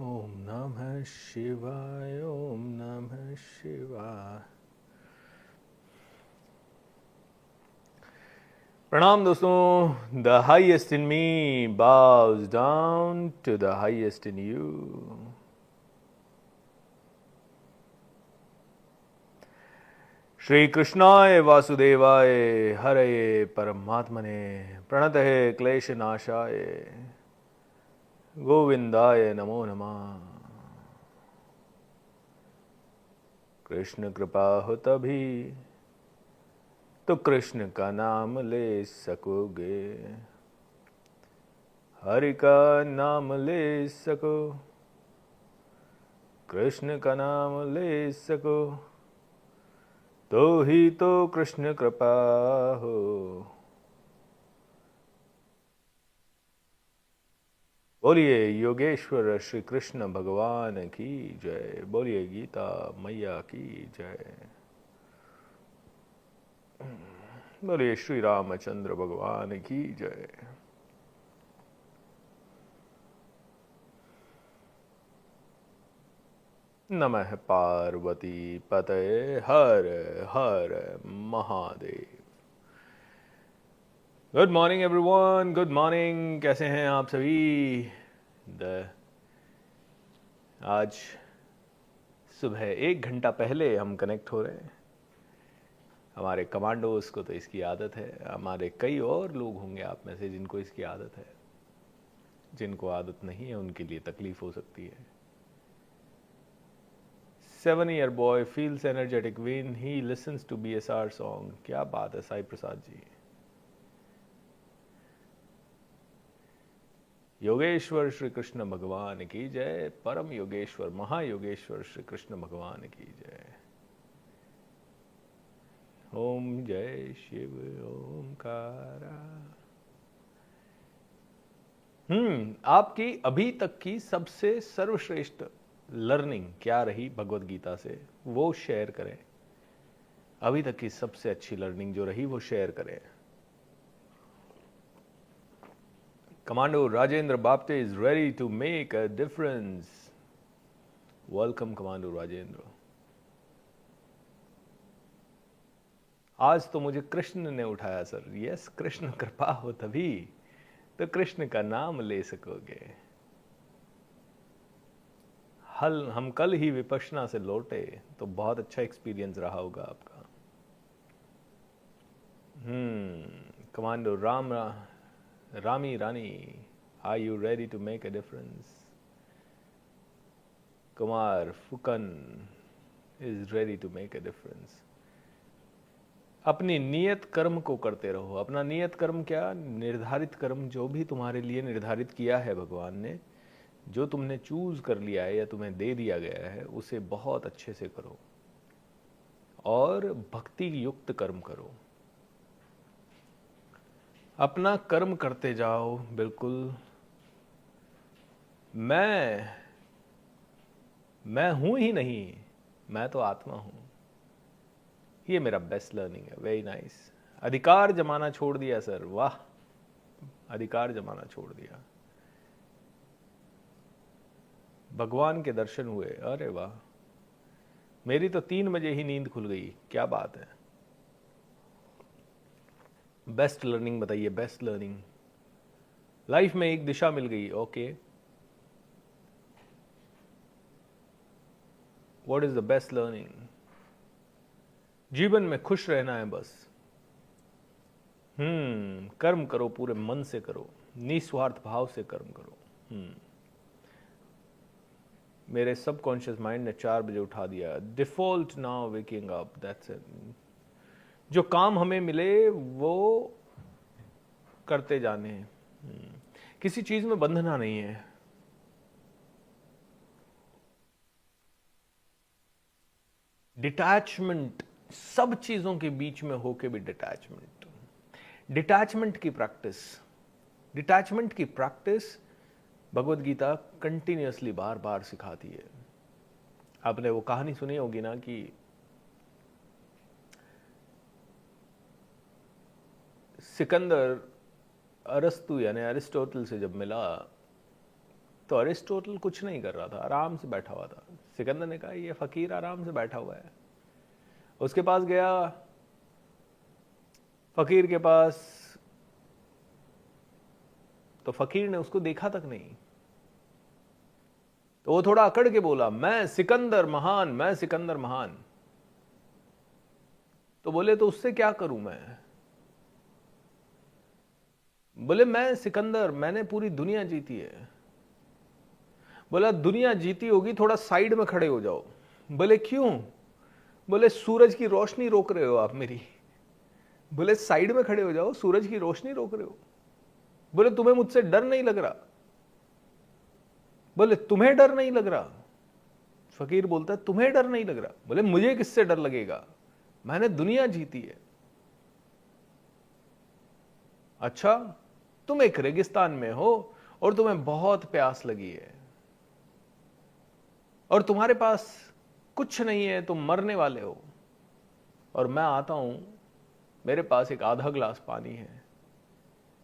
ओम नमः शिवाय ओम नमः शिवाय। प्रणाम दोस्तों। The highest in me bows down to the highest in you। Shri कृष्णाय वासुदेवाय हरये परमात्मने प्रणतये क्लेशनाशाय गोविंदाय नमो नमः। कृष्ण कृपा हो तभी तो कृष्ण का नाम ले सकोगे, हरि का नाम ले सको, कृष्ण का नाम ले सको, तो ही तो कृष्ण कृपा हो। बोलिए योगेश्वर श्री कृष्ण भगवान की जय। बोलिए गीता मैया की जय। बोलिए श्री रामचंद्र भगवान की जय। नमः पार्वती पतये हर हर Mahadev. Good morning everyone, good morning. कैसे हैं आप सभी? आज सुबह 1 घंटा पहले हम कनेक्ट हो रहे हैं। हमारे कमांडोज को तो इसकी आदत है, हमारे कई और लोग होंगे आप में से जिनको इसकी आदत है। जिनको आदत नहीं है उनके लिए तकलीफ हो सकती है। 7 year boy feels energetic when he listens to BSR song। क्या बात है साई प्रसाद जी। योगेश्वर श्री कृष्ण भगवान की जय। परम योगेश्वर महायोगेश्वर श्री कृष्ण भगवान की जय। ओम जय शिव ओमकारा। आपकी अभी तक की सबसे सर्वश्रेष्ठ लर्निंग क्या रही भगवत गीता से, वो शेयर करें। अभी तक की सबसे अच्छी लर्निंग जो रही वो शेयर करें। Commando Rajendra Bapte is ready to make a difference. Welcome commando Rajendra. आज तो मुझे कृष्ण ने उठाया सर। यस, कृष्ण कृपा हो तभी तो कृष्ण का नाम ले सकोगे। हम कल ही विपश्यना से लौटे तो बहुत अच्छा एक्सपीरियंस रहा होगा आपका। Commando Rami Rani, are you ready to make a difference? Kumar Phukan is ready to make a difference. अपनी नियत कर्म को करते रहो। अपना नियत कर्म क्या? निर्धारित कर्म जो भी तुम्हारे लिए निर्धारित किया है भगवान ने, जो तुमने चूज कर लिया है या तुम्हें दे दिया गया है, उसे बहुत अच्छे से करो और भक्ति युक्त कर्म करो। अपना कर्म करते जाओ। बिल्कुल मैं हूं ही नहीं, मैं तो आत्मा हूं। ये मेरा बेस्ट लर्निंग है। Very nice. अधिकार जमाना छोड़ दिया सर। वाह, अधिकार जमाना छोड़ दिया। भगवान के दर्शन हुए। अरे वाह, मेरी तो 3 बजे ही नींद खुल गई। क्या बात है। बेस्ट लर्निंग बताइए। बेस्ट लर्निंग लाइफ में एक दिशा मिल गई। Okay, what is the best learning? जीवन में खुश रहना है बस। कर्म करो, पूरे मन से करो, निस्वार्थ भाव से कर्म करो। मेरे सबकॉन्शियस माइंड ने 4 बजे उठा दिया। Default now waking up, that's it. जो काम हमें मिले वो करते जाने हैं। किसी चीज में बंधना नहीं है। डिटैचमेंट, सब चीजों के बीच में होके भी डिटैचमेंट। डिटैचमेंट की प्रैक्टिस, डिटैचमेंट की प्रैक्टिस भगवत गीता कंटिन्यूअसली बार बार सिखाती है। आपने वो कहानी सुनी होगी ना कि सिकंदर अरस्तु यानी अरिस्टोटल से जब मिला तो अरिस्टोटल कुछ नहीं कर रहा था, आराम से बैठा हुआ था। सिकंदर ने कहा ये फकीर आराम से बैठा हुआ है। उसके पास गया, फकीर के पास, तो फकीर ने उसको देखा तक नहीं। तो वो थोड़ा अकड़ के बोला, मैं सिकंदर महान, मैं सिकंदर महान। तो बोले तो उससे क्या करूं मैं? बोले मैं सिकंदर, मैंने पूरी दुनिया जीती है। बोला दुनिया जीती होगी, थोड़ा साइड में खड़े हो जाओ। बोले क्यों? बोले सूरज की रोशनी रोक रहे हो आप मेरी। बोले साइड में खड़े हो जाओ, सूरज की रोशनी रोक रहे हो। बोले तुम्हें मुझसे डर नहीं लग रहा? बोले तुम्हें डर नहीं लग रहा? फकीर बोलता है तुम्हें डर नहीं लग रहा? बोले मुझे किससे डर लगेगा, मैंने दुनिया जीती है। अच्छा, तुम एक रेगिस्तान में हो और तुम्हें बहुत प्यास लगी है और तुम्हारे पास कुछ नहीं है, तुम मरने वाले हो, और मैं आता हूं, मेरे पास एक आधा गिलास पानी है,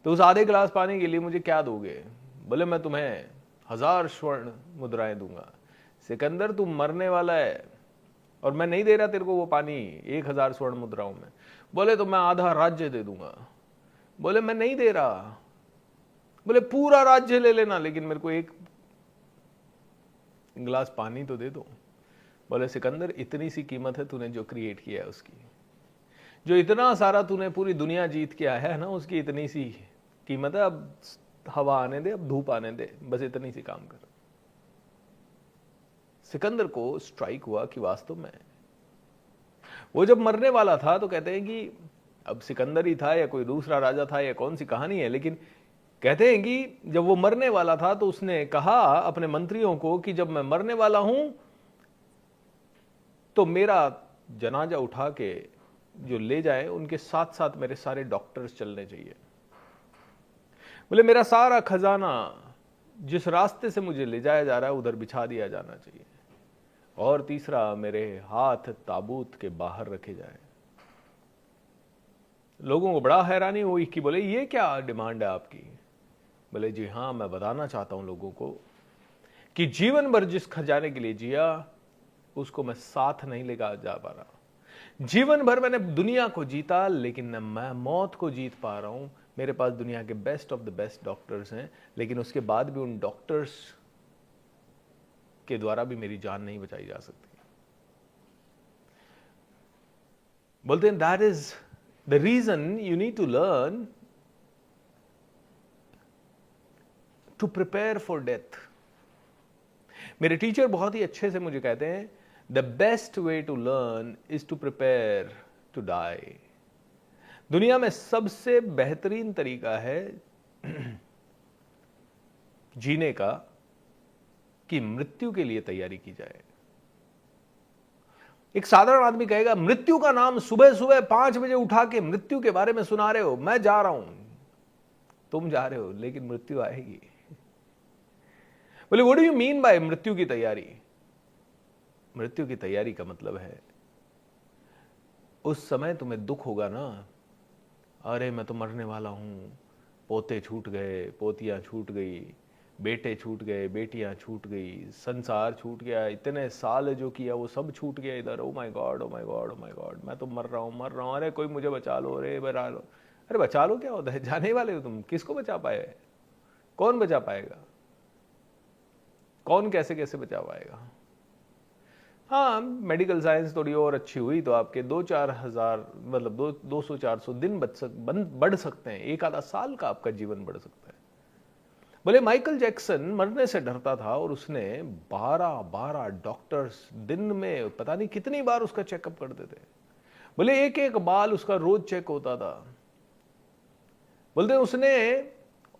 तो उस आधे गिलास पानी के लिए मुझे क्या दोगे? बोले मैं तुम्हें 1000 स्वर्ण मुद्राएं दूंगा। सिकंदर तू मरने वाला है और मैं नहीं दे रहा तेरे को वो पानी 1000 स्वर्ण मुद्राओं में। बोले तो मैं आधा राज्य दे दूंगा। बोले मैं नहीं दे रहा। बोले पूरा राज्य ले लेना, लेकिन मेरे को एक गिलास पानी तो दे दो। बोले सिकंदर इतनी सी कीमत है तूने जो क्रिएट किया है उसकी, जो इतना सारा तूने पूरी दुनिया जीत के आया है ना, उसकी इतनी सी कीमत है। अब हवा आने दे, अब धूप आने दे, बस इतनी सी काम कर। सिकंदर को स्ट्राइक हुआ कि वास्तव में वो जब मरने वाला था तो कहते हैं कि अब सिकंदर ही था या कोई दूसरा राजा था या कौन सी कहानी है, लेकिन कहते हैं कि जब वो मरने वाला था तो उसने कहा अपने मंत्रियों को कि जब मैं मरने वाला हूं तो मेरा जनाजा उठा के जो ले जाए उनके साथ साथ मेरे सारे डॉक्टर्स चलने चाहिए। बोले मेरा सारा खजाना जिस रास्ते से मुझे ले जाया जा रहा है उधर बिछा दिया जाना चाहिए, और तीसरा मेरे हाथ ताबूत के बाहर रखे जाए। लोगों को बड़ा हैरानी हुई कि बोले ये क्या डिमांड है आपकी? बोले जी हाँ, मैं बताना चाहता हूं लोगों को कि जीवन भर जिस खजाने के लिए जिया उसको मैं साथ नहीं लेकर जा पा रहा। जीवन भर मैंने दुनिया को जीता, लेकिन न मैं मौत को जीत पा रहा हूं। मेरे पास दुनिया के best of the best doctors हैं, लेकिन उसके बाद भी उन डॉक्टर्स के द्वारा भी मेरी जान नहीं बचाई जा सकती। बोलते हैं that is the reason you need to learn to prepare for death. मेरे टीचर बहुत ही अच्छे से मुझे कहते हैं the best way to learn is to prepare to die. दुनिया में सबसे बेहतरीन तरीका है जीने का कि मृत्यु के लिए तैयारी की जाए। एक साधारण आदमी कहेगा मृत्यु का नाम सुबह सुबह 5 बजे उठा के मृत्यु के बारे में सुना रहे हो, मैं जा रहा हूं। तुम जा रहे हो लेकिन मृत्यु आएगी। बोले what do you mean by मृत्यु की तैयारी? मृत्यु की तैयारी का मतलब है उस समय तुम्हें दुख होगा ना, अरे मैं तो मरने वाला हूं, पोते छूट गए, पोतियां छूट गई, बेटे छूट गए, बेटियां छूट गई, संसार छूट गया, इतने साल जो किया वो सब छूट गया इधर। Oh my God, oh my God, oh my God, मैं तो मर रहा हूं, अरे कोई मुझे बचा लो, अरे बचा लो। अरे बचा लो क्या होता है? जाने वाले हो तुम, किसको बचा पाए? कौन बचा पाएगा? कौन कैसे कैसे बचा पाएगा? हाँ, मेडिकल साइंस थोड़ी और अच्छी हुई तो आपके 2-4 हजार मतलब 200-400 दिन बढ़ सकते हैं, एक आधा साल का आपका जीवन बढ़ सकता है। बोले माइकल जैक्सन मरने से डरता था और उसने 12-12 डॉक्टर्स दिन में पता नहीं कितनी बार उसका चेकअप करते थे। बोले एक एक बाल उसका रोज चेक होता था। बोलते उसने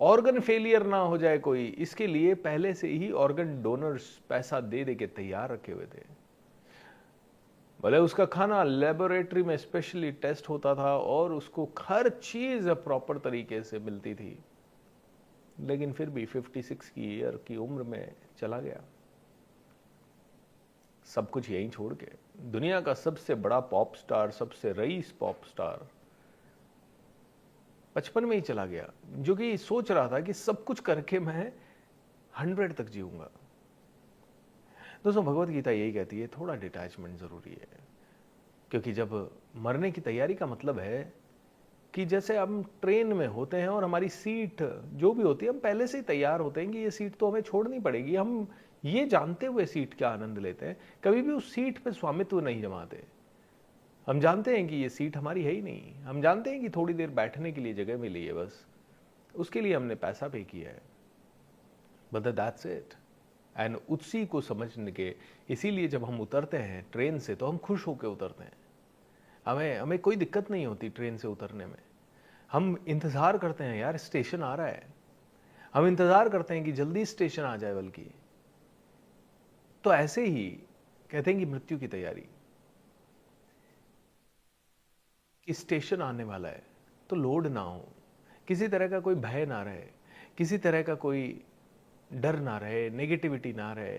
ऑर्गन फेलियर ना हो जाए कोई, इसके लिए पहले से ही ऑर्गन डोनर्स पैसा दे दे के तैयार रखे हुए थे। बोले उसका खाना लेबोरेटरी में स्पेशली टेस्ट होता था और उसको हर चीज प्रॉपर तरीके से मिलती थी, लेकिन फिर भी 56 की ईयर की उम्र में चला गया, सब कुछ यहीं छोड़ के। दुनिया का सबसे बड़ा पॉप स्टार, सबसे रईस पॉप स्टार 55 में ही चला गया, जो कि सोच रहा था कि सब कुछ करके मैं 100 तक जीऊंगा। दोस्तों भगवत गीता यही कहती है, थोड़ा डिटैचमेंट जरूरी है। क्योंकि जब मरने की तैयारी का मतलब है कि जैसे हम ट्रेन में होते हैं और हमारी सीट जो भी होती है, हम पहले से ही तैयार होते हैं कि ये सीट तो हमें छोड़नी पड़ेगी। हम ये जानते हुए सीट का आनंद लेते हैं, कभी भी उस सीट पे स्वामित्व नहीं जमाते। हम जानते हैं कि ये सीट हमारी है ही नहीं, हम जानते हैं कि थोड़ी देर बैठने के लिए जगह मिली है, बस उसके लिए हमने पैसा पे किया है, बट दैट्स इट। एंड उसी को समझने के, इसीलिए जब हम उतरते हैं ट्रेन से तो हम खुश होकर उतरते हैं। हमें हमें कोई दिक्कत नहीं होती ट्रेन से उतरने में। हम इंतज़ार करते हैं, यार स्टेशन आ रहा है, हम इंतज़ार करते हैं कि जल्दी स्टेशन आ जाए। बल्कि तो ऐसे ही कहते हैं कि मृत्यु की तैयारी, कि स्टेशन आने वाला है तो लोड ना हो, किसी तरह का कोई भय ना रहे, किसी तरह का कोई डर ना रहे, नेगेटिविटी ना रहे,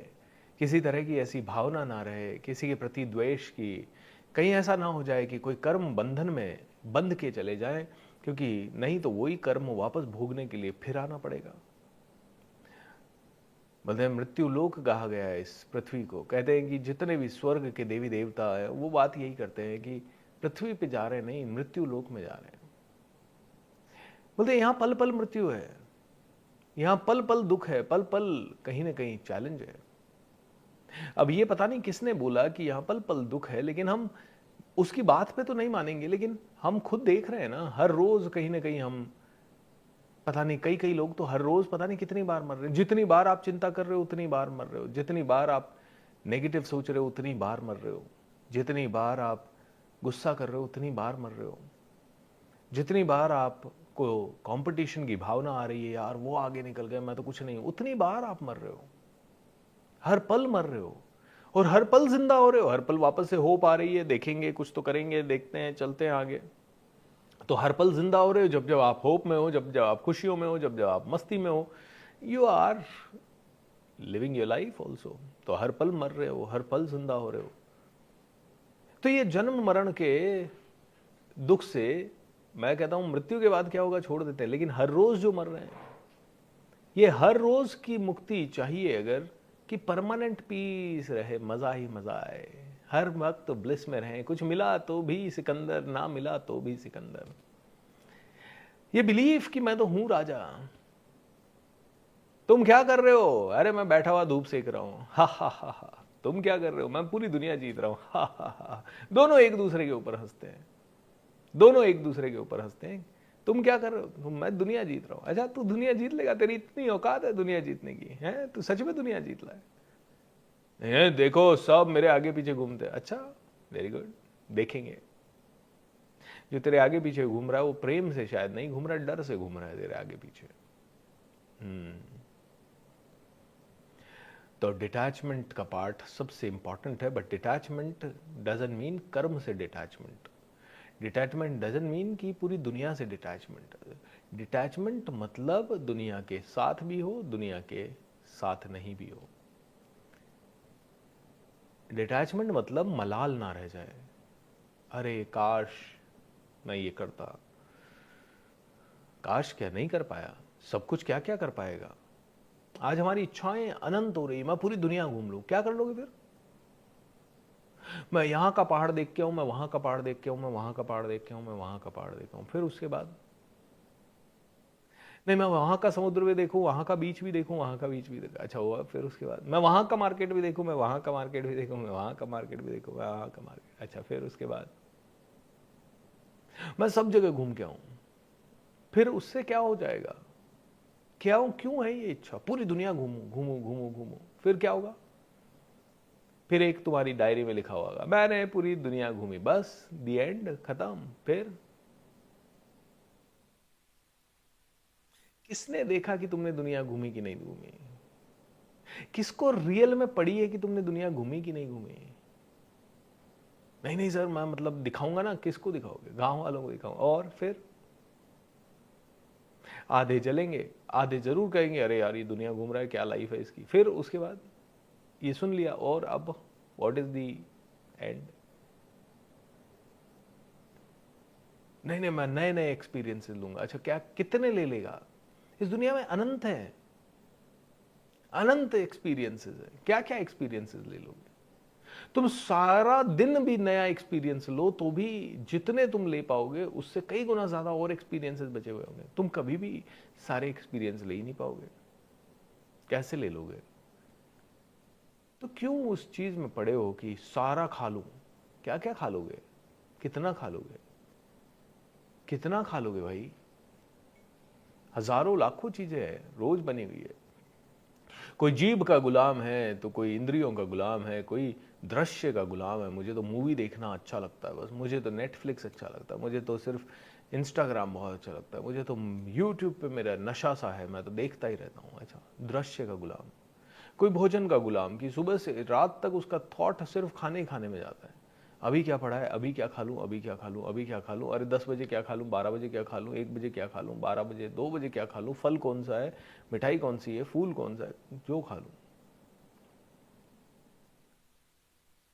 किसी तरह की ऐसी भावना ना रहे, किसी के प्रति द्वेष की। कहीं ऐसा ना हो जाए कि कोई कर्म बंधन में बंध के चले जाए, क्योंकि नहीं तो वही कर्म वापस भोगने के लिए फिर आना पड़ेगा। मतलब मृत्यु लोक कहा गया है इस पृथ्वी को। कहते हैं कि जितने भी स्वर्ग के देवी देवता है वो बात यही करते हैं कि पृथ्वी पे जा रहे नहीं, मृत्यु लोक में जा रहे हैं। बोलते यहां पल पल मृत्यु है, यहां पल पल दुख है, पल पल कहीं ना कहीं चैलेंज है। अब ये पता नहीं किसने बोला कि यहां पल पल दुख है, लेकिन हम उसकी बात पे तो नहीं मानेंगे। लेकिन हम खुद देख रहे हैं ना, हर रोज कहीं ना कहीं हम, पता नहीं कई कई लोग तो हर रोज पता नहीं कितनी बार मर रहे हैं। जितनी बार आप चिंता कर रहे हो उतनी बार मर रहे हो, जितनी बार आप नेगेटिव सोच रहे हो उतनी बार मर रहे हो, जितनी बार आप गुस्सा कर रहे हो उतनी बार मर रहे हो, जितनी बार आपको कंपटीशन की भावना आ रही है, यार वो आगे निकल गए मैं तो कुछ नहीं हूं, उतनी बार आप मर रहे हो। हर पल मर रहे हो और हर पल जिंदा हो रहे हो। हर पल वापस से होप आ रही है, देखेंगे कुछ तो करेंगे, देखते हैं चलते हैं आगे। तो हर पल जिंदा हो रहे हो, जब जब आप होप में हो, जब जब आप खुशियों में हो, जब जब आप मस्ती में हो, you are living your life also. तो हर पल मर रहे हो, हर पल जिंदा हो रहे हो। तो ये जन्म मरण के दुख से, मैं कहता हूं मृत्यु के बाद क्या होगा छोड़ देते हैं, लेकिन हर रोज जो मर रहे हैं, ये हर रोज की मुक्ति चाहिए अगर, कि परमानेंट पीस रहे, मजा ही मजा आए, हर वक्त ब्लिस में रहें। कुछ मिला तो भी सिकंदर, ना मिला तो भी सिकंदर। ये बिलीफ कि मैं तो हूं राजा। तुम क्या कर रहे हो? अरे मैं बैठा हुआ धूप सेक रहा हूं। हा हा हा हा। तुम क्या कर रहे हो? मैं पूरी दुनिया जीत रहा हूं। हा हा हा। दोनों एक दूसरे के ऊपर हंसते हैं, दोनों एक दूसरे के ऊपर हंसते हैं। तुम क्या कर रहे हो? मैं दुनिया जीत रहा हूं। अच्छा तू दुनिया जीत लेगा? तेरी इतनी औकात है दुनिया जीतने की? है तू सच में दुनिया जीत रहा है? देखो सब मेरे आगे पीछे घूमते हैं। अच्छा वेरी गुड, देखेंगे। जो तेरे आगे पीछे घूम रहा है वो प्रेम से शायद नहीं घूम रहा है, डर से घूम रहा है तेरे आगे पीछे। तो डिटैचमेंट का पार्ट सबसे इंपॉर्टेंट है। बट डिटैचमेंट डजंट मीन कर्म से डिटैचमेंट। डिटैचमेंट डजंट मीन कि पूरी दुनिया से डिटैचमेंट। डिटैचमेंट मतलब दुनिया के साथ भी हो, दुनिया के साथ नहीं भी हो। डिटैचमेंट मतलब मलाल ना रह जाए, अरे काश मैं ये करता, काश क्या नहीं कर पाया, सब कुछ क्या क्या कर पाएगा। आज हमारी इच्छाएं अनंत हो रही, मैं पूरी दुनिया घूम लूं, क्या कर लोगे फिर? मैं यहां का पहाड़ देख के हूं, मैं वहां का पहाड़ देख के हूं, मैं वहां का पहाड़ देख के हूं, मैं वहां का पहाड़ देखा हूं, फिर उसके बाद नहीं मैं वहां का समुद्र भी देखूं, वहां का बीच भी देखूं, वहां का बीच भी देखूं, अच्छा हुआ। फिर उसके बाद मैं वहां का मार्केट भी देखूं, मैं वहां का मार्केट भी देखूं, मैं वहां का मार्केट भी देखूं, मैं वहां का मार्केट, अच्छा फिर उसके बाद मैं सब जगह घूम के आऊं, फिर उससे क्या हो जाएगा? क्या हूं, क्यों है ये इच्छा पूरी दुनिया घूमू घूमू घूमू घूमू, फिर क्या होगा? फिर एक तुम्हारी डायरी में लिखा होगा मैंने पूरी दुनिया घूमी, बस दी एंड, खत्म। फिर किसने देखा कि तुमने दुनिया घूमी कि नहीं घूमी? किसको रियल में पड़ी है कि तुमने दुनिया घूमी कि नहीं घूमी? नहीं नहीं सर मैं मतलब दिखाऊंगा ना, किसको दिखाओगे? गांव वालों को दिखाऊंगा। और फिर आधे जलेंगे, आधे जरूर कहेंगे अरे यार ये दुनिया घूम रहा है, क्या लाइफ है इसकी। फिर उसके बाद ये सुन लिया, और अब व्हाट इज दी एंड? नहीं नहीं मैं नए नए एक्सपीरियंसेस लूंगा। अच्छा क्या, कितने ले लेगा? इस दुनिया में अनंत है, अनंत एक्सपीरियंसेस है, क्या क्या एक्सपीरियंसेस ले लोगे? तुम सारा दिन भी नया एक्सपीरियंस लो तो भी जितने तुम ले पाओगे उससे कई गुना ज्यादा और एक्सपीरियंसेस बचे हुए होंगे। तुम कभी भी सारे एक्सपीरियंस ले ही नहीं पाओगे, कैसे ले लोगे? तो क्यों उस चीज में पड़े हो कि सारा खा लूं? क्या क्या खा लोगे? कितना खा लोगे? कितना खा लोगे भाई? हजारों लाखों चीजें हैं रोज बनी हुई है। कोई जीभ का गुलाम है तो कोई इंद्रियों का गुलाम है, कोई दृश्य का गुलाम है। मुझे तो मूवी देखना अच्छा लगता है, बस मुझे तो नेटफ्लिक्स अच्छा लगता है, मुझे तो सिर्फ इंस्टाग्राम बहुत अच्छा लगता है, मुझे तो यूट्यूब पे मेरा नशा सा है, मैं तो देखता ही रहता हूँ। अच्छा, दृश्य का गुलाम। कोई भोजन का गुलाम कि सुबह से रात तक उसका थॉट सिर्फ खाने ही खाने में जाता है। अभी क्या पड़ा है, अभी क्या खा लूं, अभी क्या खा लूं, अभी क्या खा लूं, अरे 10 बजे क्या खा लूं, 12 बजे क्या खा लूं, 1 बजे क्या खा लूं, 12 बजे 2 बजे क्या खा लूं, फल कौन सा है, मिठाई कौन सी है, फूल कौन सा है, जो खा लूं।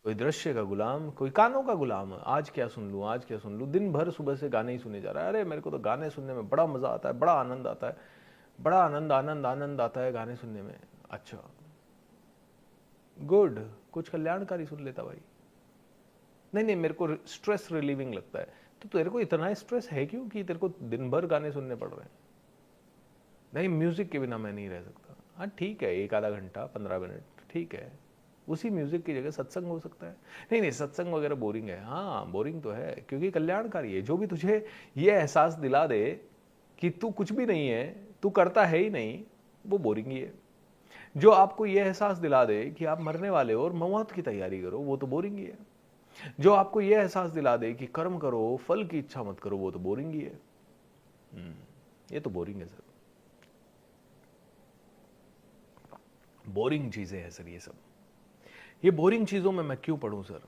कोई दृश्य का गुलाम, कोई कानों का गुलाम, आज क्या सुन लूं, आज क्या सुन लूं, दिन भर सुबह से गाने ही सुने जा रहा है। अरे मेरे को तो गाने सुनने में बड़ा मजा आता है, बड़ा आनंद आता है, बड़ा आनंद आनंद आनंद आता है गाने सुनने में। अच्छा, गुड, कुछ कल्याणकारी सुन लेता भाई। नहीं नहीं, मेरे को स्ट्रेस रिलीविंग लगता है। तो तेरे को इतना स्ट्रेस है क्यों कि तेरे को दिन भर गाने सुनने पड़ रहे हैं? नहीं, म्यूजिक के बिना मैं नहीं रह सकता। हाँ ठीक है, एक आधा घंटा 15 मिनट ठीक है, उसी म्यूजिक की जगह सत्संग हो सकता है। नहीं नहीं, सत्संग वगैरह बोरिंग है। हाँ बोरिंग तो है, क्योंकि कल्याणकारी है। जो भी तुझे ये एहसास दिला दे कि तू कुछ भी नहीं है, तू करता है ही नहीं, वो बोरिंग ही है। जो आपको ये एहसास दिला दे कि आप मरने वाले हो और मौत की तैयारी करो, वो तो बोरिंग ही है। जो आपको यह एहसास दिला दे कि कर्म करो, फल की इच्छा मत करो, वो तो बोरिंग ही है। ये तो बोरिंग है सर, बोरिंग चीजें हैं सर ये सब। ये बोरिंग चीजों में मैं क्यों पढ़ूं सर?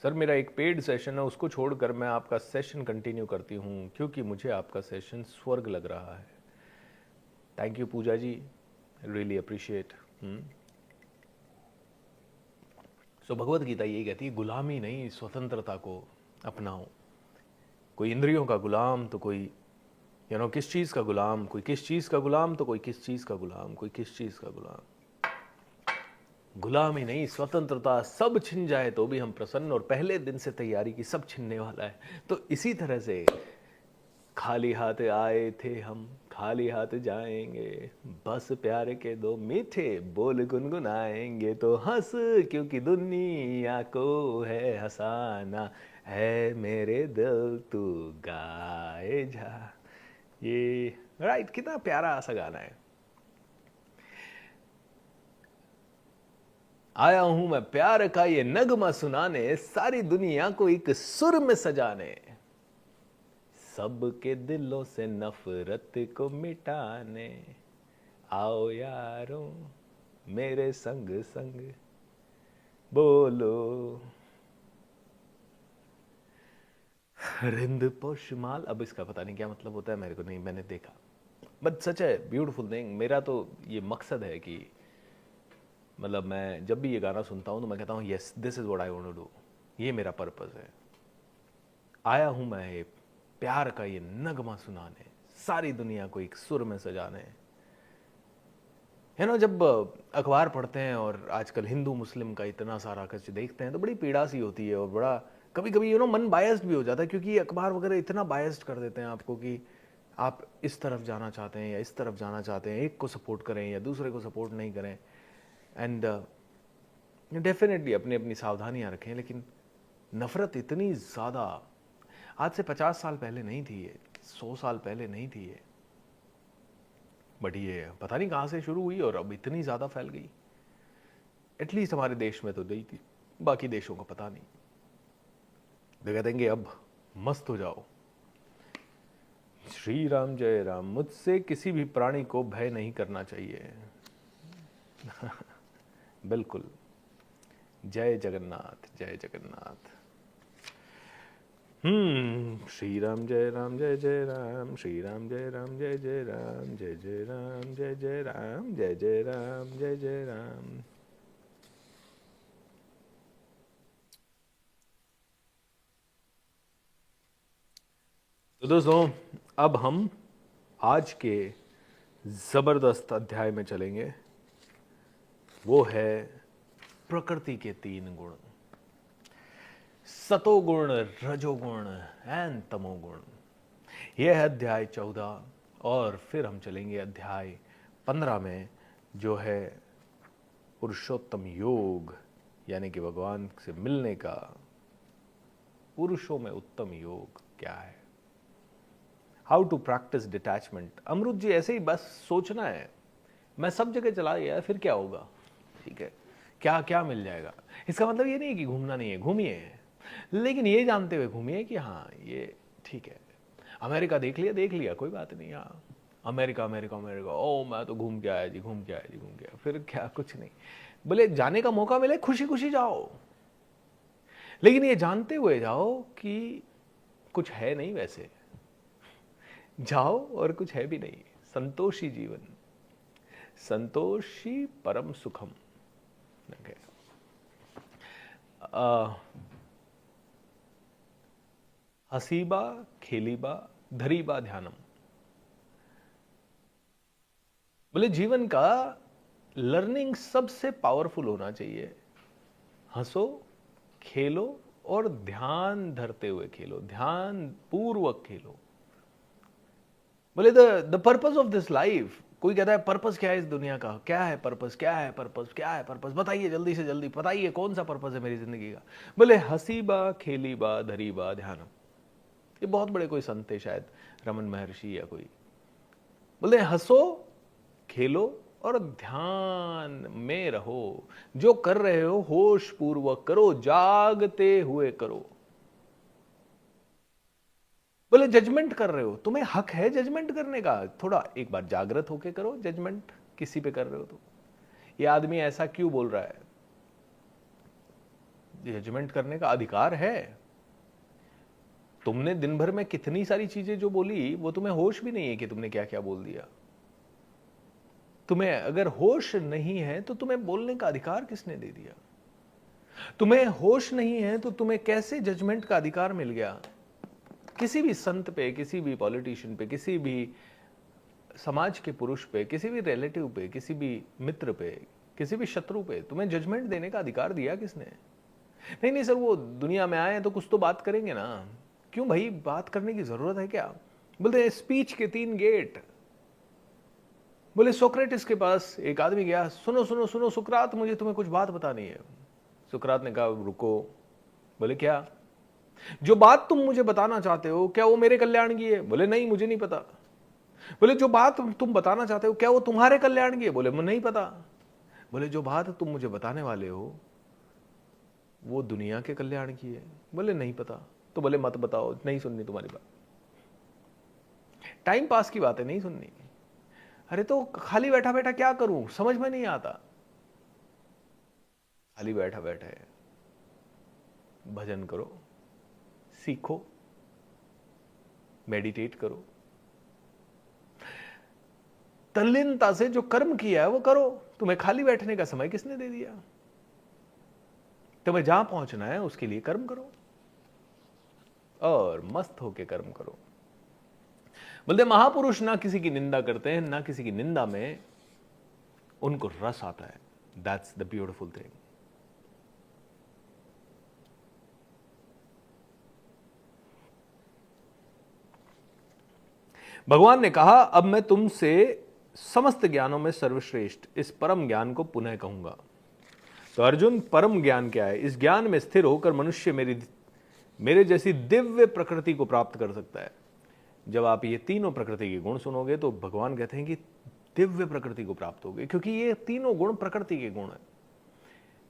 सर मेरा एक पेड सेशन है, उसको छोड़कर मैं आपका सेशन कंटिन्यू करती हूं क्योंकि मुझे आपका सेशन स्वर्ग लग रहा है। Thank you Puja ji, really appreciate. So Bhagavad Gita यही कहती है, गुलामी नहीं स्वतंत्रता को अपनाओ। कोई इंद्रियों का गुलाम तो कोई किस चीज का गुलाम, कोई किस चीज का गुलाम, तो कोई किस चीज का गुलाम, कोई किस चीज का गुलाम। गुलामी नहीं स्वतंत्रता, सब छिन जाए तो भी हम प्रसन्न, और पहले दिन से तैयारी की सब छिनने वाला है। तो इसी तरह से खाली हाथ आए थे हम, खाली हाथ जाएंगे, बस प्यार के दो मीठे बोल गुनगुनाएंगे तो हंस, क्योंकि दुनिया को है हंसाना, है मेरे दिल तू गाए जा। ये राइट, कितना प्यारा सा गाना है। आया हूं मैं प्यार का ये नगमा सुनाने, सारी दुनिया को एक सुर में सजाने, सबके दिलों से नफरत को मिटाने, आओ यारों मेरे संग संग बोलो, रिंद पोशमाल। अब इसका पता नहीं क्या मतलब होता है, मेरे को नहीं, मैंने देखा, बट सच है ब्यूटीफुल थिंग। मेरा तो ये मकसद है कि मतलब मैं जब भी ये गाना सुनता हूँ तो मैं कहता हूँ yes, this is what I want to do, ये मेरा पर्पस है। आया हूं मैं ये प्यार का ये नगमा सुनाने, सारी दुनिया को एक सुर में सजाने। है ना, जब अखबार पढ़ते हैं और आजकल हिंदू मुस्लिम का इतना सारा कुछ देखते हैं तो बड़ी पीड़ा सी होती है, और बड़ा कभी कभी मन बायस्ड भी हो जाता है, क्योंकि ये अखबार वगैरह इतना बायस्ड कर देते हैं आपको कि आप इस तरफ जाना चाहते हैं या इस तरफ जाना चाहते हैं, एक को सपोर्ट करें या दूसरे को सपोर्ट नहीं करें। एंड डेफिनेटली अपनी अपनी सावधानियां रखें, लेकिन नफरत इतनी ज़्यादा आज से 50 साल पहले नहीं थी, ये 100 साल पहले नहीं थी ये, बट ये पता नहीं कहाँ से शुरू हुई और अब इतनी ज़्यादा फैल गई। एटलीस्ट हमारे देश में तो नहीं थी, बाकी देशों का पता नहीं। तो कह देंगे अब मस्त हो जाओ, श्री राम जय राम, मुझसे किसी भी प्राणी को भय नहीं करना चाहिए। बिल्कुल, जय जगन्नाथ जय जगन्नाथ। श्री राम जय जय राम, श्री राम जय जय राम, जय जय राम जय जय राम, जय जय राम जय जय राम। तो दोस्तों अब हम आज के जबरदस्त अध्याय में चलेंगे, वो है प्रकृति के 3 गुण, सतोगुण, रजोगुण एंड तमोगुण। यह है अध्याय 14 और फिर हम चलेंगे अध्याय 15 में, जो है पुरुषोत्तम योग, यानी कि भगवान से मिलने का पुरुषों में उत्तम योग क्या है, हाउ टू प्रैक्टिस डिटैचमेंट। अमृत जी ऐसे ही बस सोचना है, मैं सब जगह चला गया फिर क्या होगा, ठीक है, क्या क्या मिल जाएगा। इसका मतलब ये नहीं है कि घूमना नहीं है, घूमिए, लेकिन ये जानते हुए घूमिए कि हाँ ये ठीक है, अमेरिका देख लिया कोई बात नहीं, हाँ अमेरिका अमेरिका अमेरिका, ओ मैं तो घूम के आया जी, घूम के आया जी, घूम के आया, फिर क्या, कुछ नहीं। बोले जाने का मौका मिले खुशी खुशी जाओ, लेकिन ये जानते हुए जाओ कि कुछ है नहीं, वैसे जाओ और कुछ है भी नहीं। संतोषी जीवन, संतोषी परम सुखम। हसीबा खेलीबा धरीबा ध्यानम। बोले जीवन का लर्निंग सबसे पावरफुल होना चाहिए, हंसो खेलो और ध्यान धरते हुए खेलो, ध्यान पूर्वक खेलो। बोले the purpose of this life, कोई कहता है पर्पस क्या है इस दुनिया का, क्या है पर्पस, क्या है पर्पस, क्या है पर्पस, बताइए जल्दी से जल्दी बताइए, कौन सा पर्पस है मेरी जिंदगी का। बोले हसीबा खेलीबा धरीबा ध्यानम। ये बहुत बड़े कोई संत थे शायद, रमन महर्षि या कोई। बोले हंसो खेलो और ध्यान में रहो, जो कर रहे हो होश पूर्वक करो, जागते हुए करो। बोले जजमेंट कर रहे हो, तुम्हें हक है जजमेंट करने का, थोड़ा एक बार जागृत होके करो जजमेंट, किसी पे कर रहे हो तो। ये आदमी ऐसा क्यों बोल रहा है, जजमेंट करने का अधिकार है। तुमने दिन भर में कितनी सारी चीजें जो बोली, वो तुम्हें होश भी नहीं है कि तुमने क्या क्या बोल दिया। तुम्हें अगर होश नहीं है तो तुम्हें बोलने का अधिकार किसने दे दिया। तुम्हें होश नहीं है तो तुम्हें कैसे जजमेंट का अधिकार मिल गया। किसी भी संत पे, किसी भी पॉलिटिशियन पे, किसी भी समाज के पुरुष पे, किसी भी रिलेटिव पे, किसी भी मित्र पे, किसी भी शत्रु पे तुम्हें जजमेंट देने का अधिकार दिया किसने। नहीं नहीं सर, वो दुनिया में आए तो कुछ तो बात करेंगे ना। क्यों भाई, बात करने की जरूरत है क्या। बोलते हैं स्पीच के 3 गेट। बोले सोक्रेटिस के पास एक आदमी गया, सुनो सुनो सुनो सुकरात, मुझे तुम्हें कुछ बात बतानी है। सुकरात ने कहा रुको। बोले क्या, जो बात तुम मुझे बताना चाहते हो क्या वो मेरे कल्याण की है। बोले नहीं, मुझे नहीं पता। बोले जो बात तुम बताना चाहते हो क्या वो तुम्हारे कल्याण की है। बोले मुझे नहीं पता। बोले जो बात तुम मुझे बताने वाले हो वो दुनिया के कल्याण की है। बोले नहीं पता। तो बोले मत बताओ, नहीं सुननी तुम्हारी बात, टाइम पास की बात है, नहीं सुननी। अरे तो खाली बैठा बैठा क्या करूं, समझ में नहीं आता। खाली बैठा बैठा है, भजन करो, सीखो, मेडिटेट करो, तल्लीनता से जो कर्म किया है वो करो। तुम्हें खाली बैठने का समय किसने दे दिया। तुम्हें जहां पहुंचना है उसके लिए कर्म करो और मस्त होके कर्म करो। बोलते महापुरुष ना किसी की निंदा करते हैं, ना किसी की निंदा में उनको रस आता है। That's the beautiful thing. भगवान ने कहा अब मैं तुमसे समस्त ज्ञानों में सर्वश्रेष्ठ इस परम ज्ञान को पुनः कहूंगा। तो अर्जुन, परम ज्ञान क्या है। इस ज्ञान में स्थिर होकर मनुष्य मेरे जैसी दिव्य प्रकृति को प्राप्त कर सकता है। जब आप ये तीनों प्रकृति के गुण सुनोगे तो भगवान कहते हैं कि दिव्य प्रकृति को प्राप्त होगे, क्योंकि ये तीनों गुण प्रकृति के गुण है।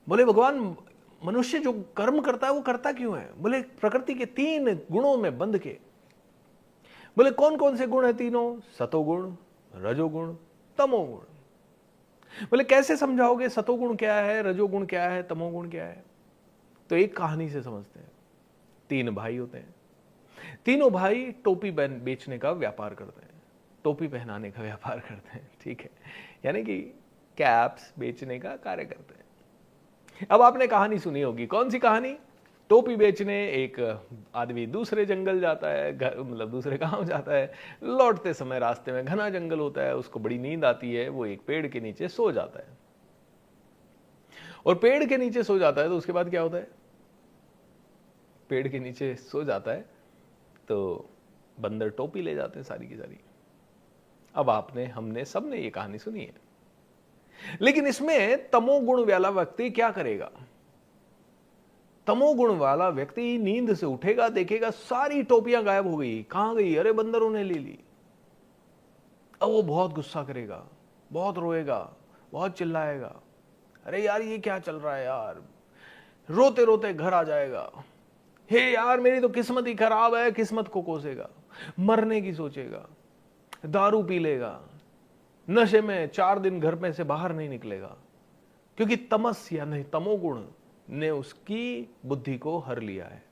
बोले भगवान, मनुष्य जो कर्म करता है वो करता क्यों है। बोले प्रकृति के 3 गुणों में बंध के। बोले कौन कौन से गुण है तीनों। सतोगुण, रजोगुण, तमोगुण। बोले कैसे समझाओगे, सतोगुण क्या है, रजोगुण क्या है, तमोगुण क्या है। तो एक कहानी से समझते हैं। 3 भाई होते हैं, तीनों भाई टोपी बेचने का व्यापार करते हैं, टोपी पहनाने का व्यापार करते हैं, ठीक है, यानी कि कैप्स बेचने का कार्य करते हैं। अब आपने कहानी सुनी होगी, कौन सी कहानी। टोपी बेचने एक आदमी दूसरे जंगल जाता है, मतलब दूसरे गांव जाता है। लौटते समय रास्ते में घना जंगल होता है, उसको बड़ी नींद आती है, वो एक पेड़ के नीचे सो जाता है। और पेड़ के नीचे सो जाता है तो उसके बाद क्या होता है? पेड़ के नीचे सो जाता है तो बंदर टोपी ले जाते हैं सारी की सारी। अब आपने, हमने, सबने ये कहानी सुनी है, लेकिन इसमें तमोगुण वाला व्यक्ति क्या करेगा? तमोगुण वाला व्यक्ति नींद से उठेगा, देखेगा सारी टोपियां गायब हो गई। कहां गई? अरे बंदरों ने ले ली। अब वो बहुत गुस्सा करेगा, बहुत रोएगा, बहुत चिल्लाएगा, अरे यार ये क्या चल रहा है यार। रोते रोते घर आ जाएगा, हे यार मेरी तो किस्मत ही खराब है, किस्मत को कोसेगा, मरने की सोचेगा, दारू पी लेगा, नशे में 4 दिन घर में से बाहर नहीं निकलेगा, क्योंकि तमस या नहीं तमोगुण ने उसकी बुद्धि को हर लिया है।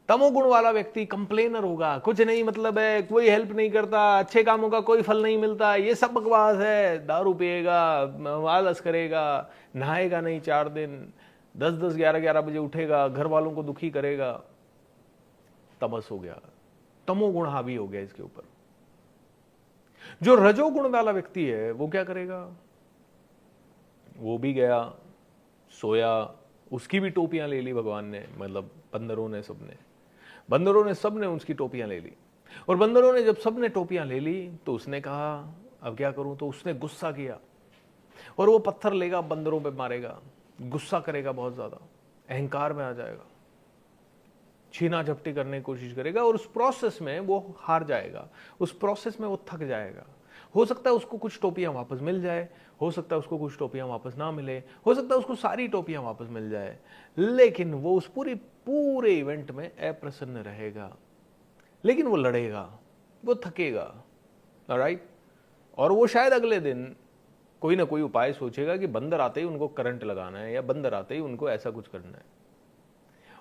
तमोगुण वाला व्यक्ति कंप्लेनर होगा, कुछ नहीं मतलब है, कोई हेल्प नहीं करता, अच्छे कामों का कोई फल नहीं मिलता, ये सब बकवास है। दारू पिएगा, आलस करेगा, नहाएगा नहीं 4 दिन, 10-10, 11-11 बजे उठेगा, घर वालों को दुखी करेगा। तमस हो गया, तमोगुण हावी हो गया इसके ऊपर। जो रजोगुण वाला व्यक्ति है वो क्या करेगा? वो भी गया, सोया, उसकी भी टोपियां ले ली भगवान ने, मतलब बंदरों ने, सबने उसकी टोपियां ले ली। और बंदरों ने जब सबने टोपियां ले ली तो उसने कहा अब क्या करूं? तो उसने गुस्सा किया और वो पत्थर लेगा, बंदरों पे मारेगा, गुस्सा करेगा, बहुत ज्यादा अहंकार में आ जाएगा, छीना झपटी करने की कोशिश करेगा और उस प्रोसेस में वो हार जाएगा, उस प्रोसेस में वो थक जाएगा। हो सकता है उसको कुछ टोपियां वापस मिल जाए, हो सकता है उसको कुछ टोपियां वापस ना मिले, हो सकता है उसको सारी टोपियां वापस मिल जाए, लेकिन वो उस पूरे इवेंट में अप्रसन्न रहेगा। लेकिन वो लड़ेगा, वो थकेगा, ऑलराइट। और वो शायद अगले दिन कोई ना कोई उपाय सोचेगा कि बंदर आते ही उनको करंट लगाना है, या बंदर आते ही उनको ऐसा कुछ करना है।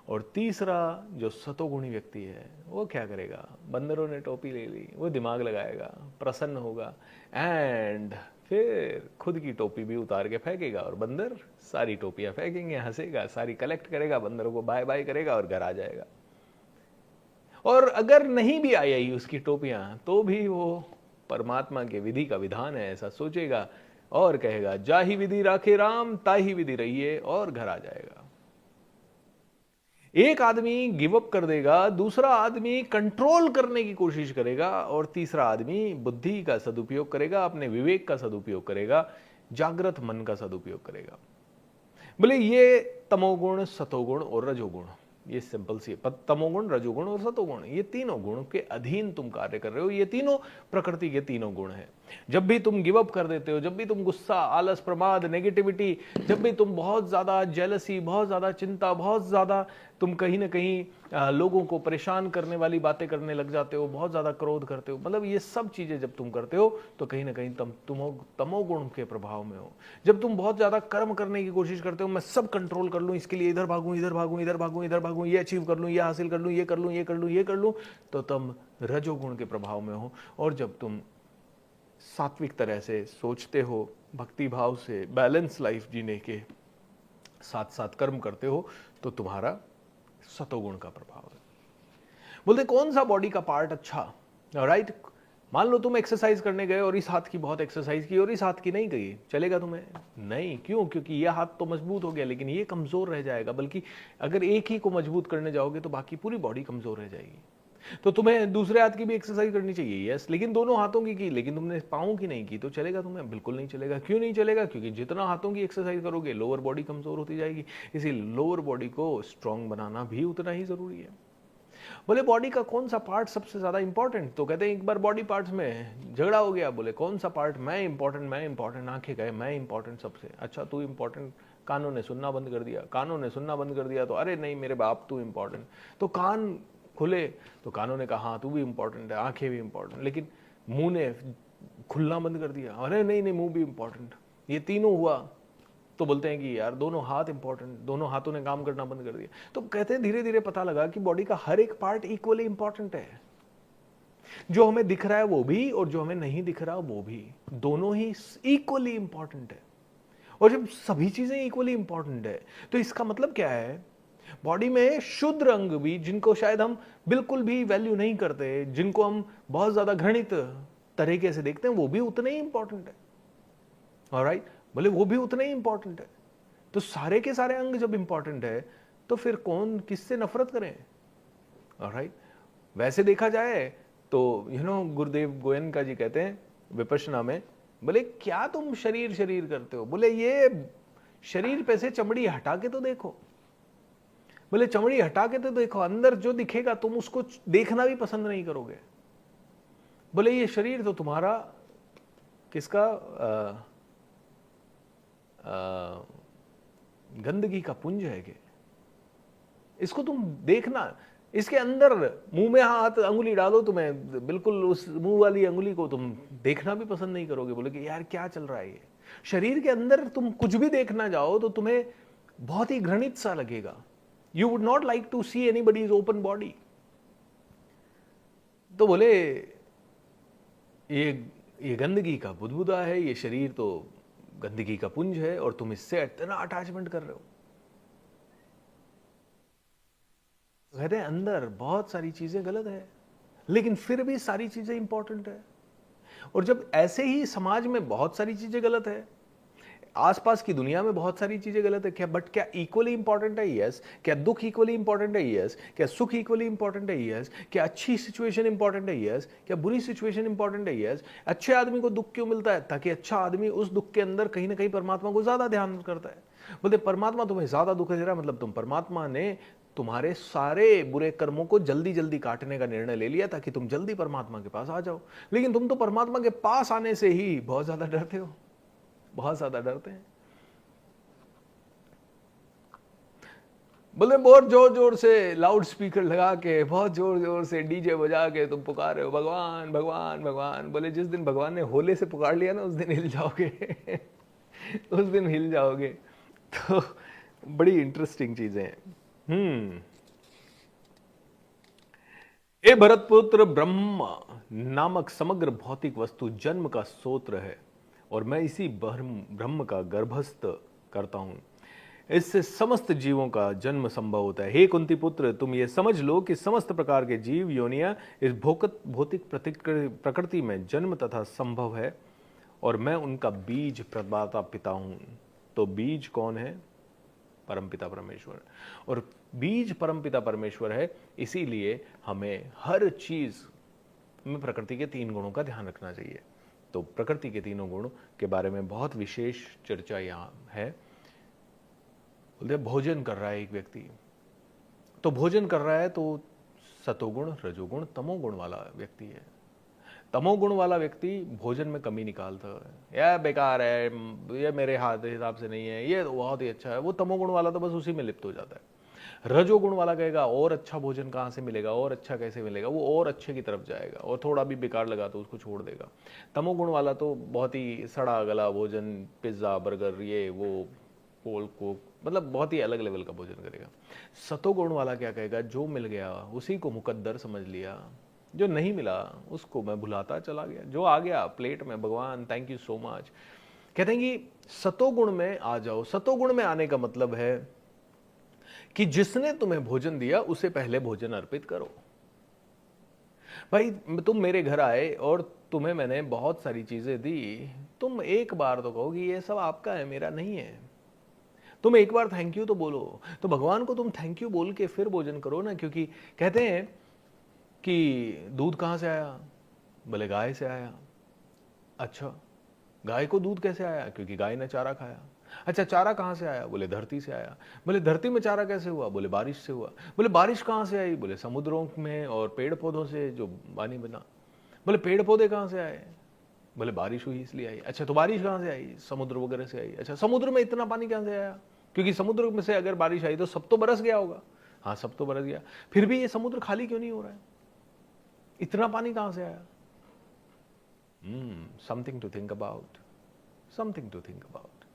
और तीसरा जो सतोगुणी व्यक्ति है वो क्या करेगा? बंदरों ने टोपी ले ली, वो दिमाग लगाएगा, प्रसन्न होगा, एंड फिर खुद की टोपी भी उतार के फेंकेगा और बंदर सारी टोपियां फेंकेंगे, हंसेगा, सारी कलेक्ट करेगा, बंदरों को बाय बाय करेगा और घर आ जाएगा। और अगर नहीं भी आई उसकी टोपियां तो भी वो परमात्मा के विधि का विधान है ऐसा सोचेगा और कहेगा जाहि विधि राखे राम ताहि विधि रहिए, और घर आ जाएगा। एक आदमी गिव अप कर देगा, दूसरा आदमी कंट्रोल करने की कोशिश करेगा, और तीसरा आदमी बुद्धि का सदुपयोग करेगा, अपने विवेक का सदुपयोग करेगा, जागृत मन का सदुपयोग करेगा। बोले ये तमोगुण, सतोगुण और रजोगुण, ये सिंपल सी तमोगुण, रजोगुण और सतोगुण, ये तीनों गुणों के अधीन तुम कार्य कर रहे हो। ये तीनों प्रकृति के तीनों गुण हैं। जब भी तुम गिव अप कर देते हो, जब भी तुम गुस्सा, आलस, प्रमाद, नेगेटिविटी, जब भी तुम बहुत ज्यादा जेलसी, बहुत ज्यादा चिंता, बहुत ज्यादा तुम कहीं ना कहीं लोगों को परेशान करने वाली बातें करने लग जाते हो, बहुत ज्यादा क्रोध करते हो, मतलब ये सब चीजें जब तुम करते हो तो कहीं ना कहीं तुम तमोगुण के प्रभाव में हो। जब तुम बहुत ज्यादा कर्म करने की कोशिश करते हो, मैं सब कंट्रोल कर लूं, इसके लिए इधर भागूं, इधर भागूं, इधर भागूं, इधर भागूं, ये अचीव कर लूं, ये हासिल कर लूं, ये कर लूं, ये कर लूं, ये कर लूं, तो तुम रजोगुण के प्रभाव में हो। और जब तुम सात्विक तरह से सोचते हो, भक्ति भाव से बैलेंस लाइफ जीने के साथ साथ कर्म करते हो, तो तुम्हारा सतोगुण का प्रभाव है। बोलते कौन सा बॉडी का पार्ट अच्छा, राइट? मान लो तुम एक्सरसाइज करने गए और इस हाथ की बहुत एक्सरसाइज की और इस हाथ की नहीं गई, चलेगा तुम्हें? नहीं। क्यों? क्योंकि यह हाथ तो मजबूत हो गया लेकिन ये कमजोर रह जाएगा। बल्कि अगर एक ही को मजबूत करने जाओगे तो बाकी पूरी बॉडी कमजोर रह जाएगी। तो तुम्हें दूसरे हाथ की भी एक्सरसाइज करनी चाहिए, यस, लेकिन दोनों हाथों की लेकिन तुमने पाँव की नहीं की, तो चलेगा तुम्हें? बिल्कुल नहीं चलेगा। क्यों नहीं चलेगा? क्योंकि जितना हाथों की एक्सरसाइज करोगे लोअर बॉडी कमजोर होती जाएगी। इसीलिए लोअर बॉडी को स्ट्रांग बनाना भी उतना ही जरूरी है। बोले बॉडी का कौन सा पार्ट सबसे ज्यादा इंपॉर्टेंट? तो कहते हैं एक बार बॉडी पार्ट्स में झगड़ा हो गया। बोले कौन सा पार्ट? मैं इंपॉर्टेंट। आंखें गए, मैं इंपॉर्टेंट सबसे। अच्छा तू इंपॉर्टेंट? कानों ने सुनना बंद कर दिया। कानों ने सुनना बंद कर दिया तो अरे नहीं मेरे बाप तू इंपॉर्टेंट। तो कान खुले तो कानों ने कहा हाँ तू भी इंपॉर्टेंट है, आंखें भी इंपॉर्टेंट। लेकिन मुंह ने खुलना बंद कर दिया, अरे नहीं नहीं मुंह भी इंपॉर्टेंट। ये तीनों हुआ तो बोलते हैं कि यार दोनों हाथ इंपॉर्टेंट, दोनों हाथों ने काम करना बंद कर दिया। तो कहते हैं धीरे धीरे पता लगा कि बॉडी का हर एक पार्ट इक्वली इंपॉर्टेंट है। जो हमें दिख रहा है वो भी और जो हमें नहीं दिख रहा वो भी, दोनों ही इक्वली इंपॉर्टेंट है। और जब सभी चीजें इक्वली इंपॉर्टेंट है तो इसका मतलब क्या है? बॉडी में शूद्र अंग भी, जिनको शायद हम बिल्कुल भी वैल्यू नहीं करते, जिनको हम बहुत ज्यादा घृणित तरीके से देखते हैं, वो भी उतने ही इंपॉर्टेंट है। ऑलराइट, बोले वो भी उतने ही इंपॉर्टेंट है। तो सारे के सारे अंग जब इंपॉर्टेंट है तो फिर कौन किससे नफरत करें। ऑलराइट, वैसे देखा जाए तो गुरुदेव गोयनका जी कहते हैं विपश्यना में, बोले क्या तुम शरीर शरीर करते हो, बोले ये शरीर पे से चमड़ी हटा के तो देखो, बोले चमड़ी हटा के तो देखो, अंदर जो दिखेगा तुम उसको देखना भी पसंद नहीं करोगे। बोले ये शरीर तो तुम्हारा किसका गंदगी का पुंज है कि इसको तुम देखना, इसके अंदर मुंह में हाथ अंगुली डालो, तुम्हें बिल्कुल उस मुंह वाली अंगुली को तुम देखना भी पसंद नहीं करोगे। बोले कि यार क्या चल रहा है ये शरीर के अंदर, तुम कुछ भी देखना जाओ तो तुम्हें बहुत ही घृणित सा लगेगा। You would not like to see anybody's open body. तो बोले ये गंदगी का बुदबुदा है, ये शरीर तो गंदगी का पुंज है और तुम इससे इतना अटैचमेंट कर रहे हो। कहते हैं अंदर बहुत सारी चीजें गलत है, लेकिन फिर भी सारी चीजें इंपॉर्टेंट है। और जब ऐसे ही समाज में बहुत सारी चीजें गलत है, आसपास की दुनिया में बहुत सारी चीजें गलत है क्या, बट क्या इक्वली इंपॉर्टेंट है? यस। क्या दुख इक्वली इंपॉर्टेंट है? यस। क्या सुख इक्वली इंपॉर्टेंट है? यस। क्या अच्छी सिचुएशन इंपॉर्टेंट है? यस। क्या बुरी सिचुएशन इंपॉर्टेंट है? यस। अच्छे आदमी को दुख क्यों मिलता है? ताकि अच्छा आदमी उस दुख के अंदर कहीं ना कहीं परमात्मा को ज्यादा ध्यान करता है। बोलते परमात्मा तुम्हें ज्यादा दुख दे रहा है, मतलब तुम परमात्मा ने तुम्हारे सारे बुरे कर्मों को जल्दी जल्दी काटने का निर्णय ले लिया ताकि तुम जल्दी परमात्मा के पास आ जाओ। लेकिन तुम तो परमात्मा के पास आने से ही बहुत ज्यादा डरते हो, बहुत ज्यादा डरते हैं। बोले बहुत जोर जोर से लाउड स्पीकर लगा के, बहुत जोर जोर से डीजे बजा के तुम पुकार रहे हो भगवान भगवान भगवान। बोले जिस दिन भगवान ने होले से पुकार लिया ना, उस दिन हिल जाओगे उस दिन हिल जाओगे। तो बड़ी इंटरेस्टिंग चीजें हैं। ए भरतपुत्र, ब्रह्म नामक समग्र भौतिक वस्तु जन्म का स्रोत है और मैं इसी ब्रह्म का गर्भस्थ करता हूं। इससे समस्त जीवों का जन्म संभव होता है। हे कुंती पुत्र, तुम ये समझ लो कि समस्त प्रकार के जीव योनियां इस भौतिक प्रकृति में जन्म तथा संभव है और मैं उनका बीज प्रदाता पिता हूं। तो बीज कौन है? परमपिता परमेश्वर। और बीज परमपिता परमेश्वर है, इसीलिए हमें हर चीज में प्रकृति के 3 गुणों का ध्यान रखना चाहिए। तो प्रकृति के 3 गुण के बारे में बहुत विशेष चर्चा यहां है। बोलते भोजन कर रहा है एक व्यक्ति, तो भोजन कर रहा है तो सतोगुण, रजोगुण, तमोगुण वाला व्यक्ति है। तमोगुण वाला व्यक्ति भोजन में कमी निकालता है, यह बेकार है, ये मेरे हाथ हिसाब से नहीं है, ये बहुत ही अच्छा है। वो तमोगुण वाला तो बस उसी में लिप्त हो जाता है। रजोगुण वाला कहेगा और अच्छा भोजन कहाँ से मिलेगा, और अच्छा कैसे मिलेगा, वो और अच्छे की तरफ जाएगा और थोड़ा भी बेकार लगा तो उसको छोड़ देगा। तमोगुण वाला तो बहुत ही सड़ा गला भोजन, पिज्ज़ा बर्गर ये वो कोल्ड कोक, मतलब बहुत ही अलग लेवल का भोजन करेगा। सतोगुण वाला क्या कहेगा, जो मिल गया उसी को मुकद्दर समझ लिया, जो नहीं मिला उसको मैं भुलाता चला गया, जो आ गया प्लेट में भगवान थैंक यू सो मच। कहते हैं कि सतोगुण में आ जाओ। सतोगुण में आने का मतलब है कि जिसने तुम्हें भोजन दिया उसे पहले भोजन अर्पित करो। भाई तुम मेरे घर आए और तुम्हें मैंने बहुत सारी चीजें दी, तुम एक बार तो कहो कि ये सब आपका है, मेरा नहीं है। तुम एक बार थैंक यू तो बोलो। तो भगवान को तुम थैंक यू बोल के फिर भोजन करो ना। क्योंकि कहते हैं कि दूध कहां से आया, बोले गाय से आया। अच्छा, गाय को दूध कैसे आया? क्योंकि गाय ने चारा खाया। अच्छा, चारा कहां से आया? बोले धरती से आया। बोले धरती में चारा कैसे हुआ? बोले बारिश से हुआ। बोले बारिश कहां से आई? बोले समुद्रों में और पेड़ पौधों से जो पानी बना। बोले पेड़ पौधे कहां से आए? बोले बारिश हुई इसलिए आई। अच्छा, तो बारिश कहां से आई? समुद्र वगैरह से आई। अच्छा, समुद्र में इतना पानी कहां से आया? क्योंकि समुद्र में से अगर बारिश आई तो सब तो बरस गया होगा। हाँ, सब तो बरस गया, फिर भी ये समुद्र खाली क्यों नहीं हो रहा है? इतना पानी कहां से आया? Something to think about, something to think about.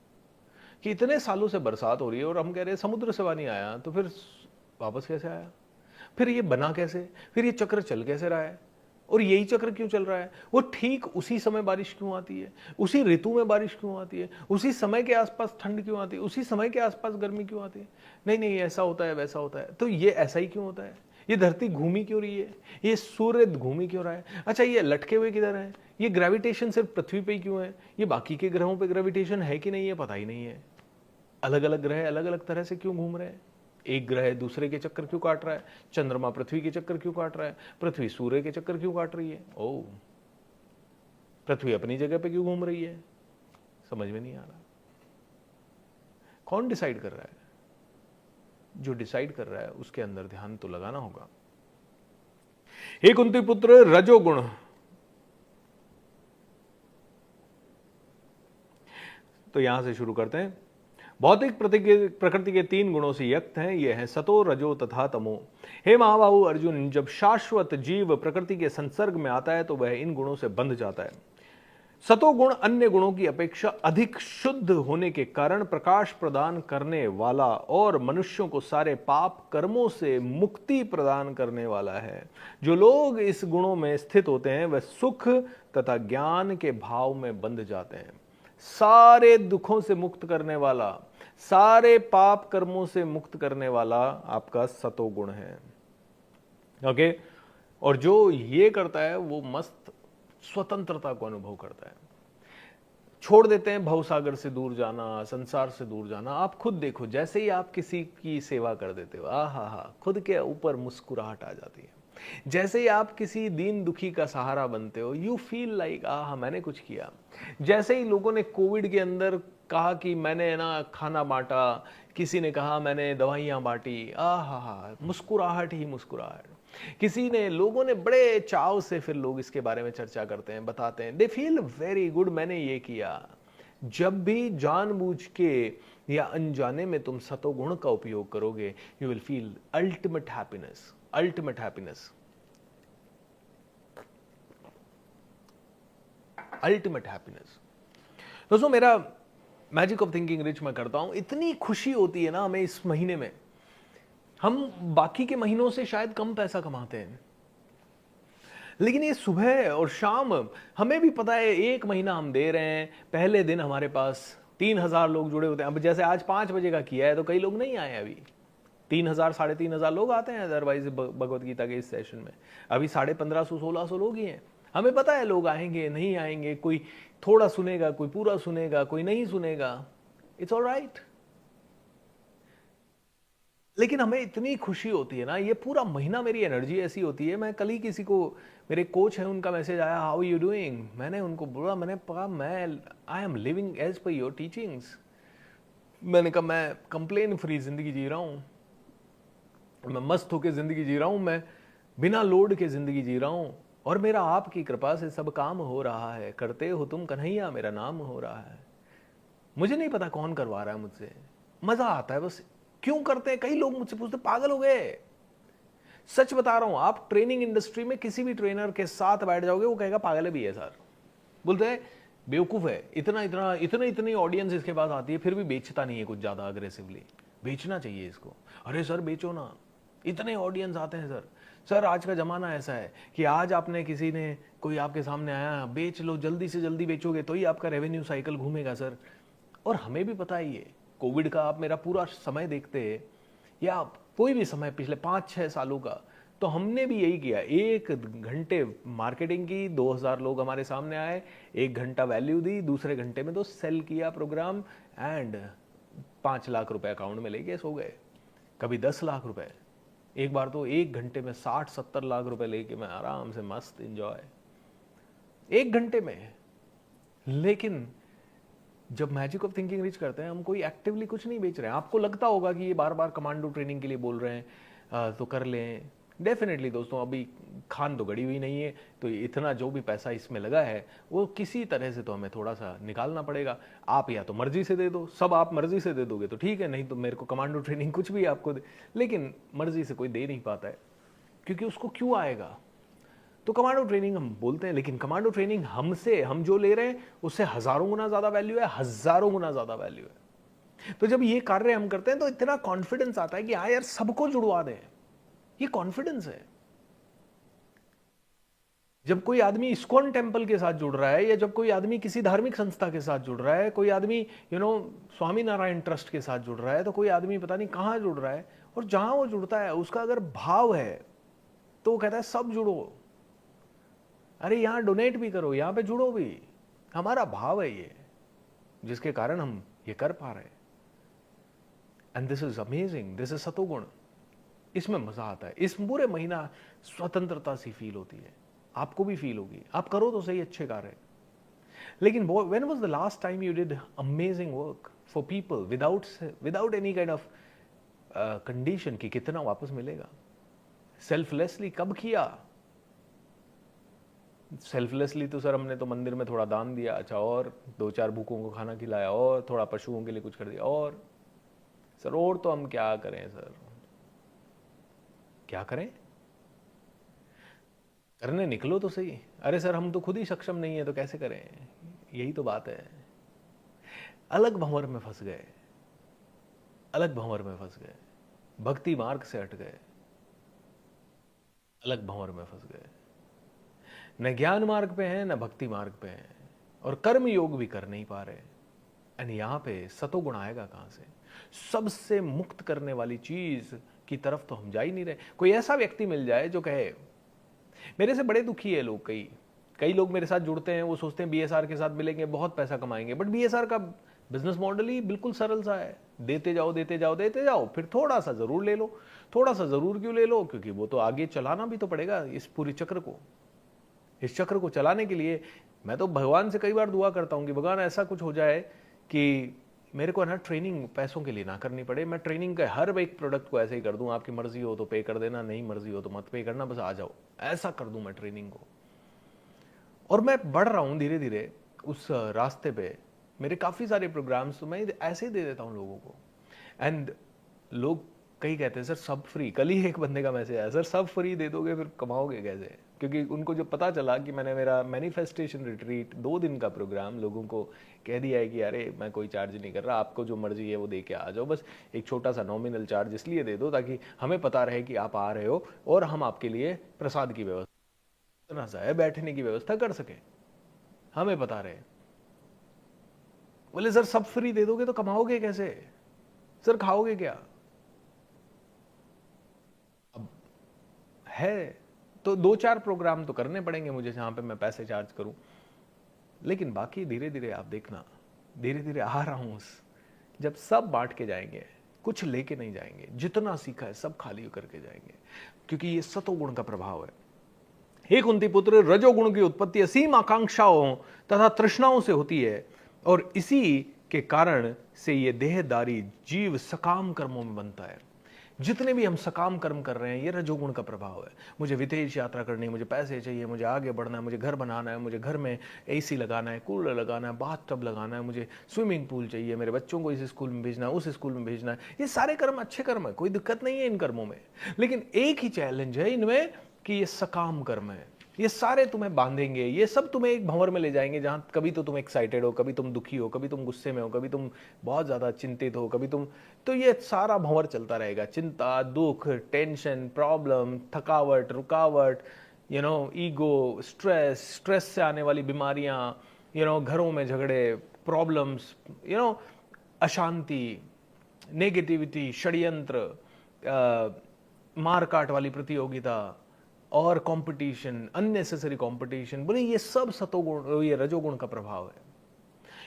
कि इतने सालों से बरसात हो रही है और हम कह रहे हैं समुद्र से पानी आया, तो फिर वापस कैसे आया? फिर ये बना कैसे? फिर ये चक्र चल कैसे रहा है? और यही चक्र क्यों चल रहा है? वो ठीक उसी समय बारिश क्यों आती है, उसी ऋतु में बारिश क्यों आती है, उसी समय के आसपास ठंड क्यों आती है, उसी समय के आसपास गर्मी क्यों आती है? नहीं नहीं, ऐसा होता है वैसा होता है। तो ये ऐसा ही क्यों होता है? ये धरती घूमी क्यों रही है? ये सूर्य घूमी क्यों रहा है? अच्छा, ये लटके हुए किधर है? ये ग्रेविटेशन सिर्फ पृथ्वी पे ही क्यों है? ये बाकी के ग्रहों पे ग्रेविटेशन है कि नहीं है पता ही नहीं है। अलग अलग ग्रह अलग अलग तरह से क्यों घूम रहे हैं? एक ग्रह दूसरे के चक्कर क्यों काट रहा है? चंद्रमा पृथ्वी के चक्कर क्यों काट रहा है? पृथ्वी सूर्य के चक्कर क्यों काट रही है? ओ, पृथ्वी अपनी जगह पे क्यों घूम रही है? समझ में नहीं आ रहा। कौन डिसाइड कर रहा है? जो डिसाइड कर रहा है उसके अंदर ध्यान तो लगाना होगा। हे कुंती पुत्र, रजोगुण, तो यहां से शुरू करते हैं। भौतिक प्रकृति के 3 गुणों से युक्त हैं। ये हैं सतो, रजो तथा तमो। हे महाबाहु अर्जुन, जब शाश्वत जीव प्रकृति के संसर्ग में आता है तो वह इन गुणों से बंध जाता है। सतो गुण अन्य गुणों की अपेक्षा अधिक शुद्ध होने के कारण प्रकाश प्रदान करने वाला और मनुष्यों को सारे पाप कर्मों से मुक्ति प्रदान करने वाला है। जो लोग इस गुणों में स्थित होते हैं वह सुख तथा ज्ञान के भाव में बंध जाते हैं। सारे दुखों से मुक्त करने वाला, सारे पाप कर्मों से मुक्त करने वाला आपका सतो गुण है। ओके, और जो ये करता है वो मस्त स्वतंत्रता को अनुभव करता है। छोड़ देते हैं भवसागर से दूर जाना, संसार से दूर जाना। आप खुद देखो, जैसे ही आप किसी की सेवा कर देते हो, आहा, खुद के ऊपर मुस्कुराहट आ जाती है। जैसे ही आप किसी दीन दुखी का सहारा बनते हो, यू फील लाइक आहा, मैंने कुछ किया। जैसे ही लोगों ने कोविड के अंदर कहा कि मैंने ना खाना बांटा, किसी ने कहा मैंने दवाइयां बांटी, आहा, मुस्कुराहट ही मुस्कुराहट। किसी ने, लोगों ने बड़े चाव से, फिर लोग इसके बारे में चर्चा करते हैं, बताते हैं, दे फील वेरी गुड, मैंने ये किया। जब भी जानबूझ के या अनजाने में तुम सतोगुण का उपयोग करोगे, you will feel ultimate happiness, ultimate happiness, ultimate happiness. दोस्तों, मेरा मैजिक ऑफ थिंकिंग रिच मैं करता हूं, इतनी खुशी होती है ना हमें इस महीने में। हम बाकी के महीनों से शायद कम पैसा कमाते हैं, लेकिन ये सुबह और शाम हमें भी पता है, 1 महीना हम दे रहे हैं। पहले दिन हमारे पास 3000 लोग जुड़े होते हैं। अब जैसे आज 5 बजे का किया है तो कई लोग नहीं आए अभी। 3000 3,500 लोग आते हैं अदरवाइज भगवत गीता के इस सेशन में। अभी 1550-1600 लोग ही हैं। हमें पता है लोग आएंगे नहीं आएंगे, कोई थोड़ा सुनेगा, कोई पूरा सुनेगा, कोई नहीं सुनेगा। It's all right. लेकिन हमें इतनी खुशी होती है ना, ये पूरा महीना मेरी एनर्जी ऐसी होती है। मैं कल ही किसी को, मेरे कोच है, उनका मैसेज आया, हाउ यू डूइंग। मैंने उनको बोला, मैंने कहा मैं I am living as per your teachings. मैंने कहा मैं कंप्लेन फ्री जिंदगी जी रहा हूँ, मैं मस्त होकर जिंदगी जी रहा हूँ, मैं बिना लोड के जिंदगी जी रहा हूँ, और मेरा आपकी कृपा से सब काम हो रहा है। करते हो तुम कन्हैया, मेरा नाम हो रहा है। मुझे नहीं पता कौन करवा रहा है मुझसे, मजा आता है बस। क्यों करते हैं? कई लोग मुझसे पूछते पागल हो गए। सच बता रहा हूं, आप ट्रेनिंग इंडस्ट्री में किसी भी ट्रेनर के साथ बैठ जाओगे, वो कहेगा पागल है भी है सर, बोलते हैं बेवकूफ है, इतनी ऑडियंस इसके पास आती है फिर भी बेचता नहीं है कुछ ज्यादा अग्रेसिवली। बेचना चाहिए इसको। अरे सर बेचो ना, इतने ऑडियंस आते हैं सर। सर आज का जमाना ऐसा है कि आज आपने, किसी ने, कोई आपके सामने आया, बेच लो, जल्दी से जल्दी बेचोगे तो ही आपका रेवेन्यू साइकिल घूमेगा सर। और हमें भी पता है ये कोविड का, आप मेरा पूरा समय देखते हैं या कोई भी समय पिछले 5-6 सालों का, तो हमने भी यही किया। 1 घंटे मार्केटिंग की, 2000 लोग हमारे सामने आए, 1 घंटा वैल्यू दी, दूसरे घंटे में तो सेल किया प्रोग्राम, एंड 5 लाख रुपए अकाउंट में लेके सो गए। कभी 10 लाख रुपए, एक बार तो 1 घंटे में 60-70 लाख रुपए लेके मैं आराम से मस्त एंजॉय 1 घंटे में। लेकिन जब मैजिक ऑफ थिंकिंग रीच करते हैं, हम कोई एक्टिवली कुछ नहीं बेच रहे हैं। आपको लगता होगा कि ये बार बार कमांडो ट्रेनिंग के लिए बोल रहे हैं तो कर लें। डेफिनेटली दोस्तों, अभी खान तो गड़ी हुई नहीं है, तो इतना जो भी पैसा इसमें लगा है वो किसी तरह से तो हमें थोड़ा सा निकालना पड़ेगा। आप या तो मर्जी से दे दो, सब आप मर्जी से दे दोगे तो ठीक है, नहीं तो मेरे को कमांडो ट्रेनिंग कुछ भी आपको दे, लेकिन मर्जी से कोई दे नहीं पाता है, क्योंकि उसको क्यों आएगा। तो कमांडो ट्रेनिंग हम बोलते हैं, लेकिन कमांडो ट्रेनिंग हमसे, हम जो ले रहे हैं उससे हजारों गुना ज्यादा वैल्यू है, हजारों गुना ज्यादा वैल्यू है। तो जब ये कार्य हम करते हैं तो इतना कॉन्फिडेंस आता है कि हाँ यार सबको जुड़वा दें, ये कॉन्फिडेंस है। जब कोई आदमी इस्कॉन टेम्पल के साथ जुड़ रहा है, या जब कोई आदमी किसी धार्मिक संस्था के साथ जुड़ रहा है, कोई आदमी स्वामी नारायण ट्रस्ट के साथ जुड़ रहा है, तो कोई आदमी पता नहीं कहाँ जुड़ रहा है, और जहां वो जुड़ता है उसका अगर भाव है तो वो कहता है सब जुड़ो, अरे यहां डोनेट भी करो, यहां पे जुड़ो भी, हमारा भाव है ये जिसके कारण हम ये कर पा रहे हैं। And this is amazing, this is सतोगुण। इसमें मजा आता है, इस पूरे महीना स्वतंत्रता सी फील होती है, आपको भी फील होगी, आप करो तो सही अच्छे कार्य। लेकिन when was the last time you did amazing work for people without any kind of condition कि कितना वापस मिलेगा? सेल्फलेसली कब किया? सेल्फलेसली तो सर हमने तो मंदिर में थोड़ा दान दिया, अच्छा, और 2-4 भूखों को खाना खिलाया, और थोड़ा पशुओं के लिए कुछ कर दिया, और सर और तो हम क्या करें सर, क्या करें? करने निकलो तो सही। अरे सर हम तो खुद ही सक्षम नहीं है तो कैसे करें? यही तो बात है, अलग भंवर में फंस गए, अलग भंवर में फंस गए, भक्ति मार्ग से हट गए, अलग भंवर में फंस गए, न ज्ञान मार्ग पे हैं न भक्ति मार्ग पे हैं, और कर्म योग भी कर नहीं पा रहे। एंड यहां पे सतोगुण आएगा कहां से? सबसे मुक्त करने वाली चीज की तरफ तो हम जा ही नहीं रहे। कोई ऐसा व्यक्ति मिल जाए जो कहे, मेरे से बड़े दुखी है लोग, कई लोग मेरे साथ जुड़ते हैं, वो सोचते हैं बीएसआर के साथ मिलेंगे बहुत पैसा कमाएंगे, बट बीएसआर का बिजनेस मॉडल ही बिल्कुल सरल सा है, देते जाओ देते जाओ देते जाओ, फिर थोड़ा सा जरूर ले लो। थोड़ा सा जरूर क्यों ले लो? क्योंकि वो तो आगे चलाना भी तो पड़ेगा इस पूरी चक्र को। इस चक्र को चलाने के लिए मैं तो भगवान से कई बार दुआ करता हूं कि भगवान ऐसा कुछ हो जाए कि मेरे को ना ट्रेनिंग पैसों के लिए ना करनी पड़े, मैं ट्रेनिंग का हर एक प्रोडक्ट को ऐसे ही कर दूं, आपकी मर्जी हो तो पे कर देना, नहीं मर्जी हो तो मत पे करना, बस आ जाओ, ऐसा कर दूं मैं ट्रेनिंग को। और मैं बढ़ रहा हूं धीरे धीरे उस रास्ते पे। मेरे काफी सारे प्रोग्राम्स तो मैं ऐसे ही दे देता हूं लोगों को, एंड लोग कई कहते हैं सर सब फ्री। कल ही एक बंदे का मैसेज आया, सर सब फ्री दे दोगे फिर कमाओगे कैसे? क्योंकि उनको जो पता चला कि मैंने मेरा मैनिफेस्टेशन रिट्रीट 2 दिन का प्रोग्राम लोगों को कह दिया है कि अरे मैं कोई चार्ज नहीं कर रहा, आपको जो मर्जी है वो दे के आ जाओ, बस एक छोटा सा नॉमिनल चार्ज इसलिए दे दो ताकि हमें पता रहे कि आप आ रहे हो और हम आपके लिए प्रसाद की व्यवस्था, इतना सा है, बैठने की व्यवस्था कर सके, हमें पता रहे। बोले सर सब फ्री दे दोगे तो कमाओगे कैसे? सर खाओगे क्या? अब है तो 2-4 प्रोग्राम तो करने पड़ेंगे मुझे जहां पे मैं पैसे चार्ज करूं, लेकिन बाकी धीरे धीरे आप देखना, धीरे धीरे आ रहा हूं जब सब बांट के जाएंगे, कुछ लेके नहीं जाएंगे, जितना सीखा है सब खाली करके जाएंगे, क्योंकि ये सतोगुण का प्रभाव है। हे कुंती पुत्र, रजोगुण की उत्पत्ति असीम आकांक्षाओं तथा तृष्णाओं से होती है, और इसी के कारण से ये देहदारी जीव सकाम कर्मों में बनता है। जितने भी हम सकाम कर्म कर रहे हैं ये रजोगुण का प्रभाव है। मुझे विदेश यात्रा करनी है, मुझे पैसे चाहिए, मुझे आगे बढ़ना है, मुझे घर बनाना है, मुझे घर में एसी लगाना है, कूलर लगाना है, बाथ टब लगाना है, मुझे स्विमिंग पूल चाहिए, मेरे बच्चों को इस स्कूल में भेजना है, उस स्कूल में भेजना है। ये सारे कर्म अच्छे कर्म है, कोई दिक्कत नहीं है इन कर्मों में, लेकिन एक ही चैलेंज है इनमें कि ये सकाम कर्म है। ये सारे तुम्हें बांधेंगे, ये सब तुम्हें एक भंवर में ले जाएंगे जहां कभी तो तुम एक्साइटेड हो, कभी तुम दुखी हो, कभी तुम गुस्से में हो, कभी तुम बहुत ज्यादा चिंतित हो, कभी तुम, तो ये सारा भंवर चलता रहेगा। चिंता, दुख, टेंशन, प्रॉब्लम, थकावट, रुकावट, ईगो, स्ट्रेस से आने वाली बीमारियां, घरों में झगड़े, प्रॉब्लम्स, अशांति, नेगेटिविटी, षड्यंत्र, मारकाट वाली प्रतियोगिता और कंपटीशन, अननेसेसरी कंपटीशन। बोले ये सब सतोगुण, ये रजोगुण का प्रभाव है।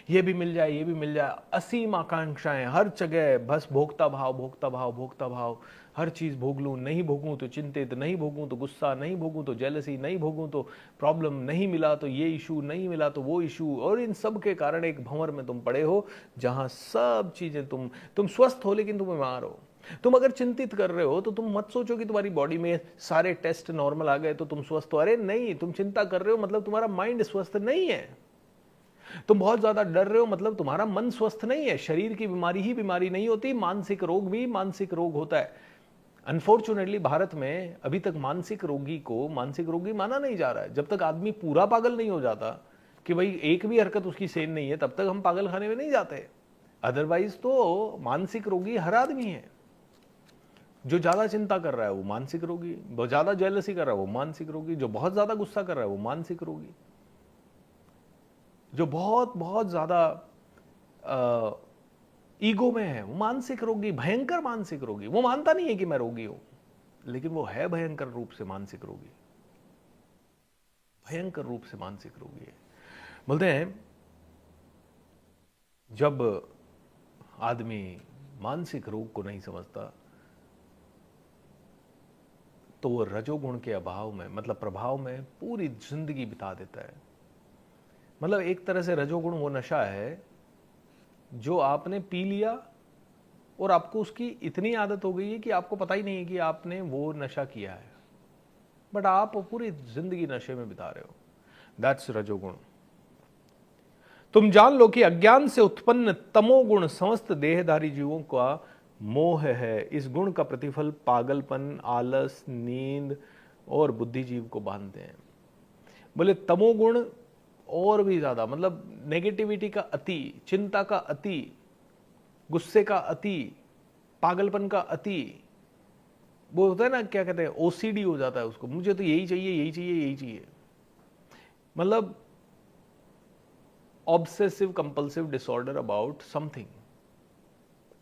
ये भी मिल जाए, ये भी मिल जाए, असीम आकांक्षाएं हर जगह, बस भोक्ता भाव, भोक्ता भाव, भोक्ता भाव, हर चीज भोग लूं, नहीं भोगूं तो चिंतित, नहीं भोगूं तो गुस्सा, नहीं भोगूं तो जेलसी, नहीं भोगूं तो प्रॉब्लम, नहीं मिला तो ये इशू, नहीं मिला तो वो इशू, और इन सब के कारण एक भंवर में तुम पड़े हो जहां सब चीजें, तुम स्वस्थ हो लेकिन तुम बीमार हो। तुम अगर चिंतित कर रहे हो तो तुम मत सोचो कि तुम्हारी बॉडी में सारे टेस्ट नॉर्मल आ गए तो तुम स्वस्थ हो। अरे नहीं, तुम चिंता कर रहे हो मतलब तुम्हारा माइंड स्वस्थ नहीं है। तुम बहुत ज्यादा डर रहे हो मतलब तुम्हारा मन स्वस्थ नहीं है। शरीर की बीमारी ही बीमारी नहीं होती, मानसिक रोग भी मानसिक रोग होता है। अनफॉर्चुनेटली भारत में अभी तक मानसिक रोगी को मानसिक रोगी माना नहीं जा रहा है। जब तक आदमी पूरा पागल नहीं हो जाता कि भाई एक भी हरकत उसकी सेन नहीं है, तब तक हम पागल खाने में नहीं जाते। अदरवाइज तो मानसिक रोगी हर आदमी है। जो ज्यादा चिंता कर रहा है वो मानसिक रोगी, बहुत ज्यादा जेलसी कर रहा है वो मानसिक रोगी, जो बहुत ज्यादा गुस्सा कर रहा है वो मानसिक रोगी, जो बहुत बहुत ज्यादा ईगो में है वो मानसिक रोगी, भयंकर मानसिक रोगी। वो मानता नहीं है कि मैं रोगी हूं, लेकिन वो है भयंकर रूप से मानसिक रोगी, भयंकर रूप से मानसिक रोगी है। बोलते हैं जब आदमी मानसिक रोग को नहीं समझता तो वो रजोगुण के अभाव में, मतलब प्रभाव में पूरी जिंदगी बिता देता है। मतलब एक तरह से रजोगुण वो नशा है जो आपने पी लिया और आपको उसकी इतनी आदत हो गई है कि आपको पता ही नहीं है कि आपने वो नशा किया है, बट आप पूरी जिंदगी नशे में बिता रहे हो। दैट्स रजोगुण। तुम जान लो कि अज्ञान से उत्पन्न तमोगुण समस्त देहधारी जीवों का मोह है। इस गुण का प्रतिफल पागलपन, आलस, नींद और बुद्धिजीव को बांधते हैं। बोले तमोगुण और भी ज्यादा, मतलब नेगेटिविटी का अति, चिंता का अति, गुस्से का अति, पागलपन का अति, वो होता है ना, क्या कहते हैं, ओसीडी हो जाता है उसको, मुझे तो यही चाहिए, यही चाहिए, यही चाहिए। मतलब obsessive compulsive disorder about something.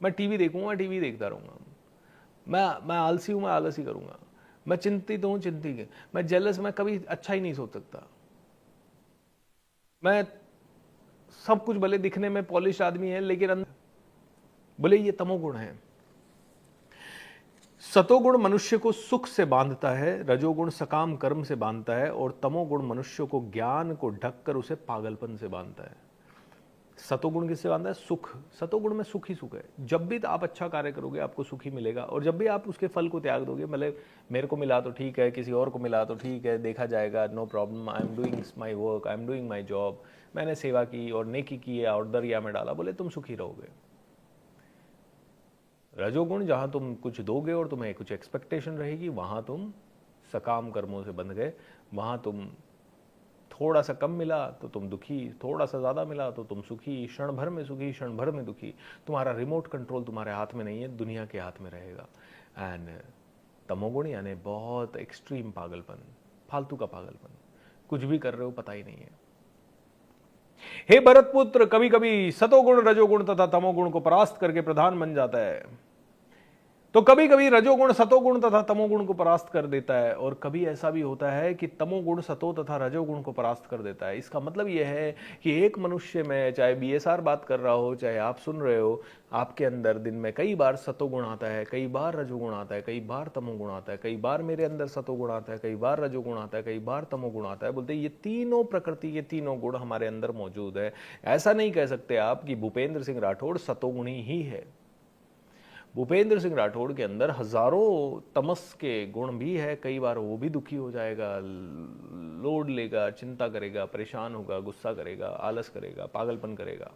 मैं टीवी देखूंगा, टीवी देखता रहूंगा, मैं आलसी हूं, मैं आलस ही करूंगा, मैं चिंतित हूं, चिंतित, मैं जेलस, मैं कभी अच्छा ही नहीं सोच सकता, मैं सब कुछ भले दिखने में पॉलिश आदमी है लेकिन अंदर, बोले ये तमोगुण है। सतोगुण मनुष्य को सुख से बांधता है, रजोगुण सकाम कर्म से बांधता है और तमोगुण मनुष्य को ज्ञान को ढककर उसे पागलपन से बांधता है। सतोगुण किससे बांधता है? सुख। सतोगुण में सुख ही सुख है। जब भी आप अच्छा कार्य करोगे आपको सुख ही मिलेगा, और जब भी आप उसके फल को त्याग दोगे, मतलब मेरे को मिला तो ठीक है, किसी और को मिला तो ठीक है, देखा जाएगा, no problem, I am doing my work, I am doing my job, मैंने सेवा की और नेकी की और दरिया में डाला, बोले तुम सुखी रहोगे। रजोगुण जहां तुम कुछ दोगे और तुम्हें कुछ एक्सपेक्टेशन रहेगी, वहां तुम सकाम कर्मों से बंध गए, वहां तुम थोड़ा सा कम मिला तो तुम दुखी, थोड़ा सा ज़्यादा मिला तो तुम सुखी, क्षण भर में सुखी, क्षण भर में दुखी। तुम्हारा रिमोट कंट्रोल तुम्हारे हाथ में नहीं है, दुनिया के हाथ में रहेगा। एंड तमोगुण यानी बहुत एक्सट्रीम पागलपन, फालतू का पागलपन, कुछ भी कर रहे हो पता ही नहीं है। हे भरत पुत्र, कभी कभी सतोगुण रजोगुण तथा तमोगुण को परास्त करके प्रधान बन जाता है, तो कभी कभी रजोगुण सतोगुण तथा तमोगुण को परास्त कर देता है, और कभी ऐसा भी होता है कि तमोगुण सतो तथा रजोगुण को परास्त कर देता है। इसका मतलब यह है कि एक मनुष्य में, चाहे बीएसआर बात कर रहा हो, चाहे आप सुन रहे हो, आपके अंदर दिन में कई बार सतोगुण आता है, कई बार रजोगुण आता है, कई बार तमोगुण आता है, कई बार मेरे अंदर सतोगुण आता है, कई बार रजोगुण आता है, कई बार तमोगुण आता है। बोलते ये तीनों प्रकृति के तीनों गुण हमारे अंदर मौजूद है। ऐसा नहीं कह सकते आप कि भूपेंद्र सिंह राठौड़ सतोगुणी ही है। भूपेंद्र सिंह राठौड़ के अंदर हजारों तमस के गुण भी है। कई बार वो भी दुखी हो जाएगा, लोड लेगा, चिंता करेगा, परेशान होगा, गुस्सा करेगा, आलस करेगा, पागलपन करेगा।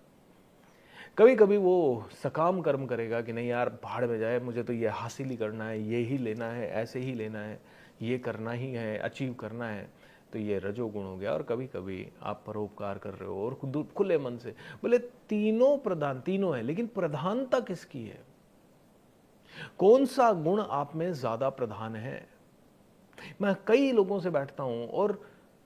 कभी कभी वो सकाम कर्म करेगा कि नहीं यार भाड़ में जाए, मुझे तो ये हासिल ही करना है, ये ही लेना है, ऐसे ही लेना है, ये करना ही है, अचीव करना है, तो ये रजोगुण हो गया। और कभी कभी आप परोपकार कर रहे हो और खुले मन से, बोले तीनों प्रधान, तीनों है, लेकिन प्रधानता किसकी है? कौन सा गुण आप में ज्यादा प्रधान है? मैं कई लोगों से बैठता हूं और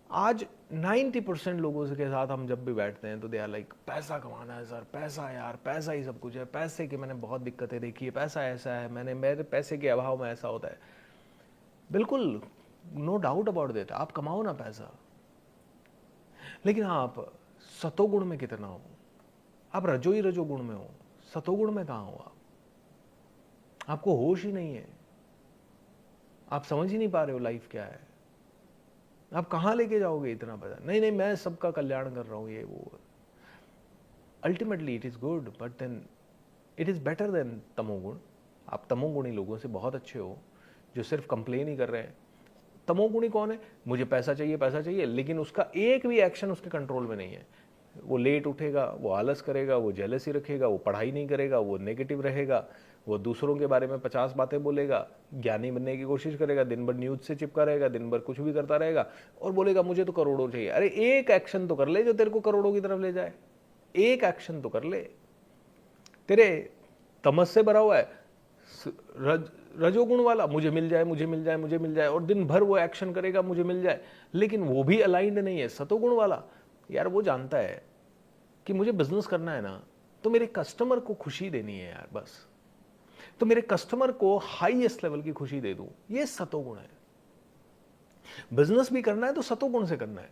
आज 90% लोगों के साथ हम जब भी बैठते हैं तो दे आर लाइक, पैसा कमाना है सर, पैसा यार, पैसा ही सब कुछ है, पैसे की मैंने बहुत दिक्कतें देखी है, पैसा ऐसा है, मेरे पैसे के अभाव में ऐसा होता है। बिल्कुल, नो डाउट अबाउट दैट, आप कमाओ ना पैसा, लेकिन आप सतोगुण में कितना हो? आप रजोगुण में हो, सतोगुण में कहां हो? आपको होश ही नहीं है, आप समझ ही नहीं पा रहे हो लाइफ क्या है, आप कहां लेके जाओगे इतना पैसा? नहीं नहीं, मैं सबका कल्याण कर रहा हूं, ये वो। Ultimately it is good, but then it is better than तमोगुण। आप तमोगुणी लोगों से बहुत अच्छे हो जो सिर्फ कंप्लेन ही कर रहे हैं। तमोगुणी कौन है? मुझे पैसा चाहिए, पैसा चाहिए, लेकिन उसका एक भी एक्शन उसके कंट्रोल में नहीं है। वो लेट उठेगा, वो आलस करेगा, वो जेलसी रखेगा, वो पढ़ाई नहीं करेगा, वो नेगेटिव रहेगा, वो दूसरों के बारे में 50 बातें बोलेगा, ज्ञानी बनने की कोशिश करेगा, दिन भर न्यूज से चिपका रहेगा, दिन भर कुछ भी करता रहेगा और बोलेगा मुझे तो करोड़ों चाहिए। अरे एक एक्शन तो कर ले जो तेरे को करोड़ों की तरफ ले जाए, एक एक्शन तो कर ले। तेरे तमस से भरा हुआ है, रजोगुण वाला मुझे मिल जाए, मुझे मिल जाए, मुझे मिल जाए, और दिन भर वो एक्शन करेगा मुझे मिल जाए, लेकिन वो भी अलाइंड नहीं है। सतोगुण वाला यार वो जानता है कि मुझे बिजनेस करना है ना, तो मेरे कस्टमर को खुशी देनी है यार, बस तो मेरे कस्टमर को हाईएस्ट लेवल की खुशी दे दूं, ये सतोगुण है। बिजनेस भी करना है तो सतोगुण से करना है।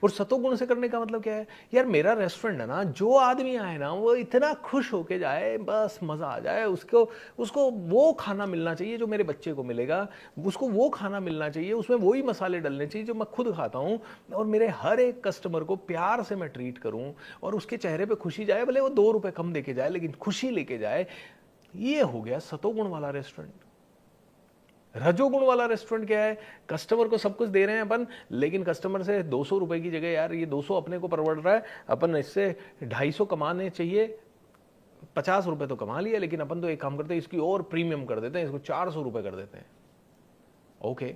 और सतोगुण से करने का मतलब क्या है यार, मेरा रेस्टोरेंट है ना, जो आदमी आए ना वो इतना खुश होके जाए, बस मजा आ जाए उसको। उसको वो खाना मिलना चाहिए जो मेरे बच्चे को मिलेगा, उसको वो खाना मिलना चाहिए, उसमें वही मसाले डलने चाहिए जो मैं खुद खाता हूं, और मेरे हर एक कस्टमर को प्यार से मैं ट्रीट करूं, और उसके चेहरे पे खुशी जाए, भले वो 2 रुपए कम देके जाए लेकिन खुशी लेके जाए। ये हो गया सतोगुण वाला रेस्टोरेंट। रजोगुण वाला रेस्टोरेंट क्या है, कस्टमर को सब कुछ दे रहे हैं अपन, लेकिन कस्टमर से 200 रुपए की जगह, यार ये 200 अपने को परवड़ रहा है, अपन इससे 250 कमाने चाहिए, 50 रुपए तो कमा लिया, लेकिन अपन तो एक काम करते हैं, इसकी और प्रीमियम कर देते हैं, इसको 400 रुपए कर देते हैं। ओके,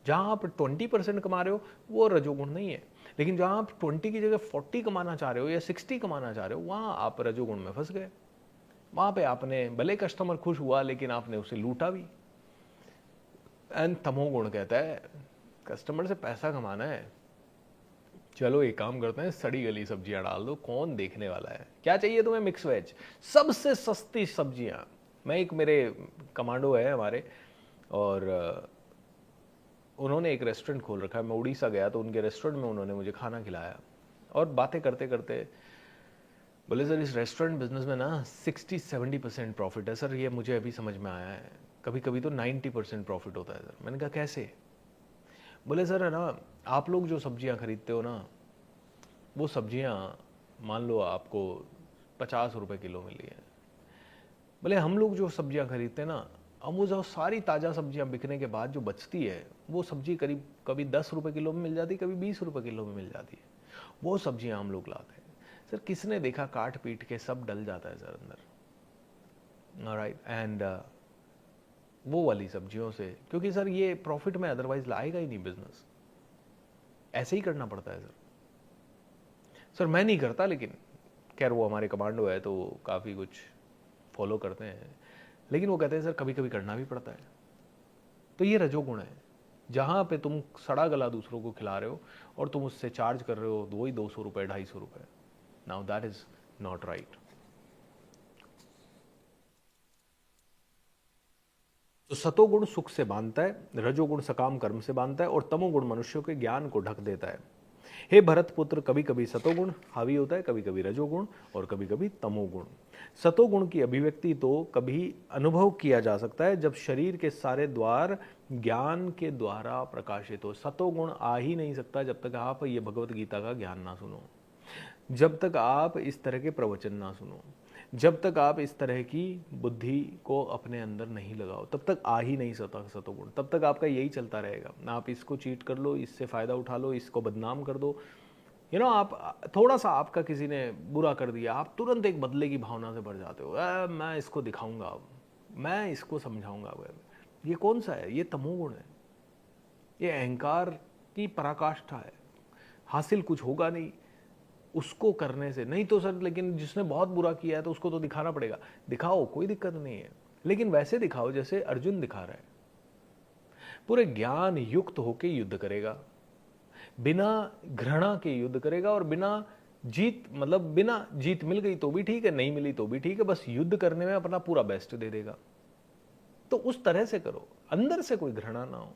जहां आप 20% कमा रहे हो वो रजोगुण नहीं है, लेकिन जहां आप 20 की जगह 40 कमाना चाह रहे हो या 60 कमाना चाह रहे हो, वहां आप रजोगुण में फंस गए। वहां पे आपने भले कस्टमर खुश हुआ, लेकिन आपने उसे लूटा भी। एंड तमोगुण कहता है कस्टमर से पैसा कमाना है, चलो एक काम करते हैं, सड़ी गली सब्जियां डाल दो, कौन देखने वाला है, क्या चाहिए तुम्हें, मिक्स वेज, सबसे सस्ती सब्जियां। मेरे कमांडो है हमारे, और उन्होंने एक रेस्टोरेंट खोल रखा है। मैं उड़ीसा गया तो उनके रेस्टोरेंट में उन्होंने मुझे खाना खिलाया, और बातें करते करते बोले सर इस रेस्टोरेंट बिजनेस में ना 60-70% प्रॉफिट है सर, ये मुझे अभी समझ में आया है, कभी कभी तो 90% प्रॉफिट होता है सर। मैंने कहा कैसे? बोले सर है ना, आप लोग जो सब्जियां खरीदते हो ना, वो सब्जियां मान लो आपको 50 रुपए किलो मिली है। बोले हम लोग जो सब्जियां खरीदते हैं ना, अब वो जो सारी ताज़ा सब्जियां बिकने के बाद जो बचती है, वो सब्जी करीब कभी 10 रुपए किलो में मिल जाती है, कभी 20 रुपए किलो में मिल जाती है, वो सब्जियां हम लोग लाते हैं। सर किसने देखा, काट पीट के सब डल जाता है सर अंदर, ऑलराइट, एंड वो वाली सब्जियों से, क्योंकि सर ये प्रॉफिट में अदरवाइज लाएगा ही नहीं बिजनेस, ऐसे ही करना पड़ता है सर। सर मैं नहीं करता, लेकिन खैर वो हमारे कमांडो है तो काफ़ी कुछ फॉलो करते हैं, लेकिन वो कहते हैं सर कभी कभी करना भी पड़ता है। तो ये रजोगुण है, जहाँ पे तुम सड़ा गला दूसरों को खिला रहे हो और तुम उससे चार्ज कर रहे हो वही 200 रुपये 250 रुपये, now that is not right. तो सतोगुण सुख से बांधता है, रजोगुण सकाम कर्म से बांधता है, और तमोगुण मनुष्यों के ज्ञान को ढक देता है। हे भरत पुत्र, कभी कभी सतोगुण हावी होता है, कभी कभी रजोगुण, और कभी कभी तमोगुण। सतोगुण की अभिव्यक्ति तो कभी अनुभव किया जा सकता है जब शरीर के सारे द्वार ज्ञान के द्वारा प्रकाशित हो। सतोगुण आ ही नहीं सकता जब तक आप ये भगवत गीता का ज्ञान ना सुनो, जब तक आप इस तरह के प्रवचन ना सुनो, जब तक आप इस तरह की बुद्धि को अपने अंदर नहीं लगाओ, तब तक आ ही नहीं सकता सतोगुण। तब तक आपका यही चलता रहेगा, आप इसको चीट कर लो, इससे फ़ायदा उठा लो, इसको बदनाम कर दो। आप थोड़ा सा आपका किसी ने बुरा कर दिया, आप तुरंत एक बदले की भावना से भर जाते हो, मैं इसको दिखाऊंगा, अब मैं इसको समझाऊंगा। ये कौन सा है? ये तमोगुण है, ये अहंकार की पराकाष्ठा है। हासिल कुछ होगा नहीं उसको करने से, नहीं तो सर लेकिन जिसने बहुत बुरा किया है तो उसको तो दिखाना पड़ेगा। दिखाओ, कोई दिक्कत नहीं है, लेकिन वैसे दिखाओ जैसे अर्जुन दिखा रहा है। पूरे ज्ञान युक्त होके युद्ध करेगा, बिना घृणा के युद्ध करेगा, और बिना जीत मिल गई तो भी ठीक है, नहीं मिली तो भी ठीक है, बस युद्ध करने में अपना पूरा बेस्ट दे देगा। तो उस तरह से करो, अंदर से कोई घृणा ना हो।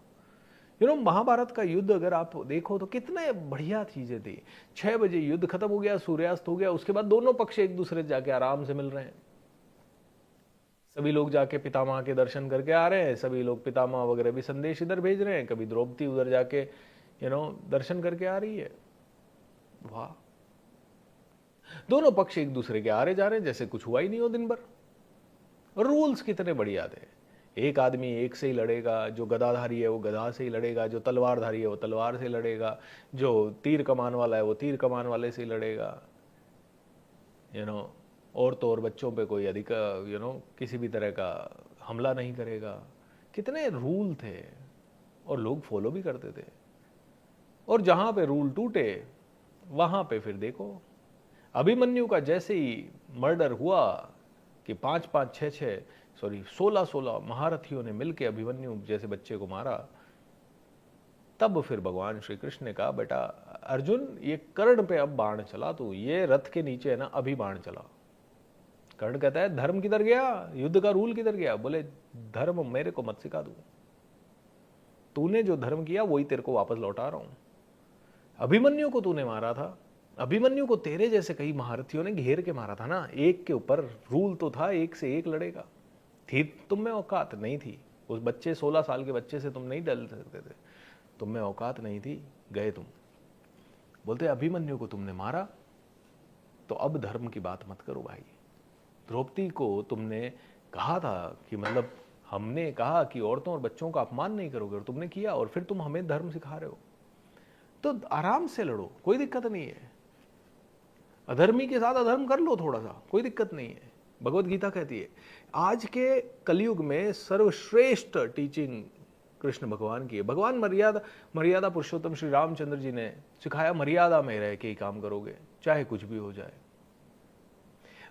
महाभारत का युद्ध अगर आप देखो तो कितने बढ़िया चीजें थी। 6 बजे युद्ध खत्म हो गया, सूर्यास्त हो गया, उसके बाद दोनों पक्ष एक दूसरे से जाके आराम से मिल रहे हैं। सभी लोग जाके पितामह के दर्शन करके आ रहे हैं, सभी लोग पितामह वगैरह भी संदेश इधर भेज रहे हैं, कभी द्रौपदी उधर जाके दर्शन करके आ रही है। वाह, दोनों पक्ष एक दूसरे के आ रहे जा रहे हैं जैसे कुछ हुआ ही नहीं हो दिन भर। रूल्स कितने बढ़िया थे। एक आदमी एक से ही लड़ेगा, जो गदाधारी है वो गदा से ही लड़ेगा, जो तलवारधारी है वो तलवार से लड़ेगा, जो तीर कमान वाला है वो तीर कमान वाले से ही लड़ेगा। और तो और बच्चों पे कोई अधिक किसी भी तरह का हमला नहीं करेगा। कितने रूल थे और लोग फॉलो भी करते थे। और जहां पे रूल टूटे वहां पे फिर देखो, अभिमन्यु का जैसे ही मर्डर हुआ कि 5-5, 6-6 सॉरी 16 महारथियों ने मिलकर अभिमन्यु जैसे बच्चे को मारा, तब फिर भगवान श्री कृष्ण ने कहा, बेटा अर्जुन ये कर्ण पे अब बाण चला, तू ये रथ के नीचे है ना, अभी बाण चला। कर्ण कहता है धर्म किधर गया, युद्ध का रूल किधर गया? बोले धर्म मेरे को मत सिखा दू, तूने जो धर्म किया वही तेरे को वापस लौटा रहा हूं। अभिमन्यु को तूने मारा था, अभिमन्यु को तेरे जैसे कई महारथियों ने घेर के मारा था ना, एक के ऊपर रूल तो था, एक से एक लड़ेगा, थी तुम में औकात नहीं थी। उस बच्चे 16 साल के बच्चे से तुम नहीं डर सकते थे, तुम में औकात नहीं थी, गए तुम। बोलते अभिमन्यु को तुमने मारा तो अब धर्म की बात मत करो भाई। द्रौपदी को तुमने कहा था कि मतलब हमने कहा कि औरतों और बच्चों का अपमान नहीं करोगे, और तुमने किया, और फिर तुम हमें धर्म सिखा रहे हो। तो आराम से लड़ो, कोई दिक्कत नहीं है। अधर्मी के साथ अधर्म कर लो थोड़ा सा, कोई दिक्कत नहीं है। भगवत गीता कहती है आज के कलयुग में सर्वश्रेष्ठ टीचिंग कृष्ण भगवान की है। भगवान मर्यादा पुरुषोत्तम श्री रामचंद्र जी ने सिखाया, मर्यादा में रह के ही काम करोगे, चाहे कुछ भी हो जाए।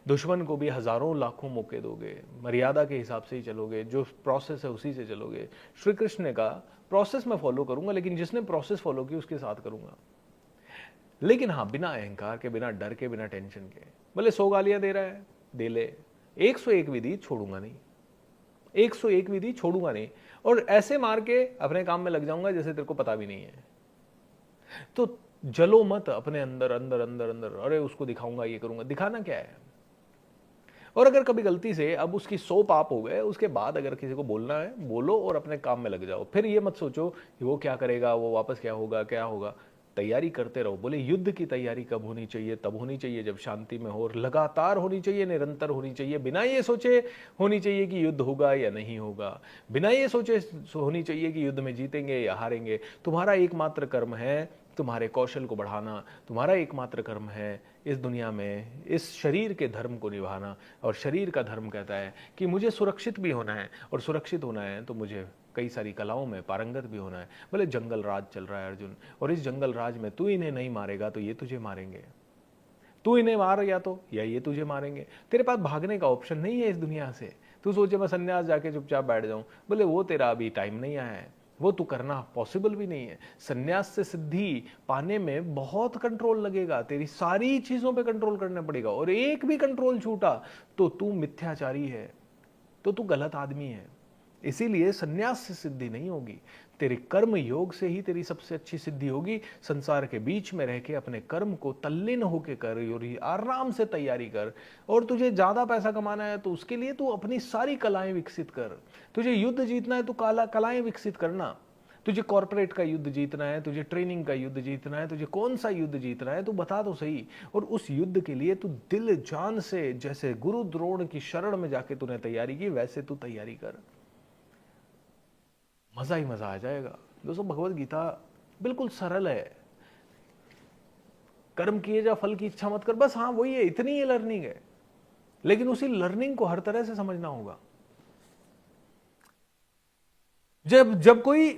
दुश्मन को भी हजारों लाखों मौके दोगे, मर्यादा के हिसाब से ही चलोगे, जो प्रोसेस है उसी से चलोगे। श्री कृष्ण ने कहा प्रोसेस मैं फॉलो करूंगा, लेकिन जिसने प्रोसेस फॉलो की उसके साथ करूंगा, लेकिन हाँ बिना अहंकार के, बिना डर के, बिना टेंशन के। बोले 100 गालियां दे रहा है, दे ले, 101 विधि छोड़ूंगा नहीं, 101 विधि छोड़ूंगा नहीं, और ऐसे मार के अपने काम में लग जाऊंगा जैसे तेरे को पता भी नहीं है। तो जलो मत अपने अंदर अंदर अंदर अंदर, अरे उसको दिखाऊंगा, ये करूंगा, दिखाना क्या है। और अगर कभी गलती से अब उसकी 100 पाप हो गए, उसके बाद अगर किसी को बोलना है बोलो और अपने काम में लग जाओ। फिर ये मत सोचो कि वो क्या करेगा, वो वापस क्या होगा, क्या होगा। तैयारी करते रहो। बोले युद्ध की तैयारी कब होनी चाहिए? तब होनी चाहिए जब शांति में हो, और लगातार होनी चाहिए, निरंतर होनी चाहिए, बिना ये सोचे होनी चाहिए कि युद्ध होगा या नहीं होगा, बिना ये सोचे होनी चाहिए कि युद्ध में जीतेंगे या हारेंगे। तुम्हारा एकमात्र कर्म है तुम्हारे कौशल को बढ़ाना, तुम्हारा एकमात्र कर्म है इस दुनिया में इस शरीर के धर्म को निभाना। और शरीर का धर्म कहता है कि मुझे सुरक्षित भी होना है, और सुरक्षित होना है तो मुझे कई सारी कलाओं में पारंगत भी होना है। बोले जंगल राज चल रहा है अर्जुन, और इस जंगल राज में तू इन्हें नहीं मारेगा तो ये तुझे मारेंगे, तू इन्हें मार या तो या ये तुझे मारेंगे। तेरे पास भागने का ऑप्शन नहीं है इस दुनिया से। तू सोचे मैं सन्यास जाके चुपचाप बैठ जाऊं, बोले वो तेरा अभी टाइम नहीं आया है, वो तू करना पॉसिबल भी नहीं है। सन्यास से सिद्धि पाने में बहुत कंट्रोल लगेगा, तेरी सारी चीजों पे कंट्रोल करना पड़ेगा, और एक भी कंट्रोल छूटा तो तू मिथ्याचारी है, तो तू गलत आदमी है। इसीलिए सन्यास से सिद्धि नहीं होगी, तेरे कर्म योग से ही तेरी सबसे अच्छी सिद्धि होगी। संसार के बीच में रह के अपने कर्म को तल्लीन होके कर, और आराम से तैयारी कर। और तुझे ज्यादा पैसा कमाना है तो उसके लिए तू अपनी सारी कलाएं विकसित कर। तुझे युद्ध जीतना है तो कलाएं विकसित करना। तुझे कॉर्पोरेट का युद्ध जीतना है, तुझे ट्रेनिंग का युद्ध जीतना है, तुझे कौन सा युद्ध जीतना है तू बता तो सही। और उस युद्ध के लिए तू दिल जान से, जैसे गुरु द्रोण की शरण में जाके तूने तैयारी की, वैसे तू तैयारी कर, मजा ही मजा आ जाएगा। दोस्तों भगवत गीता बिल्कुल सरल है। कर्म किए जा फल की इच्छा मत कर, बस हाँ वही है, इतनी ही लर्निंग है। लेकिन उसी लर्निंग को हर तरह से समझना होगा। जब कोई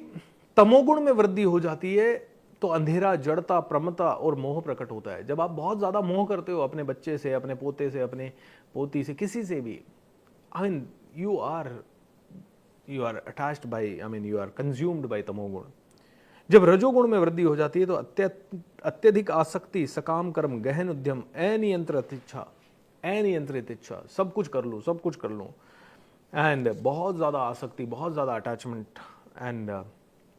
तमोगुण में वृद्धि हो जाती है तो अंधेरा, जड़ता, प्रमता और मोह प्रकट होता है। जब आप बहुत ज्यादा मोह करते हो अपने बच्चे से, अपने पोते से, अपने पोती से, किसी से भी, I mean you are attached by, I mean you are consumed by तमोगुण। जब रजोगुण में वृद्धि हो जाती है तो अत्यधिक आसक्ति, सकाम कर्म, गहन उद्यम, अनियंत्रित इच्छा, सब कुछ कर लूं, सब कुछ कर लूं, एंड बहुत ज़्यादा आसक्ति, बहुत ज़्यादा अटैचमेंट, एंड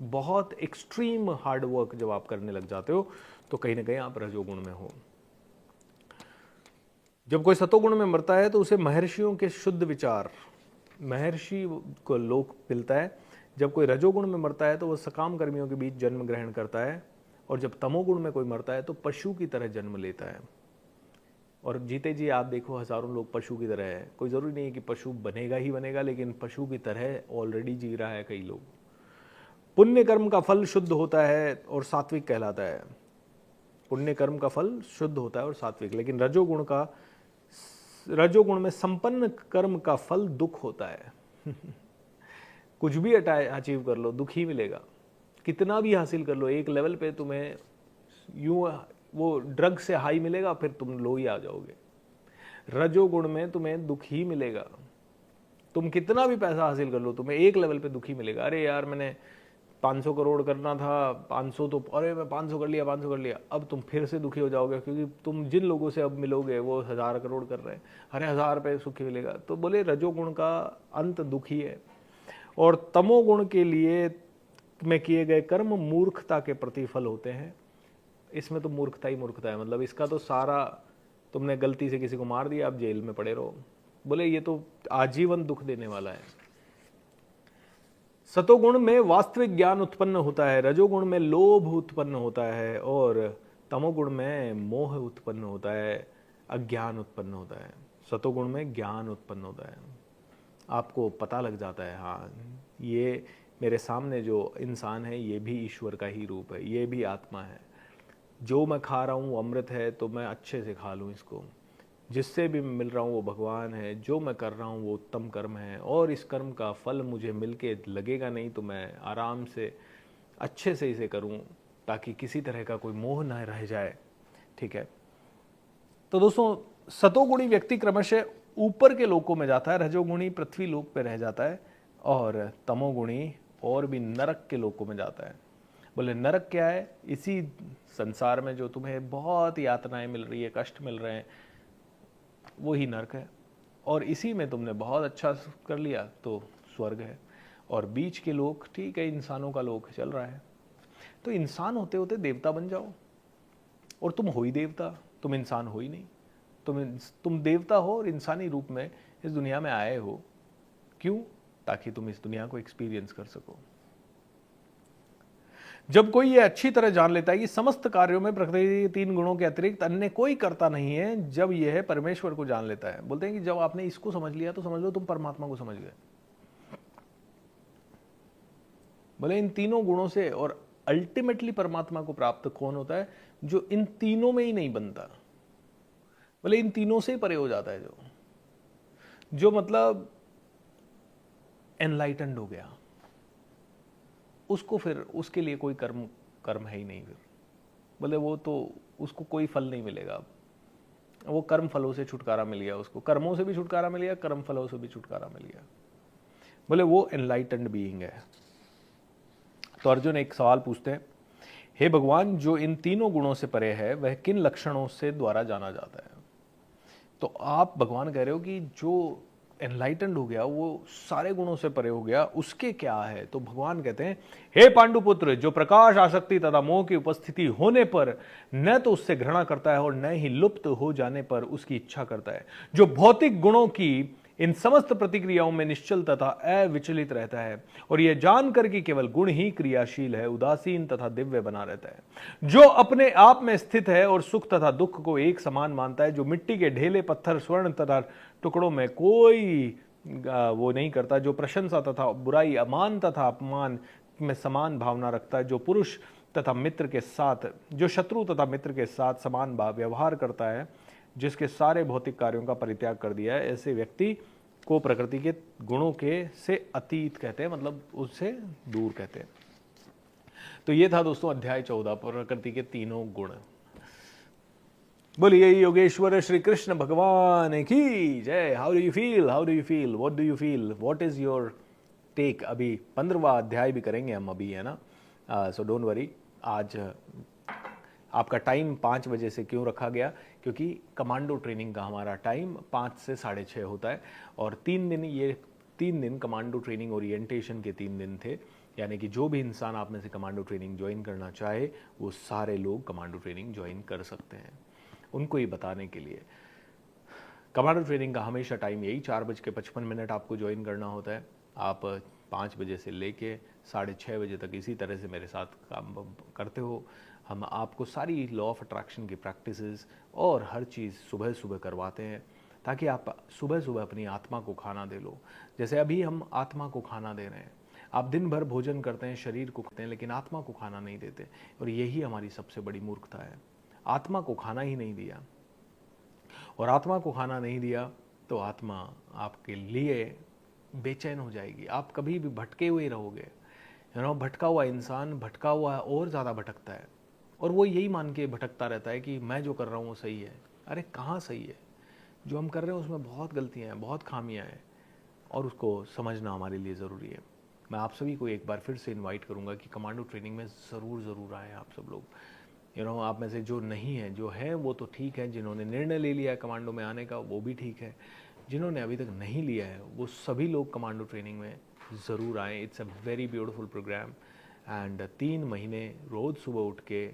बहुत एक्सट्रीम हार्ड वर्क जब आप करने लग जाते हो तो कहीं ना कहीं आप रजोगुण में हो। जब कोई सतोगुण में मरता है तो उसे महर्षियों के शुद्ध विचार, महर्षि को लोक मिलता है। जब कोई रजोगुण में मरता है तो वह सकाम कर्मियों के बीच जन्म ग्रहण करता है, और जब तमोगुण में कोई मरता है तो पशु की तरह जन्म लेता है। और जीते जी आप देखो हजारों लोग पशु की तरह है। कोई जरूरी नहीं है कि पशु बनेगा ही बनेगा, लेकिन पशु की तरह ऑलरेडी जी रहा है कई लोग। पुण्य कर्म का फल शुद्ध होता है और सात्विक कहलाता है। पुण्य कर्म का फल शुद्ध होता है और सात्विक, लेकिन रजोगुण में संपन्न कर्म का फल दुख होता है। कुछ भी अचीव कर लो दुख ही मिलेगा, कितना भी हासिल कर लो, एक लेवल पे तुम्हें यूं वो ड्रग से हाई मिलेगा, फिर तुम लो ही आ जाओगे। रजोगुण में तुम्हें दुख ही मिलेगा। तुम कितना भी पैसा हासिल कर लो, तुम्हें एक लेवल पे दुखी मिलेगा। अरे यार मैंने 500 करोड़ करना था, 500 तो, अरे मैं 500 कर लिया, 500 कर लिया। अब तुम फिर से दुखी हो जाओगे, क्योंकि तुम जिन लोगों से अब मिलोगे वो 1000 करोड़ कर रहे हैं, अरे 1000 पे सुखी मिलेगा। तो बोले रजोगुण का अंत दुखी है, और तमोगुण के लिए में किए गए कर्म मूर्खता के प्रतिफल होते हैं। इसमें तो मूर्खता ही मूर्खता है, मतलब इसका तो सारा, तुमने गलती से किसी को मार दिया, आप जेल में पड़े रहो। बोले ये तो आजीवन दुख देने वाला है। सतोगुण में वास्तविक ज्ञान उत्पन्न होता है, रजोगुण में लोभ उत्पन्न होता है, और तमोगुण में मोह उत्पन्न होता है, अज्ञान उत्पन्न होता है। सतोगुण में ज्ञान उत्पन्न होता है, आपको पता लग जाता है, हाँ ये मेरे सामने जो इंसान है ये भी ईश्वर का ही रूप है, ये भी आत्मा है। जो मैं खा रहा हूँ अमृत है, तो मैं अच्छे से खा लूँ इसको। जिससे भी मिल रहा हूँ वो भगवान है, जो मैं कर रहा हूँ वो उत्तम कर्म है, और इस कर्म का फल मुझे मिलके लगेगा नहीं, तो मैं आराम से अच्छे से इसे करूँ, ताकि किसी तरह का कोई मोह न रह जाए। ठीक है, तो दोस्तों सतोगुणी व्यक्ति क्रमशः ऊपर के लोकों में जाता है, रजोगुणी पृथ्वी लोक पे रह जाता है, और तमोगुणी और भी नरक के लोकों में जाता है। बोले नरक क्या है? इसी संसार में जो तुम्हें बहुत यातनाएं मिल रही है, कष्ट मिल रहे हैं, वो ही नरक है। और इसी में तुमने बहुत अच्छा कर लिया तो स्वर्ग है। और बीच के लोक ठीक है, इंसानों का लोक चल रहा है। तो इंसान होते होते देवता बन जाओ, और तुम हो ही देवता, तुम इंसान हो ही नहीं। तुम देवता हो और इंसानी रूप में इस दुनिया में आए हो। क्यों? ताकि तुम इस दुनिया को एक्सपीरियंस कर सको। जब कोई ये अच्छी तरह जान लेता है कि समस्त कार्यों में प्रकृति के 3 गुणों के अतिरिक्त अन्य कोई करता नहीं है, जब यह परमेश्वर को जान लेता है, बोलते हैं कि जब आपने इसको समझ लिया तो समझ लो तुम परमात्मा को समझ गए। बोले इन तीनों गुणों से, और अल्टीमेटली परमात्मा को प्राप्त कौन होता है? जो इन तीनों में ही नहीं बनता। बोले इन तीनों से ही परे हो जाता है, जो मतलब एनलाइटेंड हो गया, उसको फिर उसके लिए कोई कर्म है ही नहीं। फिर बोले वो तो उसको कोई फल नहीं मिलेगा। वो कर्म फलों से छुटकारा मिल गया, उसको कर्मों से भी छुटकारा मिल गया, कर्म फलों से भी छुटकारा मिल गया। बोले वो एनलाइटेंड बीइंग है। तो अर्जुन एक सवाल पूछते हैं, हे भगवान, जो इन तीनों गुणों से परे है वह किन लक्षणों से द्वारा जाना जाता है? तो आप भगवान कह रहे हो कि जो एनलाइटेंड हो गया, वो सारे गुणों से परे हो गया, उसके क्या है? तो भगवान कहते हैं, हे पांडुपुत्र, जो प्रकाश, आसक्ति तथा मोह की उपस्थिति होने पर न तो उससे घृणा करता है और न ही लुप्त हो जाने पर उसकी इच्छा करता है, जो भौतिक गुणों की इन समस्त प्रतिक्रियाओं में निश्चल तथा अविचलित रहता है, और यह जानकर कि केवल गुण ही क्रियाशील है, उदासीन तथा दिव्य बना रहता है, जो अपने आप में स्थित है और सुख तथा दुख को एक समान मानता है, जो मिट्टी के ढेले, पत्थर, स्वर्ण तथा टुकड़ों में कोई वो नहीं करता, जो प्रशंसा तथा बुराई, अमान तथा अपमान में समान भावना रखता है, जो पुरुष तथा मित्र के साथ, जो शत्रु तथा मित्र के साथ समान व्यवहार करता है, जिसके सारे भौतिक कार्यों का परित्याग कर दिया है, ऐसे व्यक्ति को प्रकृति के गुणों के से अतीत कहते हैं, मतलब उससे दूर कहते हैं। तो ये था दोस्तों अध्याय 14, प्रकृति के तीनों गुण। बोलिए योगेश्वर श्री कृष्ण भगवान की जय। How do you feel? How do you feel? What do you feel? What is your take? अभी 15वां अध्याय भी करेंगे हम अभी, है ना? So don't worry. आज आपका टाइम 5 बजे से क्यों रखा गया? क्योंकि कमांडो ट्रेनिंग का हमारा टाइम 5 से 6:30 होता है, और 3 दिन, ये 3 दिन कमांडो ट्रेनिंग ओरिएंटेशन के 3 दिन थे। यानी कि जो भी इंसान आप में से कमांडो ट्रेनिंग ज्वाइन करना चाहे, वो सारे लोग कमांडो ट्रेनिंग ज्वाइन कर सकते हैं। उनको ये बताने के लिए कमांडो ट्रेनिंग का हमेशा टाइम यही 4:55 आपको ज्वाइन करना होता है। आप 5 बजे से लेके 6:30 बजे तक इसी तरह से मेरे साथ काम करते हो। हम आपको सारी लॉ ऑफ अट्रैक्शन की प्रैक्टिसेस और हर चीज़ सुबह सुबह करवाते हैं, ताकि आप सुबह सुबह अपनी आत्मा को खाना दे लो। जैसे अभी हम आत्मा को खाना दे रहे हैं। आप दिन भर भोजन करते हैं, शरीर को खाते हैं, लेकिन आत्मा को खाना नहीं देते, और यही हमारी सबसे बड़ी मूर्खता है। आत्मा को खाना ही नहीं दिया, और आत्मा को खाना नहीं दिया तो आत्मा आपके लिए बेचैन हो जाएगी। आप कभी भी भटके हुए रहोगे। भटका हुआ इंसान भटका हुआ और ज़्यादा भटकता है, और वो यही मान के भटकता रहता है कि मैं जो कर रहा हूँ वो सही है। अरे कहाँ सही है? जो हम कर रहे हैं उसमें बहुत गलतियाँ हैं, बहुत खामियाँ हैं, और उसको समझना हमारे लिए ज़रूरी है। मैं आप सभी को एक बार फिर से इनवाइट करूंगा कि कमांडो ट्रेनिंग में ज़रूर आएँ आप सब लोग। आप में से जो नहीं है, जो है वो तो ठीक है, जिन्होंने निर्णय ले लिया है कमांडो में आने का वो भी ठीक है, जिन्होंने अभी तक नहीं लिया है वो सभी लोग कमांडो ट्रेनिंग में ज़रूर आएँ। It's a very beautiful programme and 3 महीने रोज़ सुबह उठ के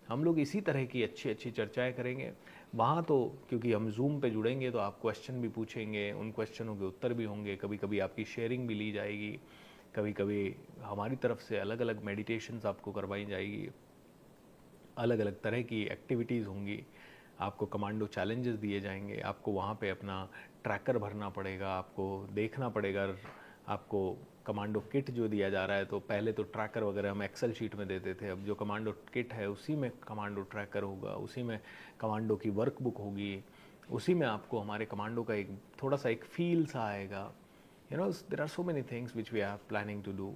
हम लोग इसी तरह की अच्छी चर्चाएं करेंगे वहाँ। तो क्योंकि हम जूम पे जुड़ेंगे तो आप क्वेश्चन भी पूछेंगे, उन क्वेश्चनों के उत्तर भी होंगे, कभी कभी आपकी शेयरिंग भी ली जाएगी, कभी कभी हमारी तरफ से अलग अलग मेडिटेशंस आपको करवाई जाएगी, अलग अलग तरह की एक्टिविटीज़ होंगी, आपको कमांडो चैलेंजेस दिए जाएंगे, आपको वहाँ पे अपना ट्रैकर भरना पड़ेगा, आपको देखना पड़ेगा, आपको कमांडो किट जो दिया जा रहा है, तो पहले तो ट्रैकर वगैरह हम एक्सेल शीट में देते थे, अब जो कमांडो किट है उसी में कमांडो ट्रैकर होगा, उसी में कमांडो की वर्कबुक होगी, उसी में आपको हमारे कमांडो का एक थोड़ा सा एक फील सा आएगा। There are so many things which we are planning to do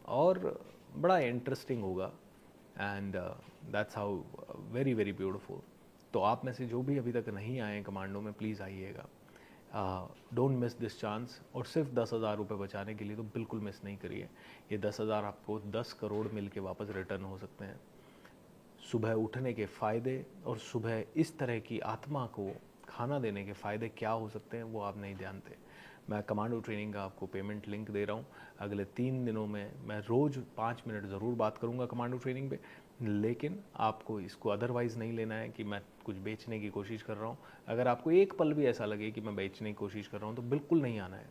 और बड़ा इंटरेस्टिंग होगा and that's how very very beautiful. तो आप में से जो भी अभी तक नहीं आए कमांडो में प्लीज़ आइएगा, डोंट मिस दिस चांस। और सिर्फ 10,000 रुपये बचाने के लिए तो बिल्कुल मिस नहीं करिए। ये 10,000 आपको 10 करोड़ मिल के वापस रिटर्न हो सकते हैं। सुबह उठने के फ़ायदे और सुबह इस तरह की आत्मा को खाना देने के फ़ायदे क्या हो सकते हैं वो आप नहीं जानते। मैं कमांडो ट्रेनिंग का आपको पेमेंट लिंक दे रहा हूँ। अगले 3 दिनों में मैं रोज़ 5 मिनट ज़रूर बात करूँगा कमांडो ट्रेनिंग पे, लेकिन आपको इसको अदरवाइज़ नहीं लेना है कि मैं कुछ बेचने की कोशिश कर रहा हूँ। अगर आपको एक पल भी ऐसा लगे कि मैं बेचने की कोशिश कर रहा हूँ तो बिल्कुल नहीं आना है,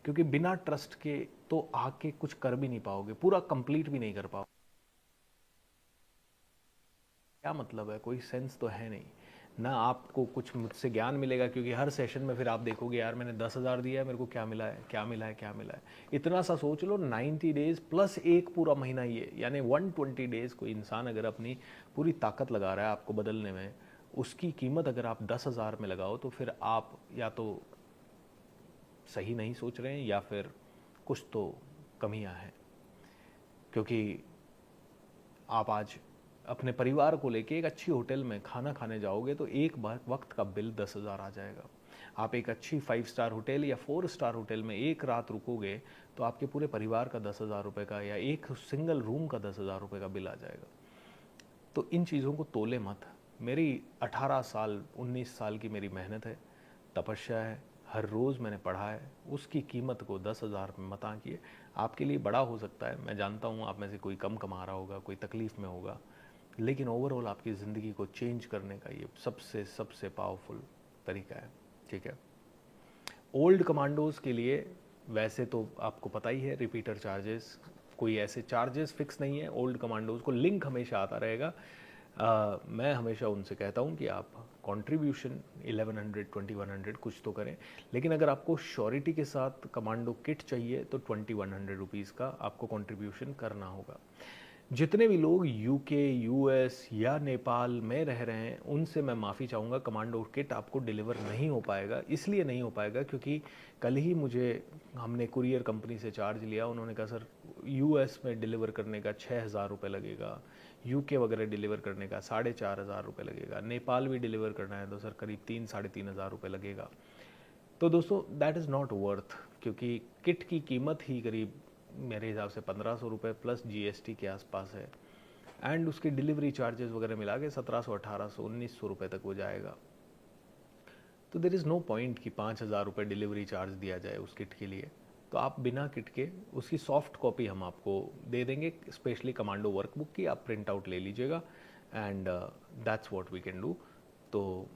क्योंकि बिना ट्रस्ट के तो आके कुछ कर भी नहीं पाओगे, पूरा कंप्लीट भी नहीं कर पाओगे। क्या मतलब है, कोई सेंस तो है नहीं ना। आपको कुछ मुझसे ज्ञान मिलेगा, क्योंकि हर सेशन में फिर आप देखोगे यार मैंने 10,000 दिया है, मेरे को क्या मिला है, क्या मिला है, क्या मिला है। इतना सा सोच लो, 90 डेज प्लस एक पूरा महीना, ये यानी 120 डेज कोई इंसान अगर अपनी पूरी ताकत लगा रहा है आपको बदलने में, उसकी कीमत अगर आप 10,000 में लगाओ तो फिर आप या तो सही नहीं सोच रहे हैं या फिर कुछ तो कमियां हैं। क्योंकि आप आज अपने परिवार को लेके एक अच्छी होटल में खाना खाने जाओगे तो एक वक्त का बिल 10,000 आ जाएगा। आप एक अच्छी 5 स्टार होटल या 4 स्टार होटल में एक रात रुकोगे तो आपके पूरे परिवार का 10,000 रुपये का या एक सिंगल रूम का 10,000 रुपये का बिल आ जाएगा। तो इन चीज़ों को तोले मत। मेरी 18 साल 19 साल की मेरी मेहनत है, तपस्या है, हर रोज़ मैंने पढ़ा है, उसकी कीमत को 10,000 में मत आंकिए। आपके लिए बड़ा हो सकता है, मैं जानता हूँ आप में से कोई कम कमा रहा होगा, कोई तकलीफ़ में होगा, लेकिन ओवरऑल आपकी ज़िंदगी को चेंज करने का ये सबसे सबसे पावरफुल तरीका है। ठीक है। ओल्ड कमांडोज़ के लिए वैसे तो आपको पता ही है रिपीटर चार्जेस, कोई ऐसे चार्जेस फिक्स नहीं है। ओल्ड कमांडोज़ को लिंक हमेशा आता रहेगा। मैं हमेशा उनसे कहता हूँ कि आप कंट्रीब्यूशन 1100 2100 कुछ तो करें, लेकिन अगर आपको श्योरिटी के साथ कमांडो किट चाहिए तो 2100 रुपीज़ का आपको कंट्रीब्यूशन करना होगा। जितने भी लोग यूके, यूएस या नेपाल में रह रहे हैं उनसे मैं माफ़ी चाहूँगा, कमांडो किट आपको डिलीवर नहीं हो पाएगा। इसलिए नहीं हो पाएगा क्योंकि कल ही हमने कुरियर कंपनी से चार्ज लिया, उन्होंने कहा सर यूएस में डिलीवर करने का 6,000 रुपये लगेगा, यूके वगैरह डिलीवर करने का 4,500 रुपये लगेगा, नेपाल भी डिलीवर करना है तो सर करीब 3-3,500 रुपये लगेगा। तो दोस्तों दैट इज़ नॉट वर्थ, क्योंकि किट की कीमत ही करीब मेरे हिसाब से 1,500 रुपये प्लस जीएसटी के आसपास है, एंड उसके डिलीवरी चार्जेस वगैरह मिला के 1,700 1,800 1,900 रुपये तक वो जाएगा। तो देर इज़ नो पॉइंट कि 5,000 रुपये डिलीवरी चार्ज दिया जाए उस किट के लिए। तो आप बिना किट के उसकी सॉफ्ट कॉपी हम आपको दे देंगे, स्पेशली कमांडो वर्कबुक की आप प्रिंट आउट ले लीजिएगा, and that's what we can do. तो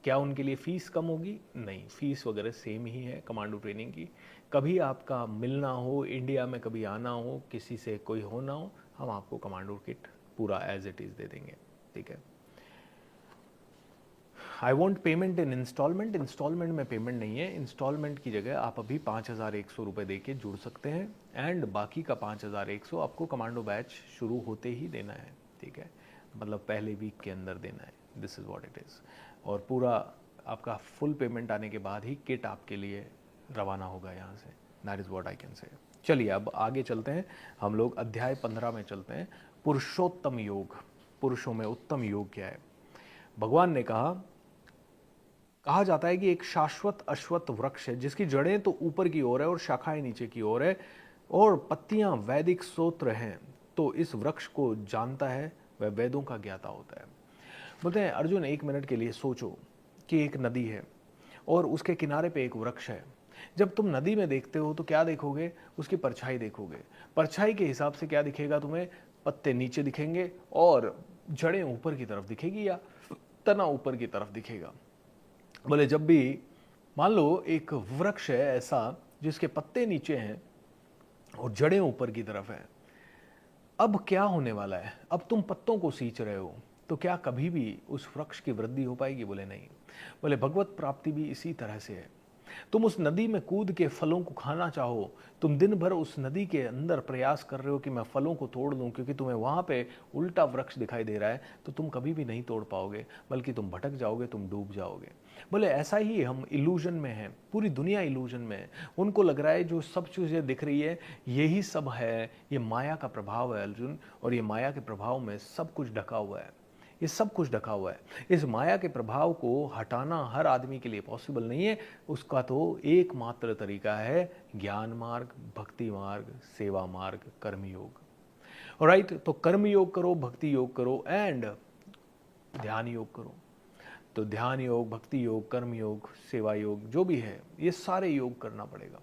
क्या उनके लिए फ़ीस कम होगी? नहीं, फ़ीस वगैरह सेम ही है कमांडो ट्रेनिंग की। कभी आपका मिलना हो, इंडिया में कभी आना हो, किसी से कोई होना हो, हम आपको कमांडो किट पूरा एज इट इज़ दे देंगे। ठीक है। I want payment in instalment. Instalment में पेमेंट नहीं है। इंस्टॉलमेंट की जगह आप अभी 5,100 रुपये दे के जुड़ सकते हैं, एंड बाकी का 5,100 आपको कमांडो बैच शुरू होते ही देना है। ठीक है, मतलब पहले वीक के अंदर देना है। This is what it is. और पूरा आपका फुल पेमेंट आने के बाद ही किट आपके लिए रवाना होगा यहाँ से। That is what I can say. चलिए अब आगे चलते हैं, हम लोग अध्याय 15 में चलते हैं। पुरुषोत्तम योग, पुरुषों में उत्तम योग क्या है। भगवान ने कहा कहा जाता है कि एक शाश्वत अश्वत्थ वृक्ष है जिसकी जड़ें तो ऊपर की ओर है और शाखाएं नीचे की ओर है और पत्तियां वैदिक स्तोत्र हैं, तो इस वृक्ष को जानता है वह वेदों का ज्ञाता होता है। बोलते हैं अर्जुन, 1 मिनट के लिए सोचो कि एक नदी है और उसके किनारे पे एक वृक्ष है। जब तुम नदी में देखते हो तो क्या देखोगे? उसकी परछाई देखोगे। परछाई के हिसाब से क्या दिखेगा तुम्हें? पत्ते नीचे दिखेंगे और जड़ें ऊपर की तरफ दिखेगी या तना ऊपर की तरफ दिखेगा। बोले जब भी मान लो एक वृक्ष है ऐसा जिसके पत्ते नीचे हैं और जड़ें ऊपर की तरफ है, अब क्या होने वाला है? अब तुम पत्तों को सींच रहे हो, तो क्या कभी भी उस वृक्ष की वृद्धि हो पाएगी? बोले नहीं। बोले भगवत प्राप्ति भी इसी तरह से है। तुम उस नदी में कूद के फलों को खाना चाहो, तुम दिन भर उस नदी के अंदर प्रयास कर रहे हो कि मैं फलों को तोड़ लूं क्योंकि तुम्हें वहां पे उल्टा वृक्ष दिखाई दे रहा है, तो तुम कभी भी नहीं तोड़ पाओगे, बल्कि तुम भटक जाओगे, तुम डूब जाओगे। बोले ऐसा ही हम इल्यूजन में हैं, पूरी दुनिया इल्यूजन में है। उनको लग रहा है जो सब चीजें दिख रही है यही सब है, ये माया का प्रभाव है अर्जुन, और ये माया के प्रभाव में सब कुछ ढका हुआ है, ये सब कुछ ढका हुआ है। इस माया के प्रभाव को हटाना हर आदमी के लिए पॉसिबल नहीं है। उसका तो एकमात्र तरीका है ज्ञान मार्ग, भक्ति मार्ग, सेवा मार्ग, कर्मयोग। राइट, तो कर्म योग करो, भक्ति योग करो एंड ध्यान योग करो। तो ध्यान योग, भक्ति योग, कर्म योग, सेवा योग, जो भी है ये सारे योग करना पड़ेगा।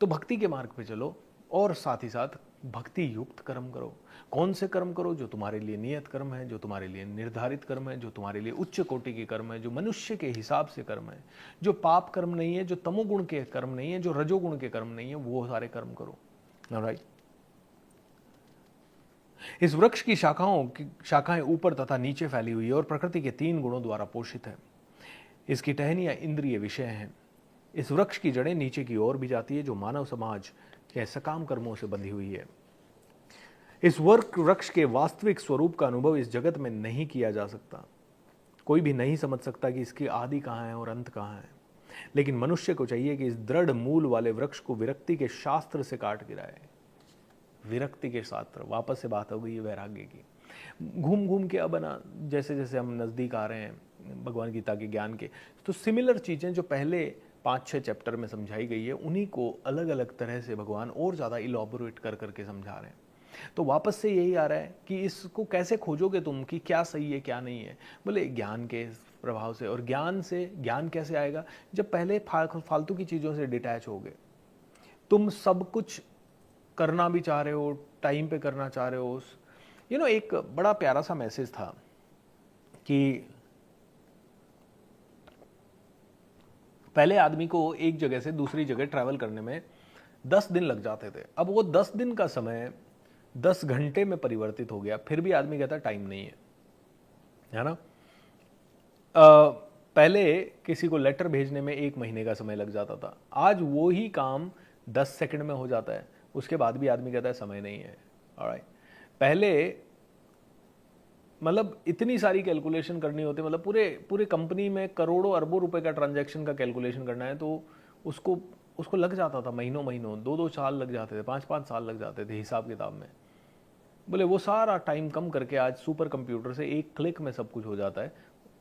तो भक्ति के मार्ग पे चलो और साथ ही साथ भक्ति युक्त कर्म करो। कौन से कर्म करो? जो तुम्हारे लिए नियत कर्म है, जो तुम्हारे लिए निर्धारित कर्म है, जो तुम्हारे लिए उच्च कोटि के कर्म है, जो मनुष्य के हिसाब से कर्म है, जो पाप कर्म नहीं है, जो तमोगुण के कर्म नहीं है, जो रजोगुण के कर्म नहीं है, वो सारे कर्म करो। ऑलराइट। इस वृक्ष की शाखाएं ऊपर तथा नीचे फैली हुई है और प्रकृति के 3 गुणों द्वारा पोषित है। इसकी टहनियां इंद्रिय विषय हैं। इस वृक्ष की जड़ें नीचे की ओर भी जाती है जो मानव समाज के सकाम कर्मों से बंधी हुई है। इस वृक्ष के वास्तविक स्वरूप का अनुभव इस जगत में नहीं किया जा सकता। कोई भी नहीं समझ सकता कि इसकी आदि कहाँ है और अंत कहाँ है, लेकिन मनुष्य को चाहिए कि इस दृढ़ मूल वाले वृक्ष को विरक्ति के शास्त्र से काट गिराए। विरक्ति के शास्त्र, वापस से बात हो गई वैराग्य की। घूम घूम के अब ना जैसे जैसे हम नज़दीक आ रहे हैं भगवान गीता के ज्ञान के, तो सिमिलर चीज़ें जो पहले 5-6 चैप्टर में समझाई गई है उन्हीं को अलग अलग तरह से भगवान और ज़्यादा इलॉबोरेट कर करके समझा रहे हैं। तो वापस से यही आ रहा है कि इसको कैसे खोजोगे तुम कि क्या सही है क्या नहीं है? बोले ज्ञान के प्रभाव से। और ज्ञान कैसे आएगा? जब पहले फालतू की चीज़ों से डिटैच होगे। तुम सब कुछ करना भी चाह रहे हो, टाइम पे करना चाह रहे हो। एक बड़ा प्यारा सा मैसेज था कि पहले आदमी को एक जगह से दूसरी जगह ट्रैवल करने में 10 दिन लग जाते थे। अब वो 10 दिन का समय 10 घंटे में परिवर्तित हो गया, फिर भी आदमी कहता टाइम नहीं है ना। पहले किसी को लेटर भेजने में 1 महीने का समय लग जाता था, आज वो ही काम 10 सेकंड में हो जाता है, उसके बाद भी आदमी कहता है समय नहीं है। ऑलराइट। पहले मतलब इतनी सारी कैलकुलेशन करनी होती, मतलब पूरे कंपनी में करोड़ों अरबों रुपए का ट्रांजैक्शन का कैलकुलेशन करना है, तो उसको लग जाता था महीनों 2-2 साल लग जाते थे, 5-5 साल लग जाते थे हिसाब किताब में। बोले वो सारा टाइम कम करके आज सुपर कंप्यूटर से एक क्लिक में सब कुछ हो जाता है,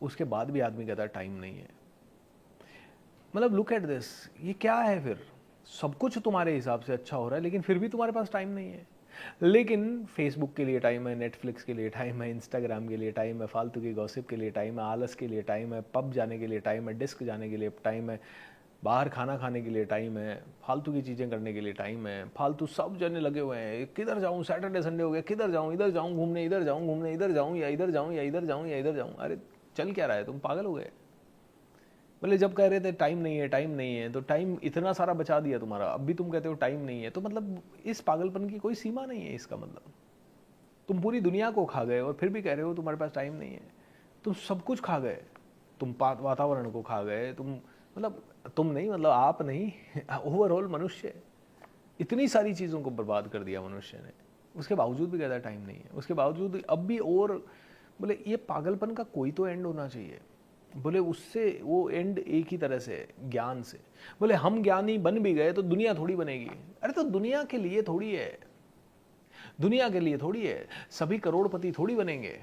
उसके बाद भी आदमी कहता है टाइम नहीं है। मतलब लुक एट दिस, ये क्या है? फिर सब कुछ तुम्हारे हिसाब से अच्छा हो रहा है लेकिन फिर भी तुम्हारे पास टाइम नहीं है। लेकिन फेसबुक के लिए टाइम है, नेटफ्लिक्स के लिए टाइम है, इंस्टाग्राम के लिए टाइम है, फालतू की गॉसिप के लिए टाइम है, आलस के लिए टाइम है, पब जाने के लिए टाइम है, डिस्क जाने के लिए टाइम है, बाहर खाना खाने के लिए टाइम है, फालतू की चीज़ें करने के लिए टाइम है। फालतू सब जने लगे हुए हैं, किधर जाऊँ, सैटरडे संडे हो गया, किधर जाऊँ, इधर जाऊँ घूमने, इधर जाऊँ घूमने, इधर जाऊँ या इधर जाऊँ या इधर जाऊँ या इधर जाऊँ। अरे चल क्या रहा है? तुम पागल हो गए? बोले जब कह रहे थे टाइम नहीं है टाइम नहीं है, तो टाइम इतना सारा बचा दिया तुम्हारा, अब भी तुम कहते हो टाइम नहीं है। तो मतलब इस पागलपन की कोई सीमा नहीं है। इसका मतलब तुम पूरी दुनिया को खा गए और फिर भी कह रहे हो तुम्हारे पास टाइम नहीं है। तुम सब कुछ खा गए, तुम वातावरण को खा गए, तुम नहीं, मतलब आप नहीं, ओवरऑल मनुष्य इतनी सारी चीज़ों को बर्बाद कर दिया मनुष्य ने, उसके बावजूद भी कहता है टाइम नहीं है। उसके बावजूद अब भी और बोले ये पागलपन का कोई तो एंड होना चाहिए। बोले उससे वो एंड एक ही तरह से ज्ञान से। बोले हम ज्ञानी बन भी गए तो दुनिया थोड़ी बनेगी। अरे तो दुनिया के लिए थोड़ी है, दुनिया के लिए थोड़ी है, सभी करोड़पति थोड़ी बनेंगे।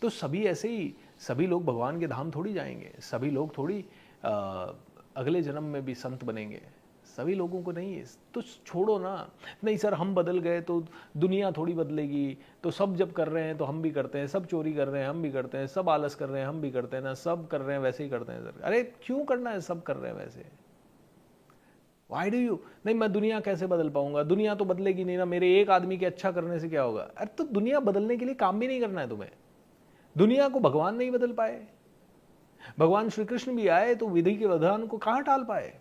तो सभी ऐसे ही सभी लोग भगवान के धाम थोड़ी जाएंगे, सभी लोग थोड़ी अगले जन्म में भी संत बनेंगे, सभी लोगों को नहीं है। तो छोड़ो ना, नहीं सर हम बदल गए तो दुनिया थोड़ी बदलेगी, तो सब जब कर रहे हैं तो हम भी करते हैं, सब चोरी कर रहे हैं हम भी करते हैं, सब आलस कर रहे हैं हम भी करते हैं ना, सब कर रहे हैं वैसे ही करते हैं सर। अरे क्यों करना है, सब कर रहे हैं वैसे, वाई डू यू, नहीं मैं दुनिया कैसे बदल पाऊंगा, दुनिया तो बदलेगी नहीं ना, मेरे एक आदमी के अच्छा करने से क्या होगा। अरे तो दुनिया बदलने के लिए काम भी नहीं करना है तुम्हें, दुनिया को भगवान नहीं बदल पाए, भगवान श्री कृष्ण भी आए तो विधि के विधान को कहां टाल पाए।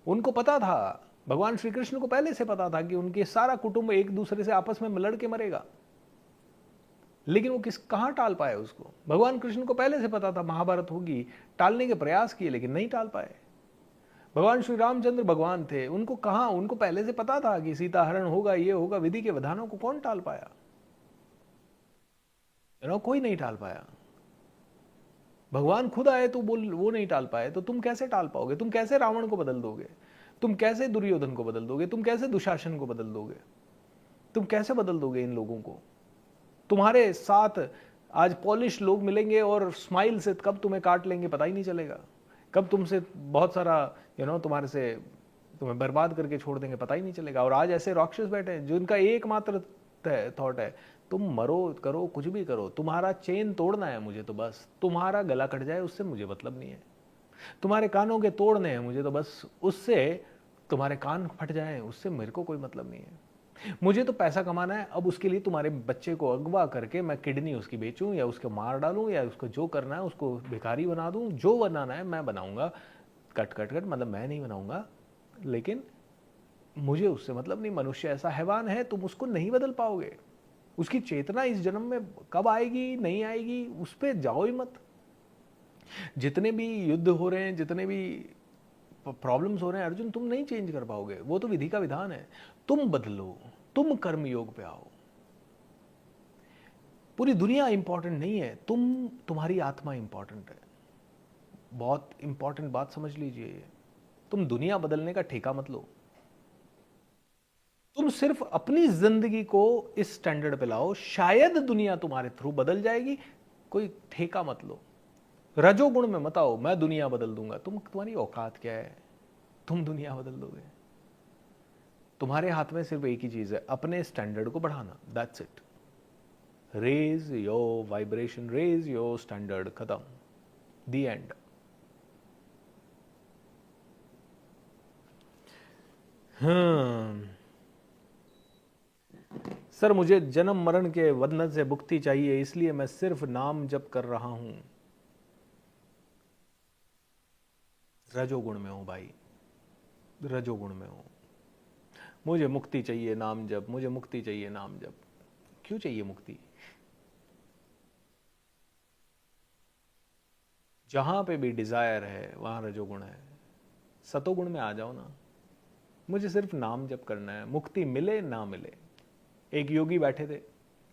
उनको पता था, भगवान श्री कृष्ण को पहले से पता था कि उनके सारा कुटुंब एक दूसरे से आपस में लड़ के मरेगा, लेकिन वो कहां टाल पाए उसको। भगवान कृष्ण को पहले से पता था महाभारत होगी, टालने के प्रयास किए लेकिन नहीं टाल पाए। भगवान श्री रामचंद्र भगवान थे, उनको पहले से पता था कि सीता हरण होगा, ये होगा, विधि के विधानों को कौन टाल पाया, कोई नहीं टाल पाया। भगवान खुद आए तो वो नहीं टाल पाए, तो तुम कैसे टाल पाओगे, तुम कैसे रावण को बदल दोगे, तुम कैसे दुर्योधन को बदल दोगे, तुम कैसे दुशासन को बदल दोगे, तुम कैसे बदल दोगे इन लोगों को। तुम्हारे साथ आज पॉलिश लोग मिलेंगे और स्माइल से कब तुम्हें काट लेंगे पता ही नहीं चलेगा, कब तुमसे बहुत सारा तुम्हारे से तुम्हें बर्बाद करके छोड़ देंगे पता ही नहीं चलेगा। और आज ऐसे राक्षस बैठे हैं जिनका एकमात्र थॉट है तुम मरो, करो कुछ भी करो, तुम्हारा चेन तोड़ना है मुझे तो बस, तुम्हारा गला कट जाए उससे मुझे मतलब नहीं है, तुम्हारे कानों के तोड़ने हैं मुझे तो बस, उससे तुम्हारे कान फट जाए उससे मेरे को कोई मतलब नहीं है, मुझे तो पैसा कमाना है। अब उसके लिए तुम्हारे बच्चे को अगवा करके मैं किडनी उसकी बेचूं या उसको मार डालूं या उसको जो करना है उसको भिखारी बना दूं, जो बनाना है मैं बनाऊंगा, कट कट कट, मतलब मैं नहीं बनाऊंगा, लेकिन मुझे उससे मतलब नहीं। मनुष्य ऐसा हैवान है, तुम उसको नहीं बदल पाओगे, उसकी चेतना इस जन्म में कब आएगी नहीं आएगी उस पर जाओ ही मत। जितने भी युद्ध हो रहे हैं, जितने भी प्रॉब्लम्स हो रहे हैं अर्जुन, तुम नहीं चेंज कर पाओगे, वो तो विधि का विधान है, तुम बदलो, तुम कर्म योग पे आओ। पूरी दुनिया इंपॉर्टेंट नहीं है, तुम्हारी आत्मा इंपॉर्टेंट है। बहुत इंपॉर्टेंट बात समझ लीजिए, तुम दुनिया बदलने का ठेका मत लो, तुम सिर्फ अपनी जिंदगी को इस स्टैंडर्ड पे लाओ, शायद दुनिया तुम्हारे थ्रू बदल जाएगी, कोई ठेका मत लो। रजोगुण में मत आओ मैं दुनिया बदल दूंगा, तुम्हारी औकात क्या है, तुम दुनिया बदल दोगे। तुम्हारे हाथ में सिर्फ एक ही चीज है, अपने स्टैंडर्ड को बढ़ाना, that's it. Raise your vibration, raise your standard, खत्म, दी एंड। सर मुझे जन्म मरण के बंधन से मुक्ति चाहिए, इसलिए मैं सिर्फ नाम जप कर रहा हूं। रजोगुण में हूं भाई, रजोगुण में हूं, मुझे मुक्ति चाहिए नाम जप, मुझे मुक्ति चाहिए नाम जप। क्यों चाहिए मुक्ति, जहां पे भी डिजायर है वहां रजोगुण है, सतोगुण में आ जाओ ना। मुझे सिर्फ नाम जप करना है, मुक्ति मिले ना मिले। एक योगी बैठे थे,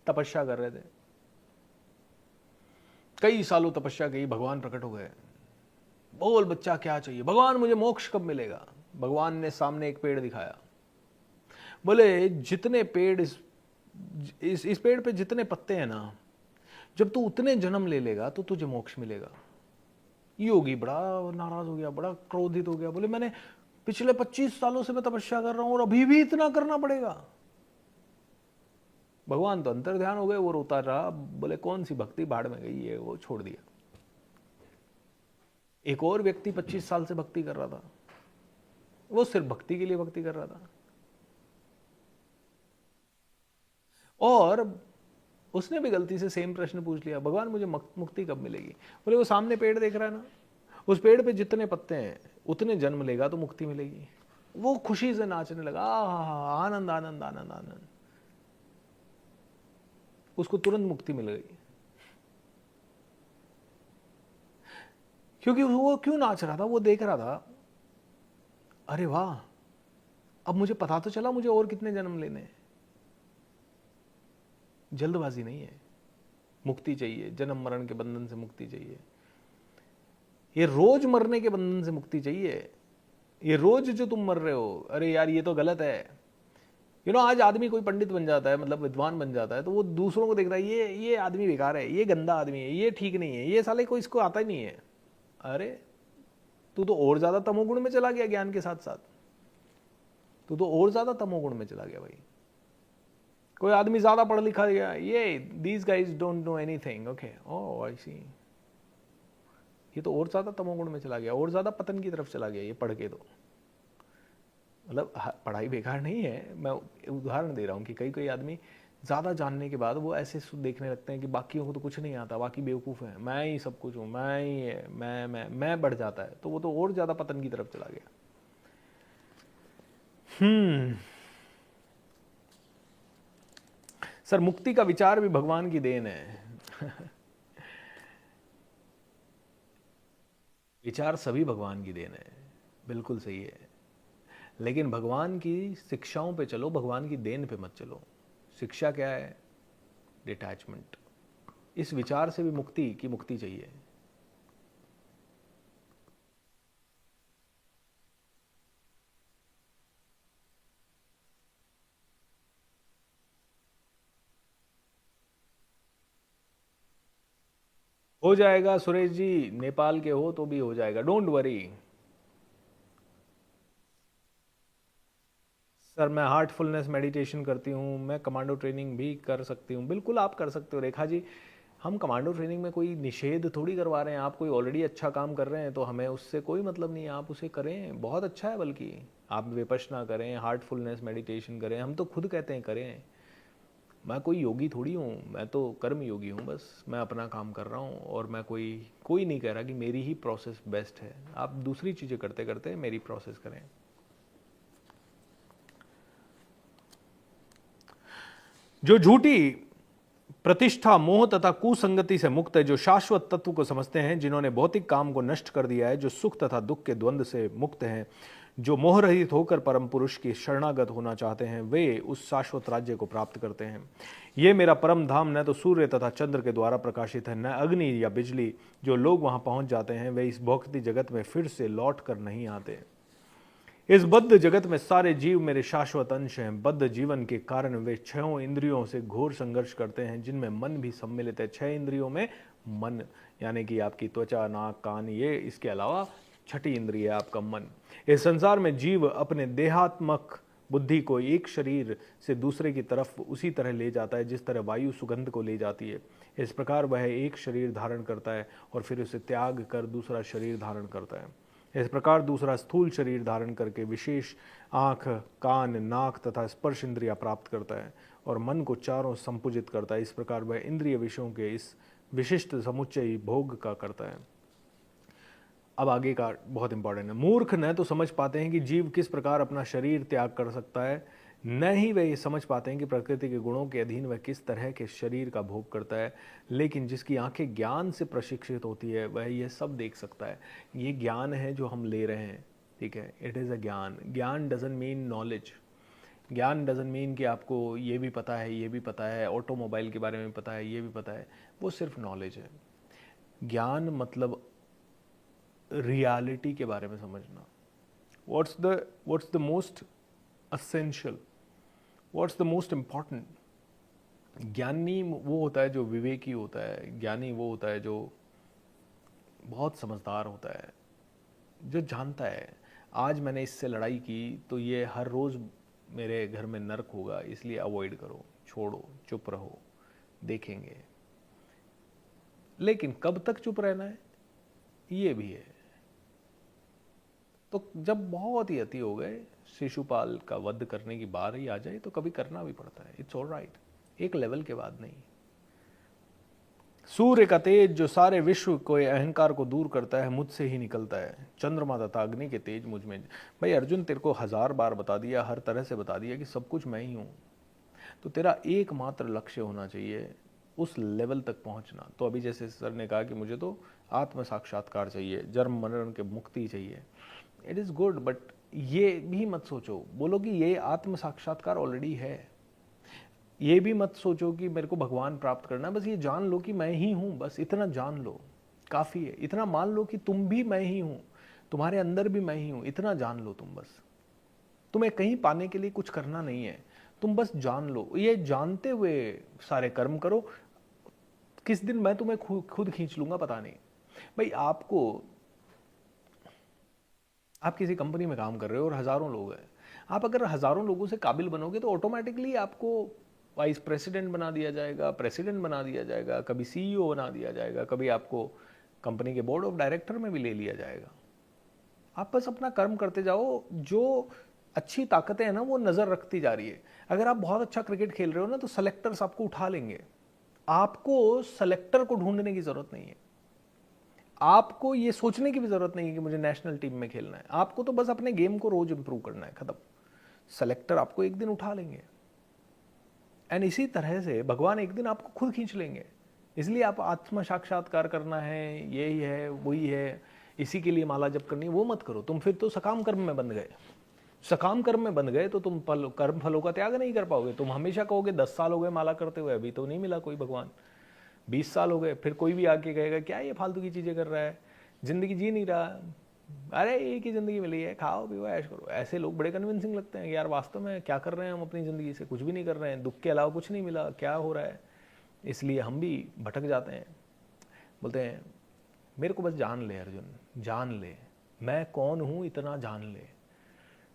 तपस्या कर रहे थे, कई सालों तपस्या की, भगवान प्रकट हो गए। बोल बच्चा क्या चाहिए, भगवान मुझे मोक्ष कब मिलेगा। भगवान ने सामने एक पेड़ दिखाया, बोले जितने पेड़ इस पेड़ पे जितने पत्ते हैं ना, जब तू उतने जन्म ले लेगा तो तुझे मोक्ष मिलेगा। योगी बड़ा नाराज हो गया, बड़ा क्रोधित हो गया, बोले मैंने पिछले 25 सालों से मैं तपस्या कर रहा हूं और अभी भी इतना करना पड़ेगा। भगवान तो अंतर ध्यान हो गए, वो रोता रहा, बोले कौन सी भक्ति भाड़ में गई है, वो छोड़ दिया। एक और व्यक्ति 25 साल से भक्ति कर रहा था, वो सिर्फ भक्ति के लिए भक्ति कर रहा था, और उसने भी गलती से सेम प्रश्न पूछ लिया, भगवान मुझे मुक्ति कब मिलेगी। बोले वो सामने पेड़ देख रहा है ना, उस पेड़ पे जितने पत्ते हैं उतने जन्म लेगा तो मुक्ति मिलेगी। वो खुशी से नाचने लगा, आनंद आनंद आनंद आनंद, उसको तुरंत मुक्ति मिल गई। क्योंकि वो क्यों नाच रहा था, वो देख रहा था अरे वाह, अब मुझे पता तो चला मुझे और कितने जन्म लेने हैं। जल्दबाजी नहीं है, मुक्ति चाहिए, जन्म मरण के बंधन से मुक्ति चाहिए, ये रोज मरने के बंधन से मुक्ति चाहिए। ये रोज जो तुम मर रहे हो, अरे यार ये तो गलत है, आज आदमी कोई पंडित बन जाता है, मतलब विद्वान बन जाता है, तो वो दूसरों को देखता है, ये आदमी बेकार है, ये गंदा आदमी है, ये ठीक नहीं है, ये साले को इसको आता ही नहीं है। अरे तू तो और ज्यादा तमोगुण में चला गया, ज्ञान के साथ साथ तू तो और ज्यादा तमोगुण में चला गया भाई। कोई आदमी ज्यादा पढ़ लिखा गया, ये these guys don't know anything, okay, oh I see, ये तो और ज्यादा तमोगुण में चला गया, और ज्यादा पतन की तरफ चला गया ये पढ़ के। तो मतलब पढ़ाई बेकार नहीं है, मैं उदाहरण दे रहा हूँ कि कई कई आदमी ज़्यादा जानने के बाद वो ऐसे देखने लगते हैं कि बाकियों को तो कुछ नहीं आता, बाकी बेवकूफ़ हैं, मैं ही सब कुछ हूँ, मैं ही है, मैं बढ़ जाता है, तो वो तो और ज़्यादा पतन की तरफ चला गया। सर मुक्ति का विचार भी भगवान की देन है। विचार सभी भगवान की देन है, बिल्कुल सही है, लेकिन भगवान की शिक्षाओं पे चलो, भगवान की देन पे मत चलो। शिक्षा क्या है? डिटैचमेंट। इस विचार से भी मुक्ति चाहिए। हो जाएगा सुरेश जी, नेपाल के हो तो भी हो जाएगा, डोंट वरी। सर मैं हार्टफुलनेस मेडिटेशन करती हूँ, मैं कमांडो ट्रेनिंग भी कर सकती हूँ। बिल्कुल आप कर सकते हो रेखा जी, हम कमांडो ट्रेनिंग में कोई निषेध थोड़ी करवा रहे हैं। आप कोई ऑलरेडी अच्छा काम कर रहे हैं तो हमें उससे कोई मतलब नहीं है, आप उसे करें, बहुत अच्छा है। बल्कि आप विपश्यना करें, हार्टफुलनेस मेडिटेशन करें, हम तो खुद कहते हैं करें। मैं कोई योगी थोड़ी हूँ, मैं तो कर्म योगी हूँ, बस मैं अपना काम कर रहा हूँ। और मैं कोई नहीं कह रहा कि मेरी ही प्रोसेस बेस्ट है। आप दूसरी चीज़ें करते करते मेरी प्रोसेस करें। जो झूठी प्रतिष्ठा, मोह तथा कुसंगति से मुक्त है, जो शाश्वत तत्व को समझते हैं, जिन्होंने भौतिक काम को नष्ट कर दिया है, जो सुख तथा दुख के द्वंद्व से मुक्त हैं, जो मोह रहित होकर परम पुरुष की शरणागत होना चाहते हैं, वे उस शाश्वत राज्य को प्राप्त करते हैं। ये मेरा परम धाम न तो सूर्य तथा चंद्र के द्वारा प्रकाशित है, न अग्नि या बिजली। जो लोग वहां पहुंच जाते हैं वे इस भौतिक जगत में फिर से लौट कर नहीं आते। इस बद्ध जगत में सारे जीव मेरे शाश्वत अंश हैं। बद्ध जीवन के कारण वे छहों इंद्रियों से घोर संघर्ष करते हैं, जिनमें मन भी सम्मिलित है। 6 इंद्रियों में मन यानी कि आपकी त्वचा, नाक, कान, ये इसके अलावा छठी इंद्रिय है आपका मन। इस संसार में जीव अपने देहात्मक बुद्धि को एक शरीर से दूसरे की तरफ उसी तरह ले जाता है जिस तरह वायु सुगंध को ले जाती है। इस प्रकार वह एक शरीर धारण करता है और फिर उसे त्याग कर दूसरा शरीर धारण करता है। इस प्रकार दूसरा स्थूल शरीर धारण करके विशेष आँख, कान, नाक तथा स्पर्श इंद्रियां प्राप्त करता है और मन को चारों संपुजित करता है। इस प्रकार वह इंद्रिय विषयों के इस विशिष्ट समुच्चय भोग का करता है। अब आगे का बहुत इंपॉर्टेंट है। मूर्ख न तो समझ पाते हैं कि जीव किस प्रकार अपना शरीर त्याग कर सकता है, न ही वे ये समझ पाते हैं कि प्रकृति के गुणों के अधीन वह किस तरह के शरीर का भोग करता है। लेकिन जिसकी आंखें ज्ञान से प्रशिक्षित होती है वह यह सब देख सकता है। ये ज्ञान है जो हम ले रहे हैं, ठीक है, इट इज़ अ ज्ञान। ज्ञान डजंट मीन नॉलेज। ज्ञान डजंट मीन कि आपको ये भी पता है, ये भी पता है, ऑटोमोबाइल के बारे में पता है, ये भी पता है। वो सिर्फ नॉलेज है। ज्ञान मतलब रियलिटी के बारे में समझना। What's the most essential, what's the most important. ज्ञानी वो होता है जो विवेकी होता है। ज्ञानी वो होता है जो बहुत समझदार होता है, जो जानता है आज मैंने इससे लड़ाई की तो ये हर रोज़ मेरे घर में नर्क होगा, इसलिए अवॉइड करो, छोड़ो, चुप रहो, देखेंगे। लेकिन कब तक चुप रहना है ये भी है। तो जब बहुत ही अति हो गए, शिशुपाल का वध करने की बार ही आ जाए तो कभी करना भी पड़ता है। इट्स ऑलराइट, एक लेवल के बाद नहीं। सूर्य का तेज जो सारे विश्व को अहंकार को दूर करता है मुझसे ही निकलता है। चंद्रमा तथा अग्नि के तेज मुझ में। भाई अर्जुन, तेरे को 1000 बार बता दिया, हर तरह से बता दिया कि सब कुछ मैं ही हूं। तो तेरा एकमात्र लक्ष्य होना चाहिए उस लेवल तक पहुंचना। तो अभी जैसे सर ने कहा कि मुझे तो आत्म साक्षात्कार चाहिए, जन्म मरण के मुक्ति चाहिए। इट इज़ गुड, बट ये भी मत सोचो, बोलो कि ये आत्म साक्षात्कार ऑलरेडी है। ये भी मत सोचो कि मेरे को भगवान प्राप्त करना है। बस ये जान लो कि मैं ही हूं, बस इतना जान लो, काफ़ी है। इतना मान लो कि तुम भी मैं ही हूं, तुम्हारे अंदर भी मैं ही हूं, इतना जान लो तुम। बस तुम्हें कहीं पाने के लिए कुछ करना नहीं है। तुम बस जान लो, ये जानते हुए सारे कर्म करो। किस दिन मैं तुम्हें खुद खींच लूंगा पता नहीं। भाई आप किसी कंपनी में काम कर रहे हो और हज़ारों लोग हैं, आप अगर हज़ारों लोगों से काबिल बनोगे तो ऑटोमेटिकली आपको वाइस प्रेसिडेंट बना दिया जाएगा, प्रेसिडेंट बना दिया जाएगा, कभी सीईओ बना दिया जाएगा, कभी आपको कंपनी के बोर्ड ऑफ डायरेक्टर में भी ले लिया जाएगा। आप बस अपना कर्म करते जाओ, जो अच्छी ताकतें हैं ना वो नज़र रखती जा रही है। अगर आप बहुत अच्छा क्रिकेट खेल रहे हो ना तो सेलेक्टर्स आपको उठा लेंगे। आपको सेलेक्टर को ढूंढने की ज़रूरत नहीं है, आपको ये सोचने की भी ज़रूरत नहीं है कि मुझे नेशनल टीम में खेलना है। आपको तो बस अपने गेम को रोज इंप्रूव करना है, खत्म। सेलेक्टर आपको एक दिन उठा लेंगे। एंड इसी तरह से भगवान एक दिन आपको खुद खींच लेंगे। इसलिए आप आत्म साक्षात्कार करना है, यही है वही है, इसी के लिए माला जप करनी है, वो मत करो। तुम फिर तो सकाम कर्म में बन गए। सकाम कर्म में बन गए तो तुम कर्म फलों का त्याग नहीं कर पाओगे। तुम हमेशा कहोगे 10 साल हो गए माला करते हुए, अभी तो नहीं मिला कोई भगवान। 20 साल हो गए, फिर कोई भी आके कहेगा क्या ये फालतू की चीज़ें कर रहा है, ज़िंदगी जी नहीं रहा, अरे एक ही ज़िंदगी मिली है, खाओ पियो ऐश करो। ऐसे लोग बड़े कन्विंसिंग लगते हैं कि यार वास्तव में क्या कर रहे हैं हम अपनी ज़िंदगी से, कुछ भी नहीं कर रहे हैं, दुख के अलावा कुछ नहीं मिला, क्या हो रहा है। इसलिए हम भी भटक जाते हैं। बोलते हैं मेरे को बस जान ले अर्जुन, जान ले मैं कौन हूँ, इतना जान ले।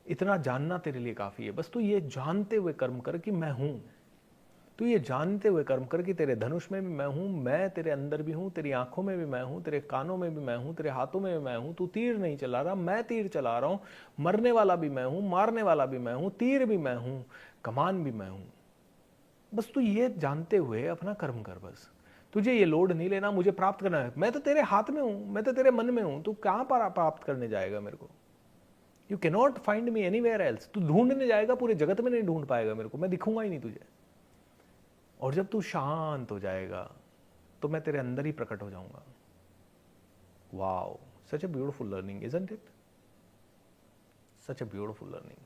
इतना जानना तेरे लिए काफ़ी है। बस तू ये जानते हुए कर्म कर कि मैं हूँ। तू ये जानते हुए कर्म कर कि तेरे धनुष में भी मैं हूँ, मैं तेरे अंदर भी हूँ, तेरी आंखों में भी मैं हूँ, तेरे कानों में भी मैं हूँ, तेरे हाथों में भी मैं हूँ। तू तीर नहीं चला रहा, मैं तीर चला रहा हूँ। मरने वाला भी मैं हूँ, मारने वाला भी मैं हूँ, तीर भी मैं हूँ, कमान भी मैं हूँ। बस तू ये जानते हुए अपना कर्म कर। बस तुझे ये लोड नहीं लेना मुझे प्राप्त करना है। मैं तो तेरे हाथ में हूँ, मैं तो तेरे मन में हूँ। तू कहाँ पर प्राप्त करने जाएगा मेरे को? You cannot find me anywhere else. तू ढूंढने जाएगा पूरे जगत में नहीं ढूंढ पाएगा मेरे को, मैं दिखूंगा ही नहीं तुझे। और जब तू शांत हो जाएगा तो मैं तेरे अंदर ही प्रकट हो जाऊंगा। Wow, such a beautiful learning, isn't it? Such a beautiful learning.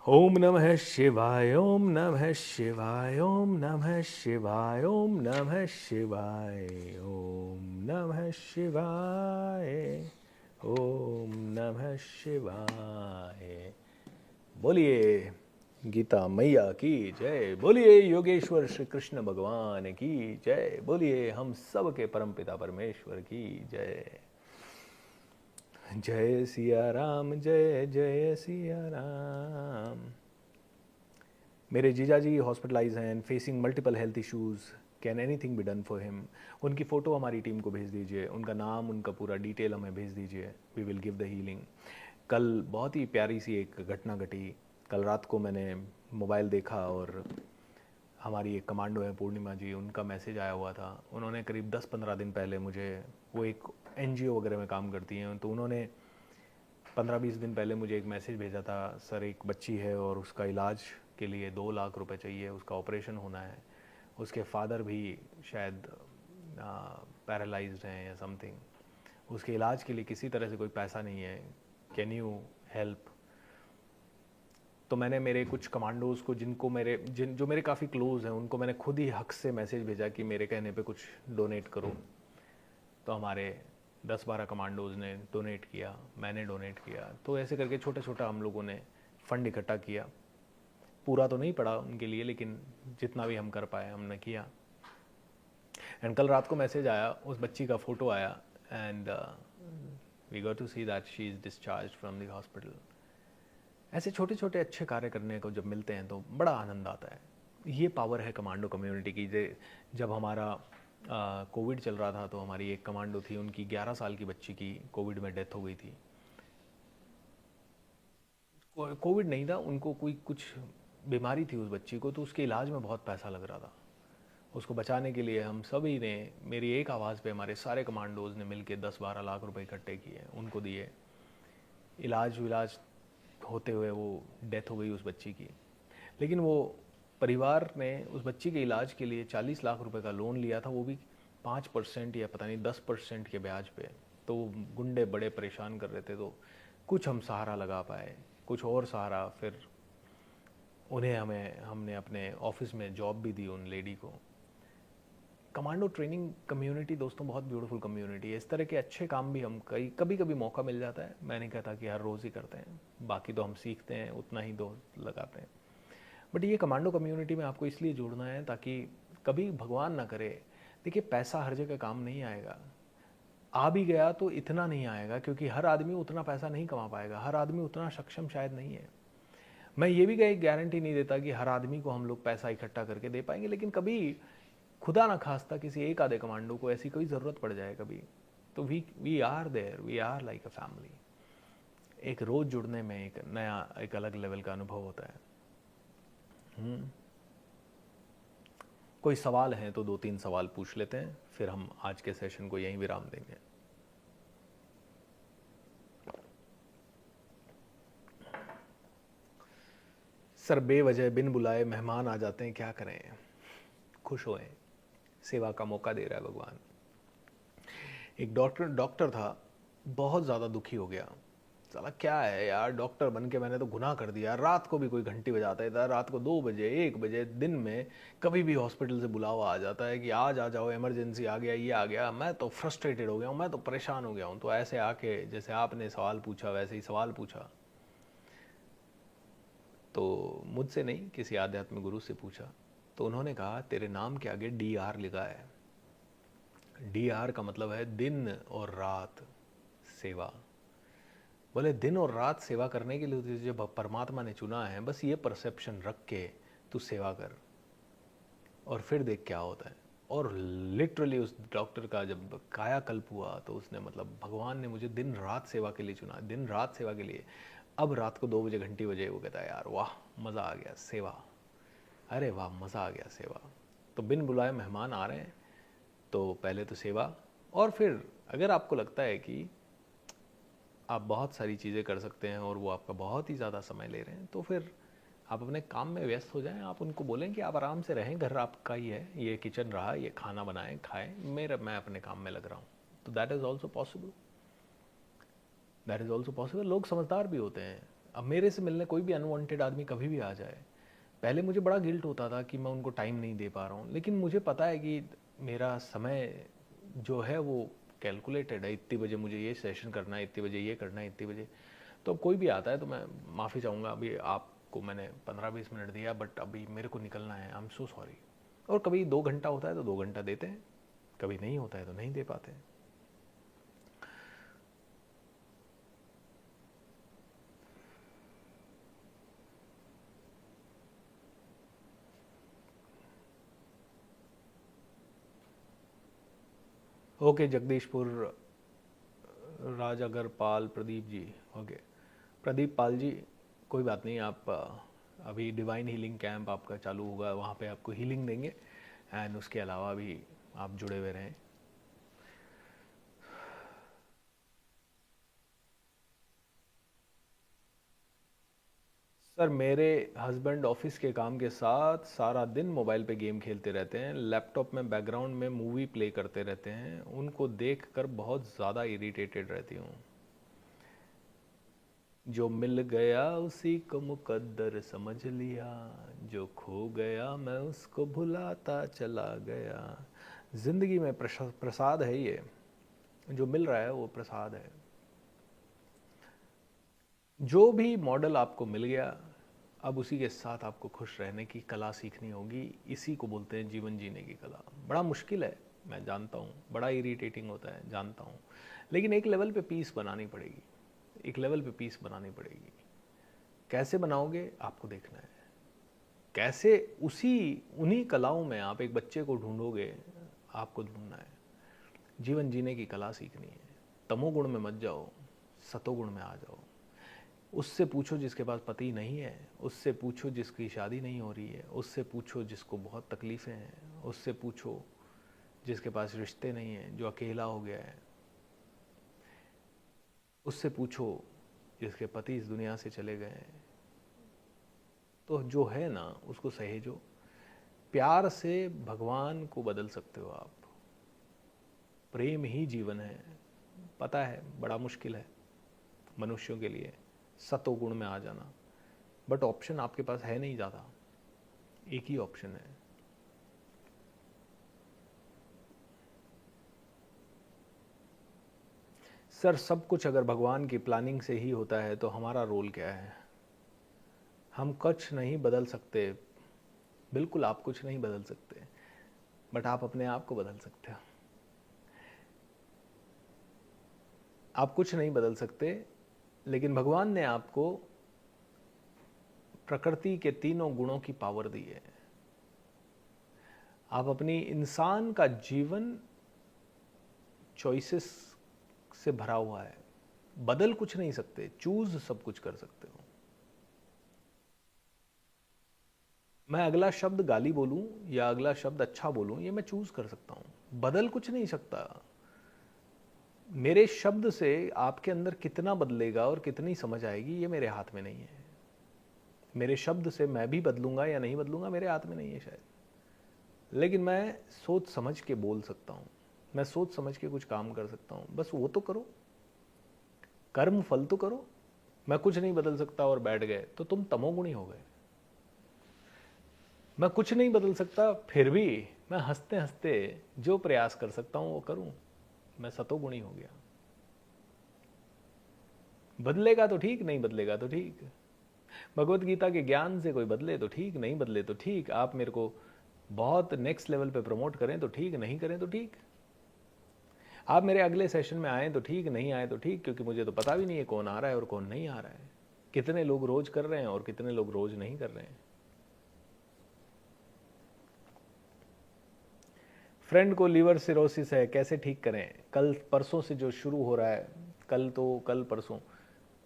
ओम नमः शिवाय, ओम नमः शिवाय, ओम नमः शिवाय, ओम नमः शिवाय, ओम नमः शिवाय, ओम नमः शिवाय। बोलिए गीता मैया की जय, बोलिए योगेश्वर श्री कृष्ण भगवान की जय, बोलिए हम सब के परमपिता परमेश्वर की जय। जय सिया राम, जय जय सिया राम। मेरे जीजा जी हॉस्पिटलाइज हैं, facing multiple health issues, can anything be done for him? उनकी फ़ोटो हमारी टीम को भेज दीजिए, उनका नाम, उनका पूरा डिटेल हमें भेज दीजिए, we will give the healing. कल बहुत ही प्यारी सी एक घटना घटी। कल रात को मैंने मोबाइल देखा और हमारी एक कमांडो है पूर्णिमा जी, उनका मैसेज आया हुआ था। उन्होंने करीब 10-15 दिन पहले मुझे, वो एक एनजीओ वगैरह में काम करती हैं, तो उन्होंने 15-20 दिन पहले मुझे एक मैसेज भेजा था, सर एक बच्ची है और उसका इलाज के लिए 2 लाख रुपए चाहिए, उसका ऑपरेशन होना है, उसके फादर भी शायद पैरालाइज्ड हैं या समथिंग, उसके इलाज के लिए किसी तरह से कोई पैसा नहीं है, कैन यू हेल्प? तो मैंने मेरे कुछ कमांडोज़ को, जो मेरे काफ़ी क्लोज़ हैं, उनको मैंने खुद ही हक से मैसेज भेजा कि मेरे कहने पे कुछ डोनेट करो। तो हमारे 10-12 कमांडोज़ ने डोनेट किया, मैंने डोनेट किया। तो ऐसे करके छोटा छोटा हम लोगों ने फ़ंड इकट्ठा किया। पूरा तो नहीं पड़ा उनके लिए, लेकिन जितना भी हम कर पाए हमने किया। एंड कल रात को मैसेज आया, उस बच्ची का फ़ोटो आया, and we got to see that she is discharge from the hospital. ऐसे छोटे छोटे अच्छे कार्य करने को जब मिलते हैं तो बड़ा आनंद आता है। ये पावर है कमांडो कम्युनिटी की। जब हमारा कोविड चल रहा था तो हमारी एक कमांडो थी, उनकी 11 साल की बच्ची की कोविड में डेथ हो गई थी। कोविड नहीं था, उनको कोई कुछ बीमारी थी उस बच्ची को, तो उसके इलाज में बहुत पैसा लग रहा था। उसको बचाने के लिए हम सभी ने, मेरी एक आवाज़ पे हमारे सारे कमांडोज़ ने मिलकर 10-12 लाख रुपए इकट्ठे किए, उनको दिए। इलाज होते हुए वो डेथ हो गई उस बच्ची की। लेकिन वो परिवार ने उस बच्ची के इलाज के लिए 40 लाख रुपए का लोन लिया था, वो भी 5% या पता नहीं 10% के ब्याज पे। तो गुंडे बड़े परेशान कर रहे थे, तो कुछ हम सहारा लगा पाए, कुछ और सहारा। फिर हमने अपने ऑफिस में जॉब भी दी उन लेडी को। कमांडो ट्रेनिंग कम्युनिटी दोस्तों बहुत ब्यूटीफुल कम्युनिटी है। इस तरह के अच्छे काम भी हम कभी कभी मौका मिल जाता है, मैं नहीं कहता कि हर रोज़ ही करते हैं, बाकी तो हम सीखते हैं उतना ही दो लगाते हैं, बट ये कमांडो कम्युनिटी में आपको इसलिए जुड़ना है ताकि कभी भगवान ना करे, देखिए पैसा हर जगह काम नहीं आएगा, आ भी गया तो इतना नहीं आएगा, क्योंकि हर आदमी उतना पैसा नहीं कमा पाएगा, हर आदमी उतना सक्षम शायद नहीं है। मैं ये भी एक गारंटी नहीं देता कि हर आदमी को हम लोग पैसा इकट्ठा करके दे पाएंगे, लेकिन कभी खुदा ना खास्ता किसी एक आधे कमांडो को ऐसी कोई ज़रूरत पड़ जाए कभी, तो we are there, we are like a family. एक रोज़ जुड़ने में एक नया एक अलग लेवल का अनुभव होता है। कोई सवाल है तो 2-3 सवाल पूछ लेते हैं, फिर हम आज के सेशन को यहीं विराम देंगे। सर बेवजह बिन बुलाए मेहमान आ जाते हैं, क्या करें? खुश होएं, सेवा का मौका दे रहा है भगवान। एक डॉक्टर था, बहुत ज़्यादा दुखी हो गया, साला क्या है यार, डॉक्टर बन के मैंने तो गुनाह कर दिया, रात को भी कोई घंटी बजाता है, रात को 2 बजे 1 बजे दिन में कभी भी हॉस्पिटल से बुलावा आ जाता है कि आज आ जाओ, इमरजेंसी आ गया, ये आ गया। मैं तो फ्रस्ट्रेटेड हो गया हूँ, मैं तो परेशान हो गया हूँ। तो ऐसे आके जैसे आपने सवाल पूछा वैसे ही सवाल पूछा, तो मुझसे नहीं किसी आध्यात्मिक गुरु से पूछा, तो उन्होंने कहा तेरे नाम के आगे DR लिखा है। DR का मतलब है दिन और रात सेवा। बोले दिन और रात सेवा करने के लिए तुझे परमात्मा ने चुना है, बस ये परसेप्शन रख के तू सेवा कर और फिर देख क्या होता है। और लिटरली उस डॉक्टर का जब कायाकल्प हुआ तो उसने मतलब भगवान ने मुझे दिन रात सेवा के लिए चुना, दिन रात सेवा के लिए। अब रात को 2 बजे घंटी बजे, वो कहता है यार वाह मज़ा आ गया सेवा, अरे वाह मज़ा आ गया सेवा। तो बिन बुलाए मेहमान आ रहे हैं तो पहले तो सेवा, और फिर अगर आपको लगता है कि आप बहुत सारी चीज़ें कर सकते हैं और वो आपका बहुत ही ज़्यादा समय ले रहे हैं, तो फिर आप अपने काम में व्यस्त हो जाएं। आप उनको बोलें कि आप आराम से रहें, घर आपका ही है, ये किचन रहा, ये खाना बनाएं खाएं, मैं अपने काम में लग रहा हूँ। तो that is also possible, that is also possible. लोग समझदार भी होते हैं। अब मेरे से मिलने कोई भी अनवांटेड आदमी कभी भी आ जाए, पहले मुझे बड़ा गिल्ट होता था कि मैं उनको टाइम नहीं दे पा रहा हूँ, लेकिन मुझे पता है कि मेरा समय जो है वो कैलकुलेटेड है, इतनी बजे मुझे ये सेशन करना है, इतनी बजे ये करना है, इतनी बजे। तो अब कोई भी आता है तो मैं माफ़ी चाहूँगा, अभी आपको मैंने 15-20 मिनट दिया, बट अभी मेरे को निकलना है, आई एम सो सॉरी। और कभी 2 घंटा होता है तो 2 घंटा देते हैं, कभी नहीं होता है तो नहीं दे पाते। ओके जगदीशपुर राजागर पाल प्रदीप जी, ओके प्रदीप पाल जी, कोई बात नहीं। आप अभी डिवाइन हीलिंग कैंप आपका चालू होगा, वहाँ पे आपको हीलिंग देंगे, एंड उसके अलावा भी आप जुड़े हुए रहें। सर मेरे हस्बैंड ऑफिस के काम के साथ सारा दिन मोबाइल पे गेम खेलते रहते हैं, लैपटॉप में बैकग्राउंड में मूवी प्ले करते रहते हैं, उनको देखकर बहुत ज़्यादा इरिटेटेड रहती हूँ। जो मिल गया उसी को मुकद्दर समझ लिया, जो खो गया मैं उसको भुलाता चला गया। ज़िंदगी में प्रसाद है ये, जो मिल रहा है वो प्रसाद है। जो भी मॉडल आपको मिल गया, अब उसी के साथ आपको खुश रहने की कला सीखनी होगी। इसी को बोलते हैं जीवन जीने की कला। बड़ा मुश्किल है, मैं जानता हूँ, बड़ा इरिटेटिंग होता है, जानता हूँ, लेकिन एक लेवल पे पीस बनानी पड़ेगी, एक लेवल पे पीस बनानी पड़ेगी। कैसे बनाओगे आपको देखना है, कैसे उन्हीं कलाओं में आप एक बच्चे को ढूंढोगे, आपको ढूंढना है। जीवन जीने की कला सीखनी है। तमोगुण में मत जाओ, सतोगुण में आ जाओ। उससे पूछो जिसके पास पति नहीं है, उससे पूछो जिसकी शादी नहीं हो रही है, उससे पूछो जिसको बहुत तकलीफ़ें हैं, उससे पूछो जिसके पास रिश्ते नहीं हैं, जो अकेला हो गया है, उससे पूछो जिसके पति इस दुनिया से चले गए हैं। तो जो है ना उसको सहेजो। प्यार से भगवान को बदल सकते हो आप। प्रेम ही जीवन है। पता है बड़ा मुश्किल है मनुष्यों के लिए सतोगुण में आ जाना, बट ऑप्शन आपके पास है नहीं ज़्यादा, एक ही ऑप्शन है। सर सब कुछ अगर भगवान की प्लानिंग से ही होता है तो हमारा रोल क्या है? हम कुछ नहीं बदल सकते, बिल्कुल आप कुछ नहीं बदल सकते, बट आप अपने आप को बदल सकते हो। आप कुछ नहीं बदल सकते, लेकिन भगवान ने आपको प्रकृति के तीनों गुणों की पावर दी है। आप अपनी इंसान का जीवन चॉइसेस से भरा हुआ है, बदल कुछ नहीं सकते, चूज सब कुछ कर सकते हो। मैं अगला शब्द गाली बोलूं या अगला शब्द अच्छा बोलूं, ये मैं चूज कर सकता हूं, बदल कुछ नहीं सकता। मेरे शब्द से आपके अंदर कितना बदलेगा और कितनी समझ आएगी, ये मेरे हाथ में नहीं है। मेरे शब्द से मैं भी बदलूंगा या नहीं बदलूंगा, मेरे हाथ में नहीं है शायद, लेकिन मैं सोच समझ के बोल सकता हूं, मैं सोच समझ के कुछ काम कर सकता हूं। बस वो तो करो, कर्म फल तो करो। मैं कुछ नहीं बदल सकता और बैठ गए तो तुम तमोगुणी हो गए। मैं कुछ नहीं बदल सकता, फिर भी मैं हंसते हंसते जो प्रयास कर सकता हूं वो करूं, मैं सतोगुणी हो गया। बदलेगा तो ठीक, नहीं बदलेगा तो ठीक। भगवत गीता के ज्ञान से कोई बदले तो ठीक, नहीं बदले तो ठीक। आप मेरे को बहुत नेक्स्ट लेवल पे प्रमोट करें तो ठीक, नहीं करें तो ठीक। आप मेरे अगले सेशन में आए तो ठीक, नहीं आए तो ठीक, क्योंकि मुझे तो पता भी नहीं है कौन आ रहा है और कौन नहीं आ रहा है, कितने लोग रोज कर रहे हैं और कितने लोग रोज नहीं कर रहे हैं। फ्रेंड को लीवर सिरोसिस है, कैसे ठीक करें? कल परसों से जो शुरू हो रहा है, कल परसों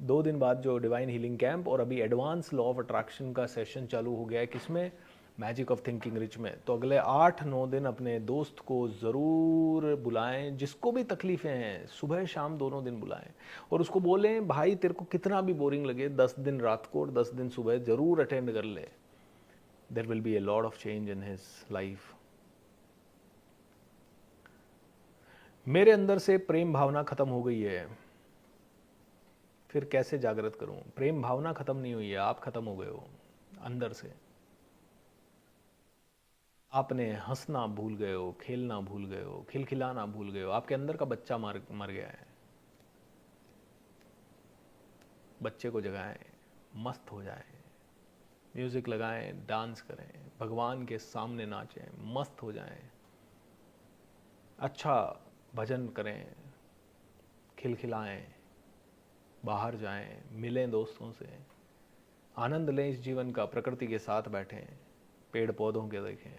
2 दिन बाद जो डिवाइन हीलिंग कैंप और अभी एडवांस लॉ ऑफ अट्रैक्शन का सेशन चालू हो गया है, किसमें? मैजिक ऑफ थिंकिंग रिच में। तो अगले 8-9 दिन अपने दोस्त को ज़रूर बुलाएं, जिसको भी तकलीफ़ें हैं, सुबह शाम दोनों दिन बुलाएं और उसको बोलें भाई तेरे को कितना भी बोरिंग लगे, 10 दिन रात को और 10 दिन सुबह ज़रूर अटेंड कर ले। There will be a lot of change in his life. मेरे अंदर से प्रेम भावना खत्म हो गई है, फिर कैसे जागृत करूं? प्रेम भावना खत्म नहीं हुई है, आप खत्म हो गए हो अंदर से। आपने हंसना भूल गए हो, खेलना भूल गए हो, खिलखिलाना भूल गए हो। आपके अंदर का बच्चा मर गया है। बच्चे को जगाएं, मस्त हो जाएं, म्यूजिक लगाएं, डांस करें, भगवान के सामने नाचें, मस्त हो जाएं, अच्छा भजन करें, खिलखिलाएं, बाहर जाएं, मिलें दोस्तों से, आनंद लें इस जीवन का, प्रकृति के साथ बैठें, पेड़ पौधों के देखें।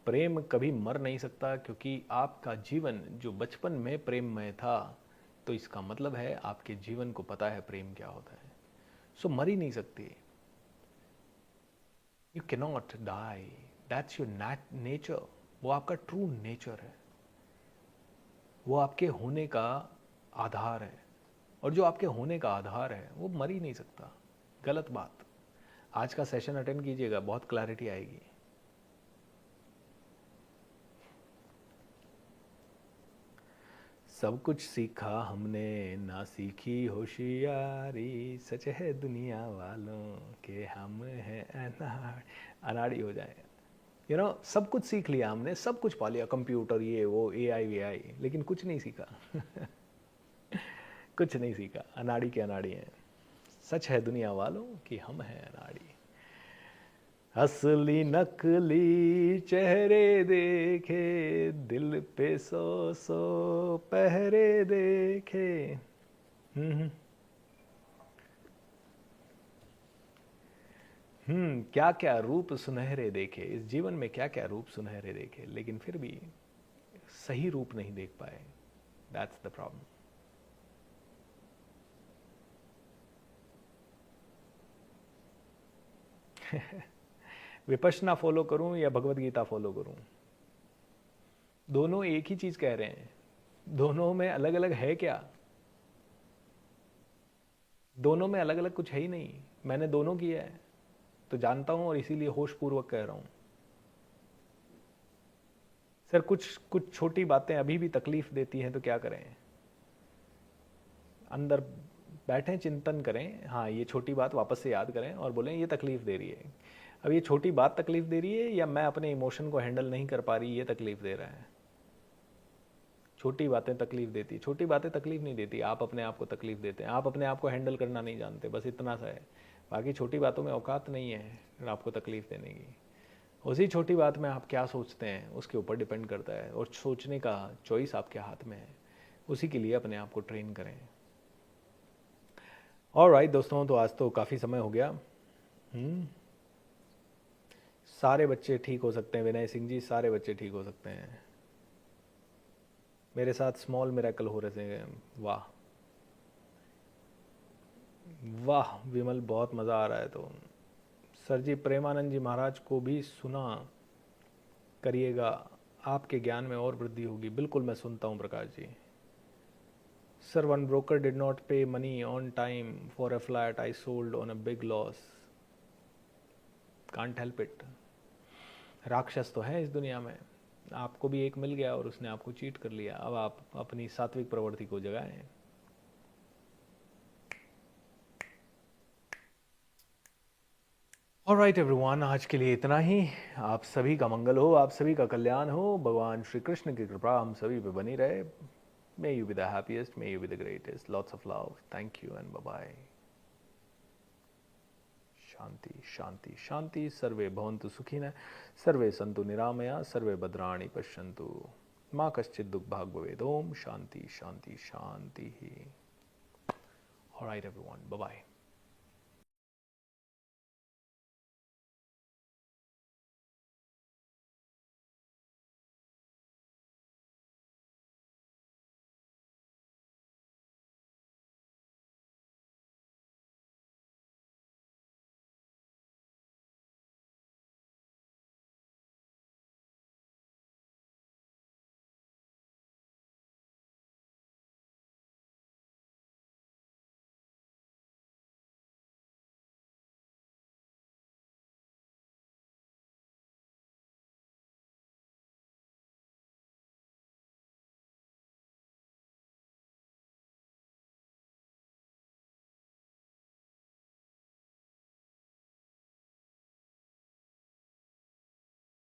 प्रेम कभी मर नहीं सकता, क्योंकि आपका जीवन जो बचपन में प्रेममय था, तो इसका मतलब है आपके जीवन को पता है प्रेम क्या होता है। सो मर ही नहीं सकती। You can not die, that's your nature. वो आपका ट्रू नेचर है, वो आपके होने का आधार है, और जो आपके होने का आधार है वो मर ही नहीं सकता। गलत बात। आज का सेशन अटेंड कीजिएगा, बहुत क्लैरिटी आएगी। सब कुछ सीखा हमने, ना सीखी होशियारी, सच है दुनिया वालों के हम हैं अनाड़ी हो जाए। सब कुछ सीख लिया हमने, सब कुछ पा लिया, कंप्यूटर ये वो AI VI, लेकिन कुछ नहीं सीखा कुछ नहीं सीखा, अनाड़ी के अनाड़ी हैं। सच है दुनिया वालों कि हम हैं अनाड़ी। असली नकली चेहरे देखे, दिल पे 100 पहरे देखे। क्या क्या रूप सुनहरे देखे, इस जीवन में क्या क्या रूप सुनहरे देखे, लेकिन फिर भी सही रूप नहीं देख पाए। That's the problem. Vipassana follow करूं या भगवत गीता फॉलो करूं? दोनों एक ही चीज कह रहे हैं, दोनों में अलग अलग है क्या? दोनों में अलग अलग कुछ है ही नहीं। मैंने दोनों किया है तो जानता हूं, और इसीलिए होश पूर्वक कह रहा हूं। सर कुछ कुछ छोटी बातें अभी भी तकलीफ देती हैं तो क्या करें? अंदर बैठें, चिंतन करें, हाँ ये छोटी बात वापस से याद करें और बोलें ये तकलीफ दे रही है। अब ये छोटी बात तकलीफ दे रही है या मैं अपने इमोशन को हैंडल नहीं कर पा रही, ये तकलीफ दे रहा है? छोटी बातें तकलीफ देती, छोटी बातें तकलीफ नहीं देती, आप अपने आप को तकलीफ देते हैं, आप अपने आप को हैंडल करना नहीं जानते, बस इतना सा है। बाकी छोटी बातों में औकात नहीं है आपको तकलीफ देने की। उसी छोटी बात में आप क्या सोचते हैं उसके ऊपर डिपेंड करता है, और सोचने का चॉइस आपके हाथ में है। उसी के लिए अपने आप को ट्रेन करें। ऑलराइट दोस्तों, तो आज तो काफ़ी समय हो गया। सारे बच्चे ठीक हो सकते हैं विनय सिंह जी, सारे बच्चे ठीक हो सकते हैं। मेरे साथ स्मॉल मिरेकल हो रहे थे। वाह वाह विमल, बहुत मज़ा आ रहा है। तो सर जी प्रेमानंद जी महाराज को भी सुना करिएगा, आपके ज्ञान में और वृद्धि होगी। बिल्कुल मैं सुनता हूँ Prakash ji. Sir, one broker did not pay money on time for a flat I sold on a big loss. Can't help it. राक्षस तो है इस दुनिया में। आपको भी एक मिल गया और उसने आपको चीट कर लिया। अब आप अपनी सात्विक प्रवृत्ति को जगाएं। ऑलराइट एवरीवन, आज के लिए इतना ही। आप सभी का मंगल हो, आप सभी का कल्याण हो। भगवान श्री कृष्ण की कृपा हम सभी पे बनी रहे। May you be the happiest, may you be the greatest. Lots of love, thank you and bye bye. शांति शांति शांति। सर्वे भवन्तु सुखिनः, सर्वे सन्तु निरामया, सर्वे भद्राणि पश्यन्तु, माँ कश्चित् दुःख भाग् भवेत्। ओम शांति शांति शांति ही। Alright everyone, bye bye.